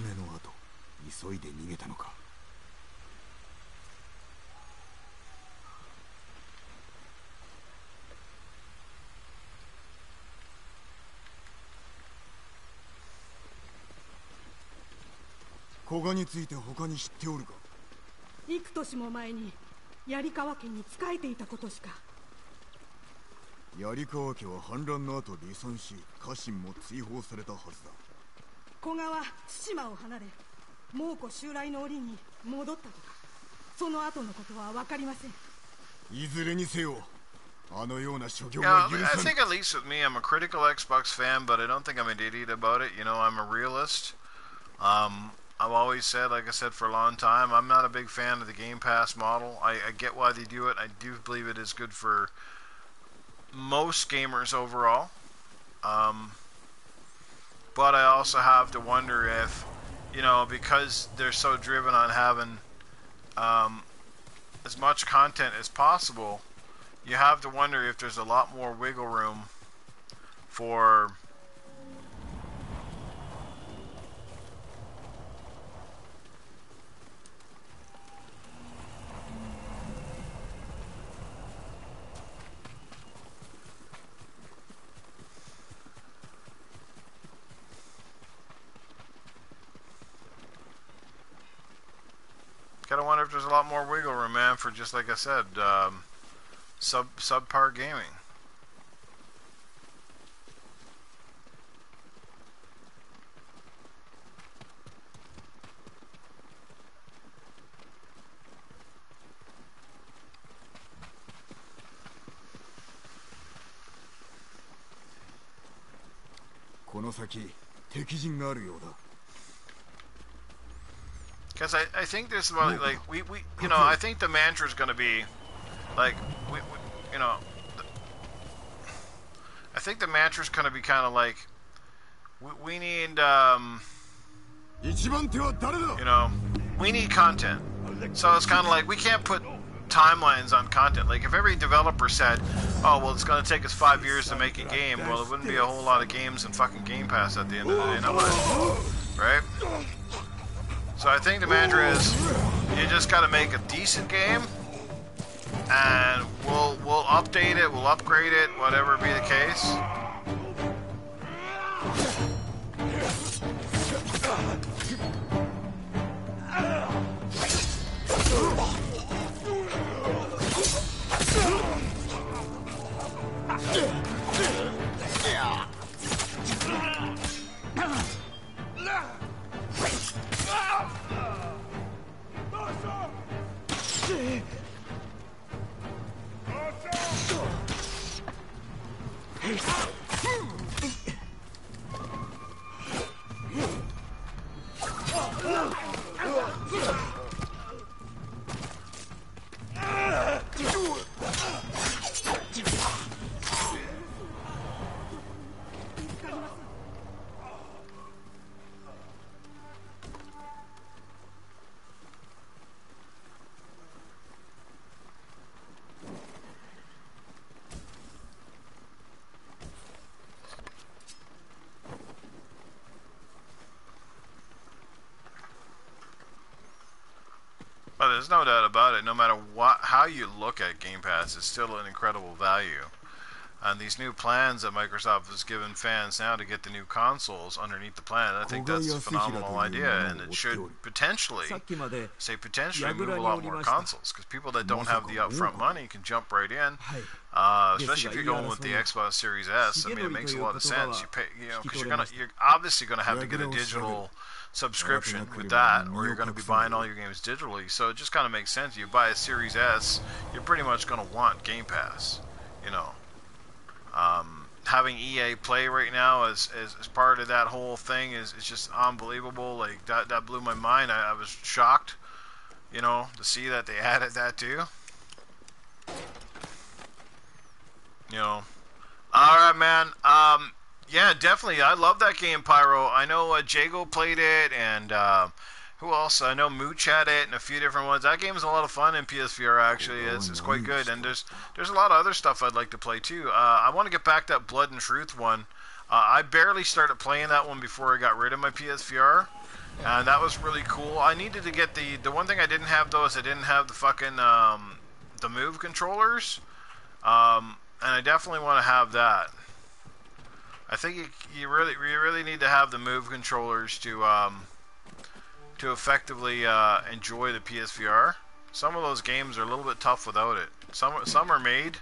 Speaker 3: 古賀について他に知っておるか。
Speaker 8: 幾年も前に槍川家に仕えていたことしか。
Speaker 3: 槍川家は反乱の後離散し、家臣も追放されたはずだ。
Speaker 8: 古賀は対馬を離れ、蒙古襲来の折に戻ったとか。その後のことは分かりません。
Speaker 3: いずれにせよ、あのような所業
Speaker 1: Yeah,
Speaker 3: は許
Speaker 1: I
Speaker 3: さん。
Speaker 1: think at least with me, I'm a critical Xbox fan, but I don't think I'm an idiot about it. You know, I'm a realist. I've always said, like I said for a long time, I'm not a big fan of the Game Pass model. I get why they do it. I do believe it is good for most gamers overall. But I also have to wonder if, you know, because they're so driven on having as much content as possible, you have to wonder if there's a lot more wiggle room for gotta wonder if there's a lot more wiggle room, man, for just like I said, subpar gaming. Because I think this is what, like, we you know, I think the mantra is going to be, like, you know, I think the mantra is going to be kind of like, we need, you know, we need content. So it's kind of like, we can't put timelines on content. Like, if every developer said, oh, well, it's going to take us 5 years to make a game, well, it wouldn't be a whole lot of games in fucking Game Pass at the end of the day, no, right? So I think the mantra is, you just got to make a decent game, and we'll update it, we'll upgrade it, whatever be the case. But there's no doubt about it. No matter how you look at Game Pass, it's still an incredible value. And these new plans that Microsoft has given fans now to get the new consoles underneath the plan, I think that's a phenomenal idea, and it should potentially move a lot more consoles, because people that don't have the upfront money can jump right in. Especially if you're going with the Xbox Series S. I mean, it makes a lot of sense. You pay, you know, because you're obviously gonna have to get a digital subscription with that, or you're going to be buying all your games digitally. So it just kind of makes sense. You buy a Series S, you're pretty much going to want Game Pass. You know, having EA Play right now as part of that whole thing is just unbelievable. Like that blew my mind. I was shocked, you know, to see that they added that too. You know, all right, man. Yeah, definitely. I love that game, Pyro. I know Jago played it, and who else? I know Mooch had it, and a few different ones. That game is a lot of fun in PSVR. Actually, it's quite good. And there's a lot of other stuff I'd like to play too. I want to get back to that Blood and Truth one. I barely started playing that one before I got rid of my PSVR, and that was really cool. I needed to get the one thing I didn't have though is I didn't have the fucking the Move controllers, and I definitely want to have that. I think you really need to have the Move controllers to effectively enjoy the PSVR. Some of those games are a little bit tough without it. Some are made.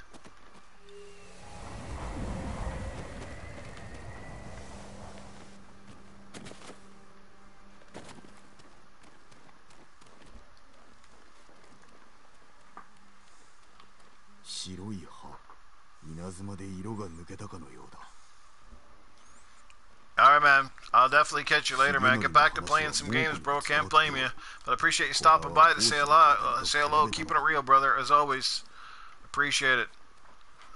Speaker 1: Alright, man. I'll definitely catch you later, man. Get back to playing some games, bro. Can't blame you. But I appreciate you stopping by to say hello. Keeping it real, brother, as always. Appreciate it.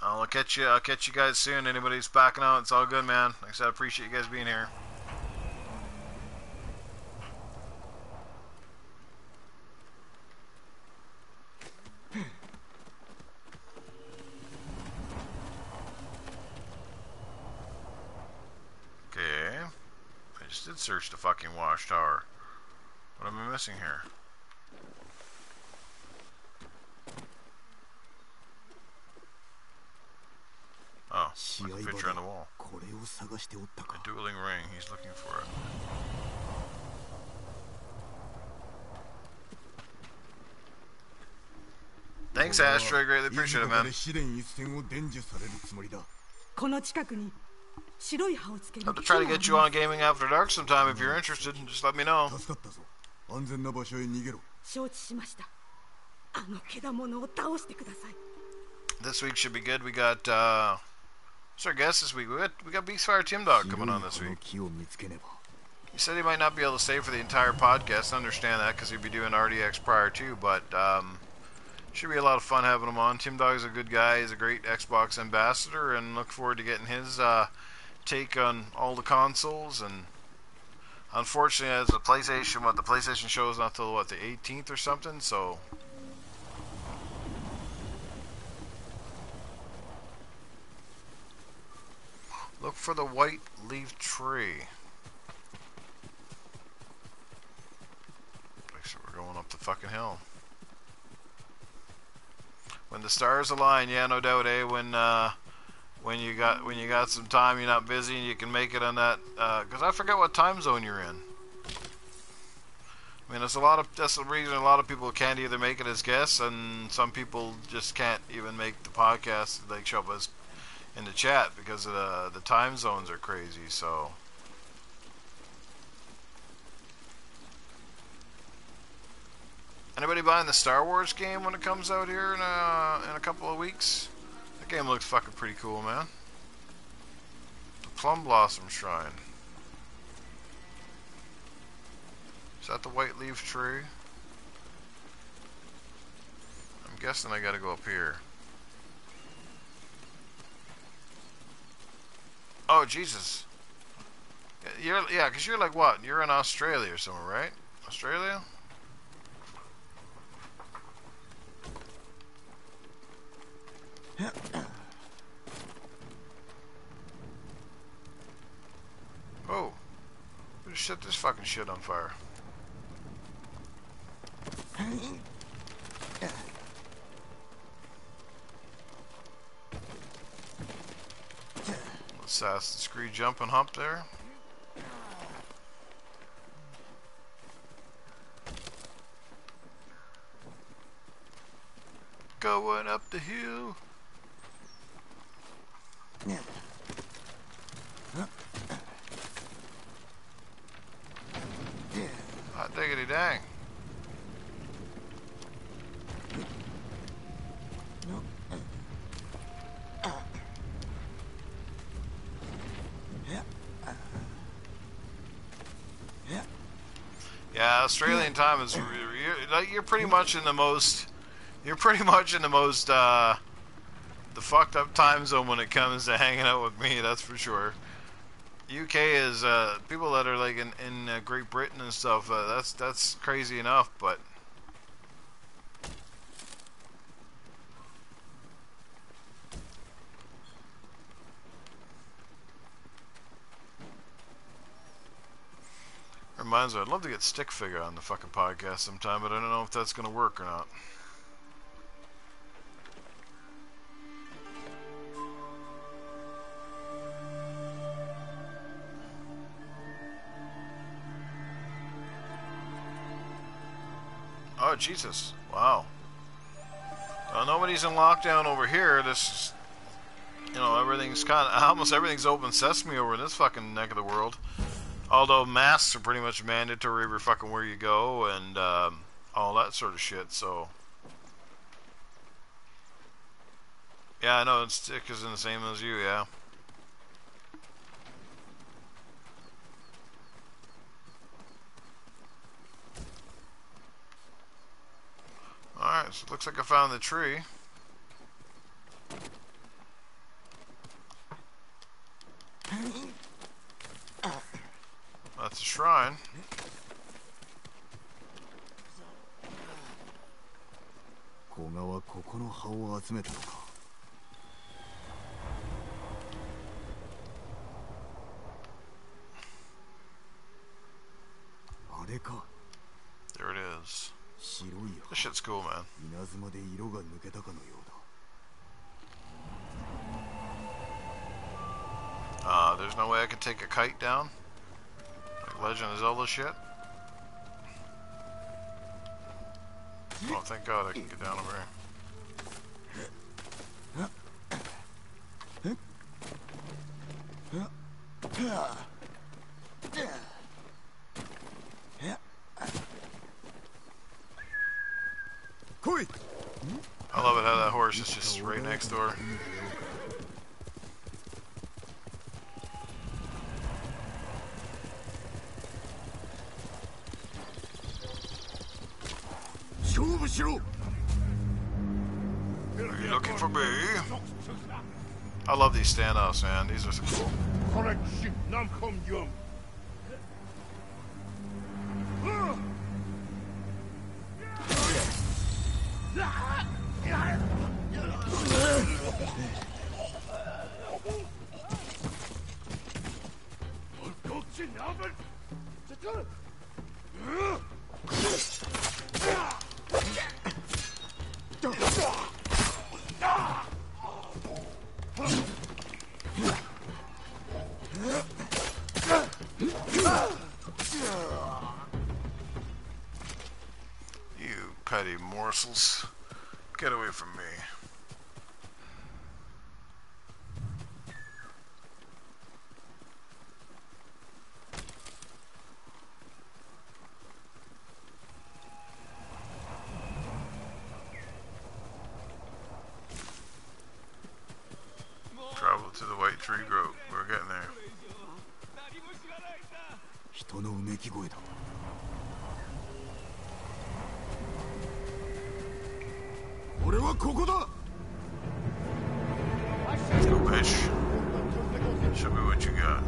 Speaker 1: I'll catch you guys soon. Anybody who's backing out, it's all good, man. Like I said, I appreciate you guys being here. Okay. I just did search the fucking watchtower. What am I missing here? Oh, like a picture on the wall. A dueling ring. He's looking for it. Thanks, Astra. Greatly appreciate it, man. Have to try to get you on Gaming After Dark sometime if you're interested. Just let me know. This week should be good. We got what's our guest this week? We got Beastfire Tim Dog coming on this week. He said he might not be able to stay for the entire podcast. I understand that because he'd be doing RDX prior to, but should be a lot of fun having him on. Tim Dog's a good guy. He's a great Xbox ambassador, and look forward to getting his take on all the consoles. And unfortunately, as the PlayStation show is not till the 18th or something. So look for the white leaf tree. So we're going up the fucking hill. When the stars align, yeah, no doubt, eh? When you got some time, you're not busy, and you can make it on that. Because I forget what time zone you're in. I mean, that's the reason a lot of people can't either make it as guests, and some people just can't even make the podcast. They show up as in the chat because of the time zones are crazy. So. Anybody buying the Star Wars game when it comes out here in a couple of weeks? That game looks fucking pretty cool, man. The Plum Blossom Shrine. Is that the white leaf tree? I'm guessing I gotta go up here. Oh, Jesus. Yeah, because you're like what? You're in Australia or somewhere, right? Australia? Oh, who just set this fucking shit on fire? Assassin's Creed jump and hump there. Going up the hill. dang. Yeah, Australian time is you're pretty much in the most the fucked up time zone when it comes to hanging out with me. That's for sure. UK is people that are like in Great Britain and stuff. That's crazy enough, but. Reminds me, I'd love to get Stick Figure on the fucking podcast sometime, but I don't know if that's gonna work or not. Oh, Jesus. Wow. Nobody's in lockdown over here. This, everything's almost everything's open sesame over in this fucking neck of the world. Although masks are pretty much mandatory every fucking where you go and all that sort of shit, so. Yeah, I know, and Stick is in the same as you, yeah. Alright, so it looks like I found the tree. That's a shrine.
Speaker 3: Kogaはここの葉を集めたのか。あれか。
Speaker 1: There it is.
Speaker 3: 白い
Speaker 1: This shit's cool, man.
Speaker 3: 稲妻で色が抜けたかのようだ。
Speaker 1: There's no way I could take a kite down? Like Legend of Zelda shit? Oh, thank God I can get down over here. I love it how that horse is just right next door. Are you looking for me? I love these standoffs, man. These are so cool. You petty morsels. Get away from me. Travel to the White Tree Grove. We're getting there.
Speaker 3: 人のうめき声だ。俺はここだ。
Speaker 1: Go, bitch. Show me what you got.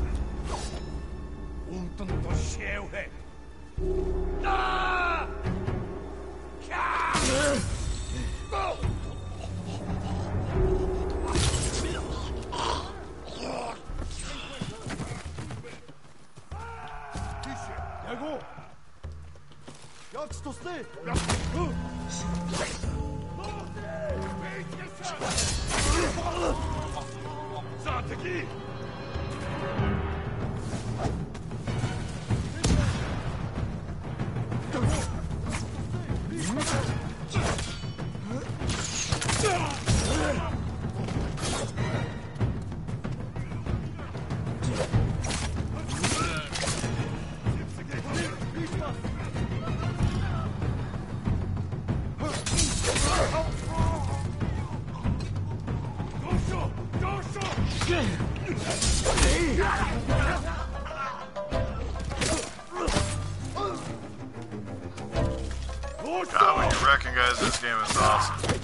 Speaker 1: guys in this game is awesome.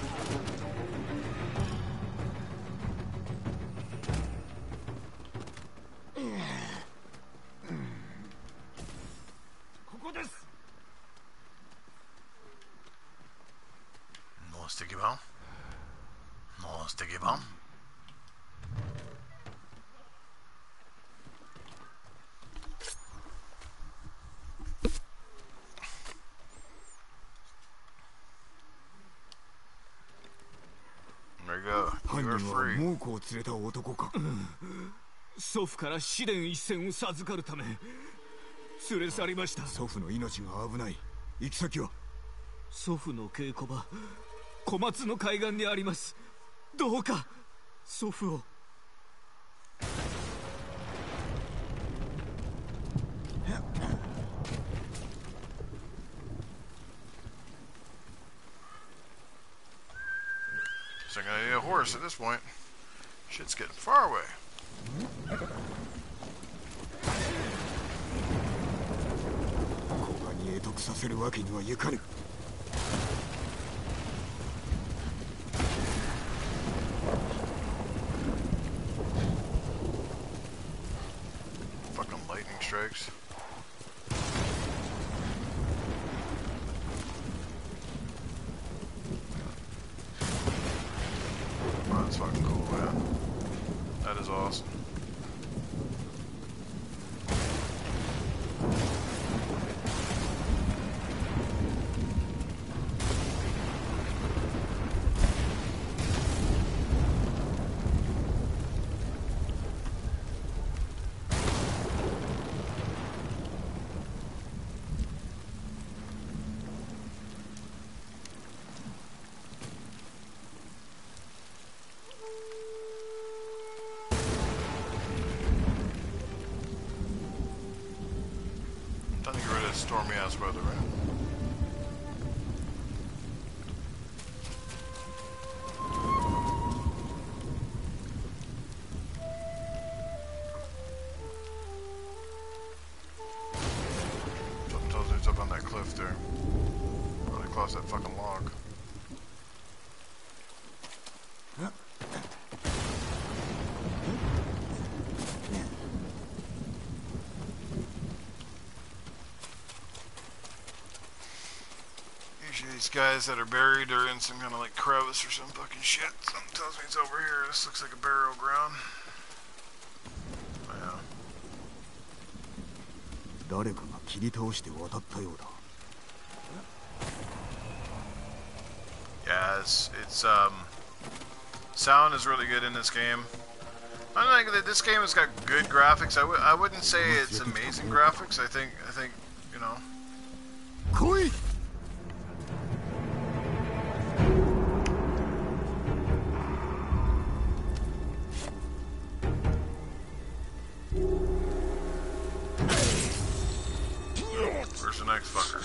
Speaker 1: No sticky bomb. No sticky bomb. There you go. You are free.
Speaker 3: 猛虎を連れた男か。
Speaker 10: 祖父から試練一戦を授かるため連れ去りました。
Speaker 3: 祖父の命が危ない。行き先は？
Speaker 10: 祖父の稽古場小松の海岸にあります。どうか祖父を。
Speaker 1: So I'm gonna need a horse at this point. Shit's getting far away.
Speaker 3: 古賀に会得させるわけにはいかぬ。
Speaker 1: Fucking lightning strikes. Oh, that's fucking cool, man. That is awesome. Time to get rid of this stormy ass weather, right? Something tells me it's up on that cliff there. Probably across that fucking log. Usually these guys that are buried are in some kind of like crevice or some fucking shit. Something tells me it's over here. This looks like a burial ground. Yeah.
Speaker 3: 誰かが切り倒して渡ったようだ。
Speaker 1: Yeah, it's sound is really good in this game. I don't think that this game has got good graphics. I wouldn't say it's amazing graphics. I think you know.
Speaker 3: 来い。
Speaker 1: Where's the next fucker?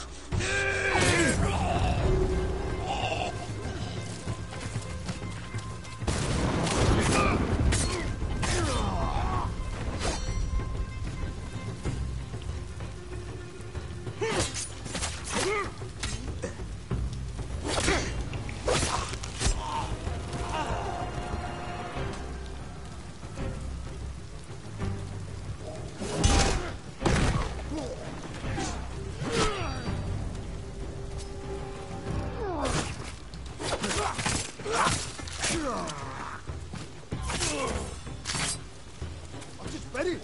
Speaker 7: Ready?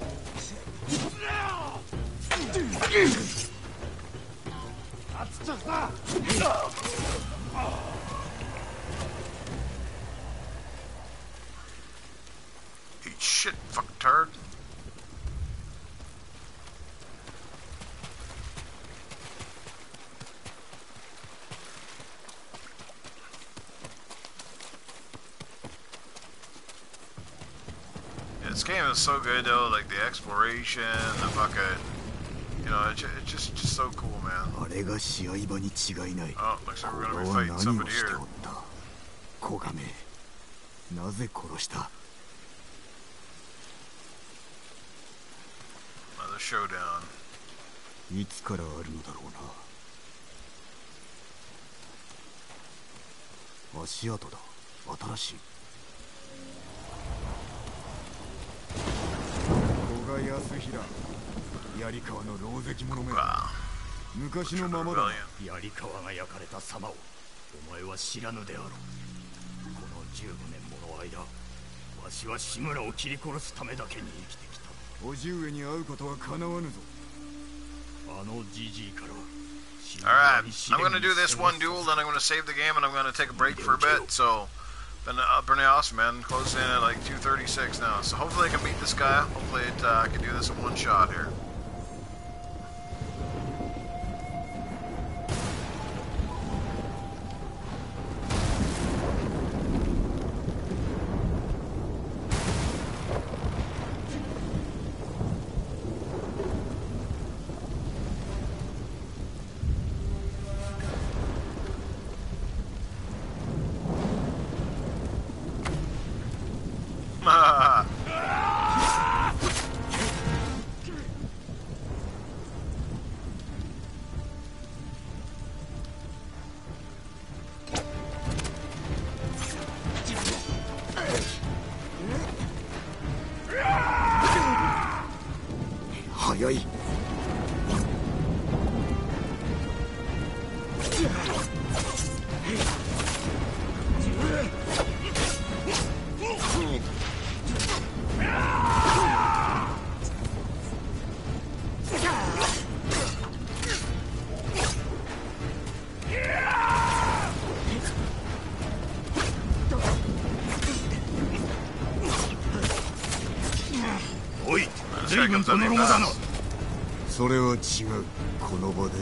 Speaker 1: Eat shit, fuck turd. Yeah, this game is so good though, like the exploration, the fucking, you know, it's just so cool, man.
Speaker 3: あれが試合場に違いない。
Speaker 1: Oh, looks like we're
Speaker 3: 俺
Speaker 1: gonna
Speaker 3: は
Speaker 1: be
Speaker 3: 何
Speaker 1: fighting
Speaker 3: を
Speaker 1: somebody
Speaker 3: して
Speaker 1: here.
Speaker 3: おった。小亀。なぜ殺した？
Speaker 1: Another showdown.
Speaker 3: いつからあるのだろうな。足跡だ。新しい。古賀康平、槍川の狼藉者め。昔のままだ。
Speaker 4: 槍川が焼かれた様をお前は知らぬであろう。この15年もの間、わしは志村を切り殺すためだけに生きてきた。
Speaker 3: 叔父上に会うことは叶わぬぞ。
Speaker 4: あのじじいから。
Speaker 1: Alright, I'm going to do this one duel, then I'm going to save the game, and I'm going to take a break for a bit, so... Been pretty awesome, man. Closing in at like 236 now, so hopefully I can beat this guy. Hopefully I can do this in one shot here.
Speaker 3: So それは違う。この場で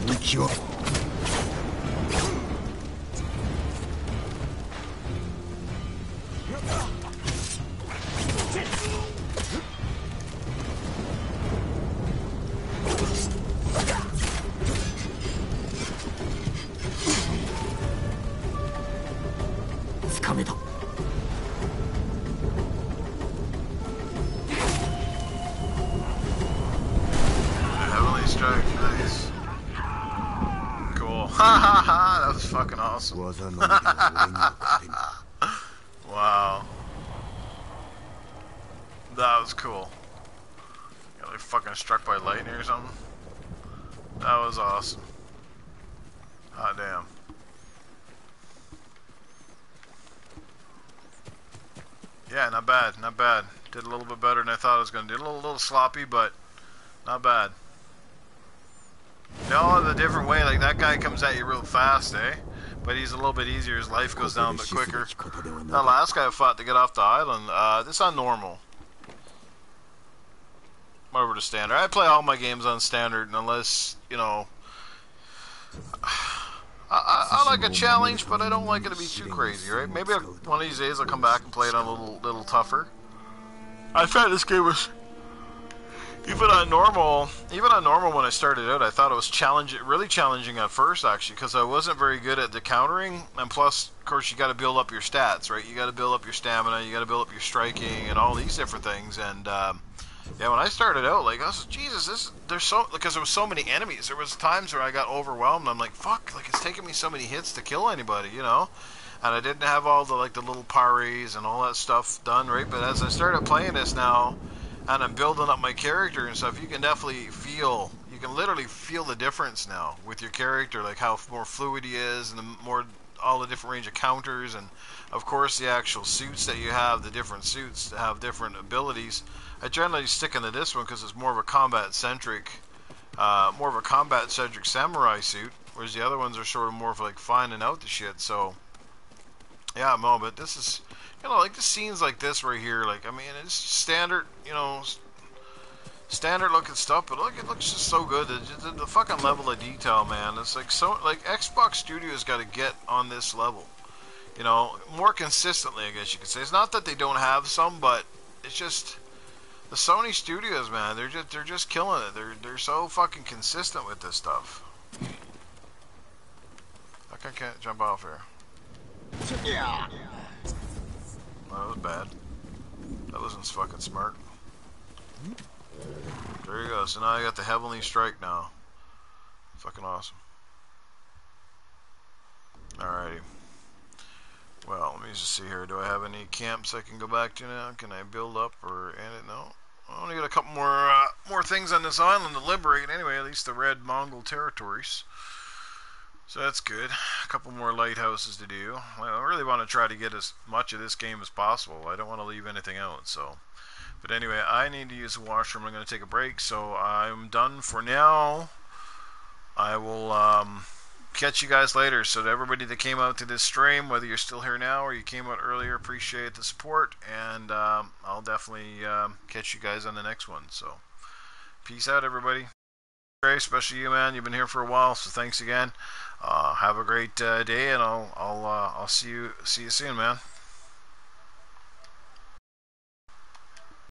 Speaker 3: 見極め。つかめた。
Speaker 1: Nice. Cool. Ha ha ha! That was fucking awesome. Wow. That was cool. Got like fucking struck by lightning or something. That was awesome. Hot damn. Yeah, not bad, not bad. Did a little bit better than I thought I was gonna do. A little sloppy, but not bad. You know, the different way, like that guy comes at you real fast, eh? But he's a little bit easier, his life goes down a bit quicker. That last guy I fought to get off the island, this on normal. Over to standard. I play all my games on standard, unless, you know... I like a challenge, but I don't like it to be too crazy, right? Maybe one of these days I'll come back and play it on a little tougher. I found this game was... Even on normal when I started out, I thought it was really challenging at first, actually, because I wasn't very good at the countering, and plus, of course, you got to build up your stats, right? You got to build up your stamina, you got to build up your striking, and all these different things, and, yeah, when I started out, like, I was, Jesus, because there was so many enemies, there was times where I got overwhelmed, I'm like, fuck, like, it's taking me so many hits to kill anybody, you know? And I didn't have all the, like, the little parries and all that stuff done, right? But as I started playing this now, and I'm building up my character and stuff, you can definitely feel, you can literally feel the difference now with your character, like how more fluid he is, and all the different range of counters, and of course the actual suits that you have, the different suits that have different abilities. I generally stick into this one because it's more of a combat-centric samurai suit, whereas the other ones are sort of more of like finding out the shit, so, yeah, no, but this is... You know, like the scenes like this right here, like, I mean, it's standard, you know, standard looking stuff, but look, it looks just so good. The fucking level of detail, man, it's like so, like, Xbox Studios got to get on this level, you know, more consistently, I guess you could say. It's not that they don't have some, but it's just, the Sony Studios, man, they're just killing it. They're so fucking consistent with this stuff. I can't jump off here. Yeah. That was bad. That wasn't fucking smart. There you go. So now I got the Heavenly Strike now. Fucking awesome. Alrighty. Let me just see here. Do I have any camps I can go back to now? Can I build up or end it? No. I only got a couple more things on this island to liberate. Anyway, at least the Red Mongol territories. So that's good. A couple more lighthouses to do. Well, I really want to try to get as much of this game as possible. I don't want to leave anything out. So, but anyway, I need to use the washroom. I'm going to take a break. So I'm done for now. I will catch you guys later. So to everybody that came out to this stream, whether you're still here now or you came out earlier, appreciate the support, and I'll definitely catch you guys on the next one. So peace out, everybody. Especially you, man. You've been here for a while, so thanks again. Have a great day, and I'll see you soon, man.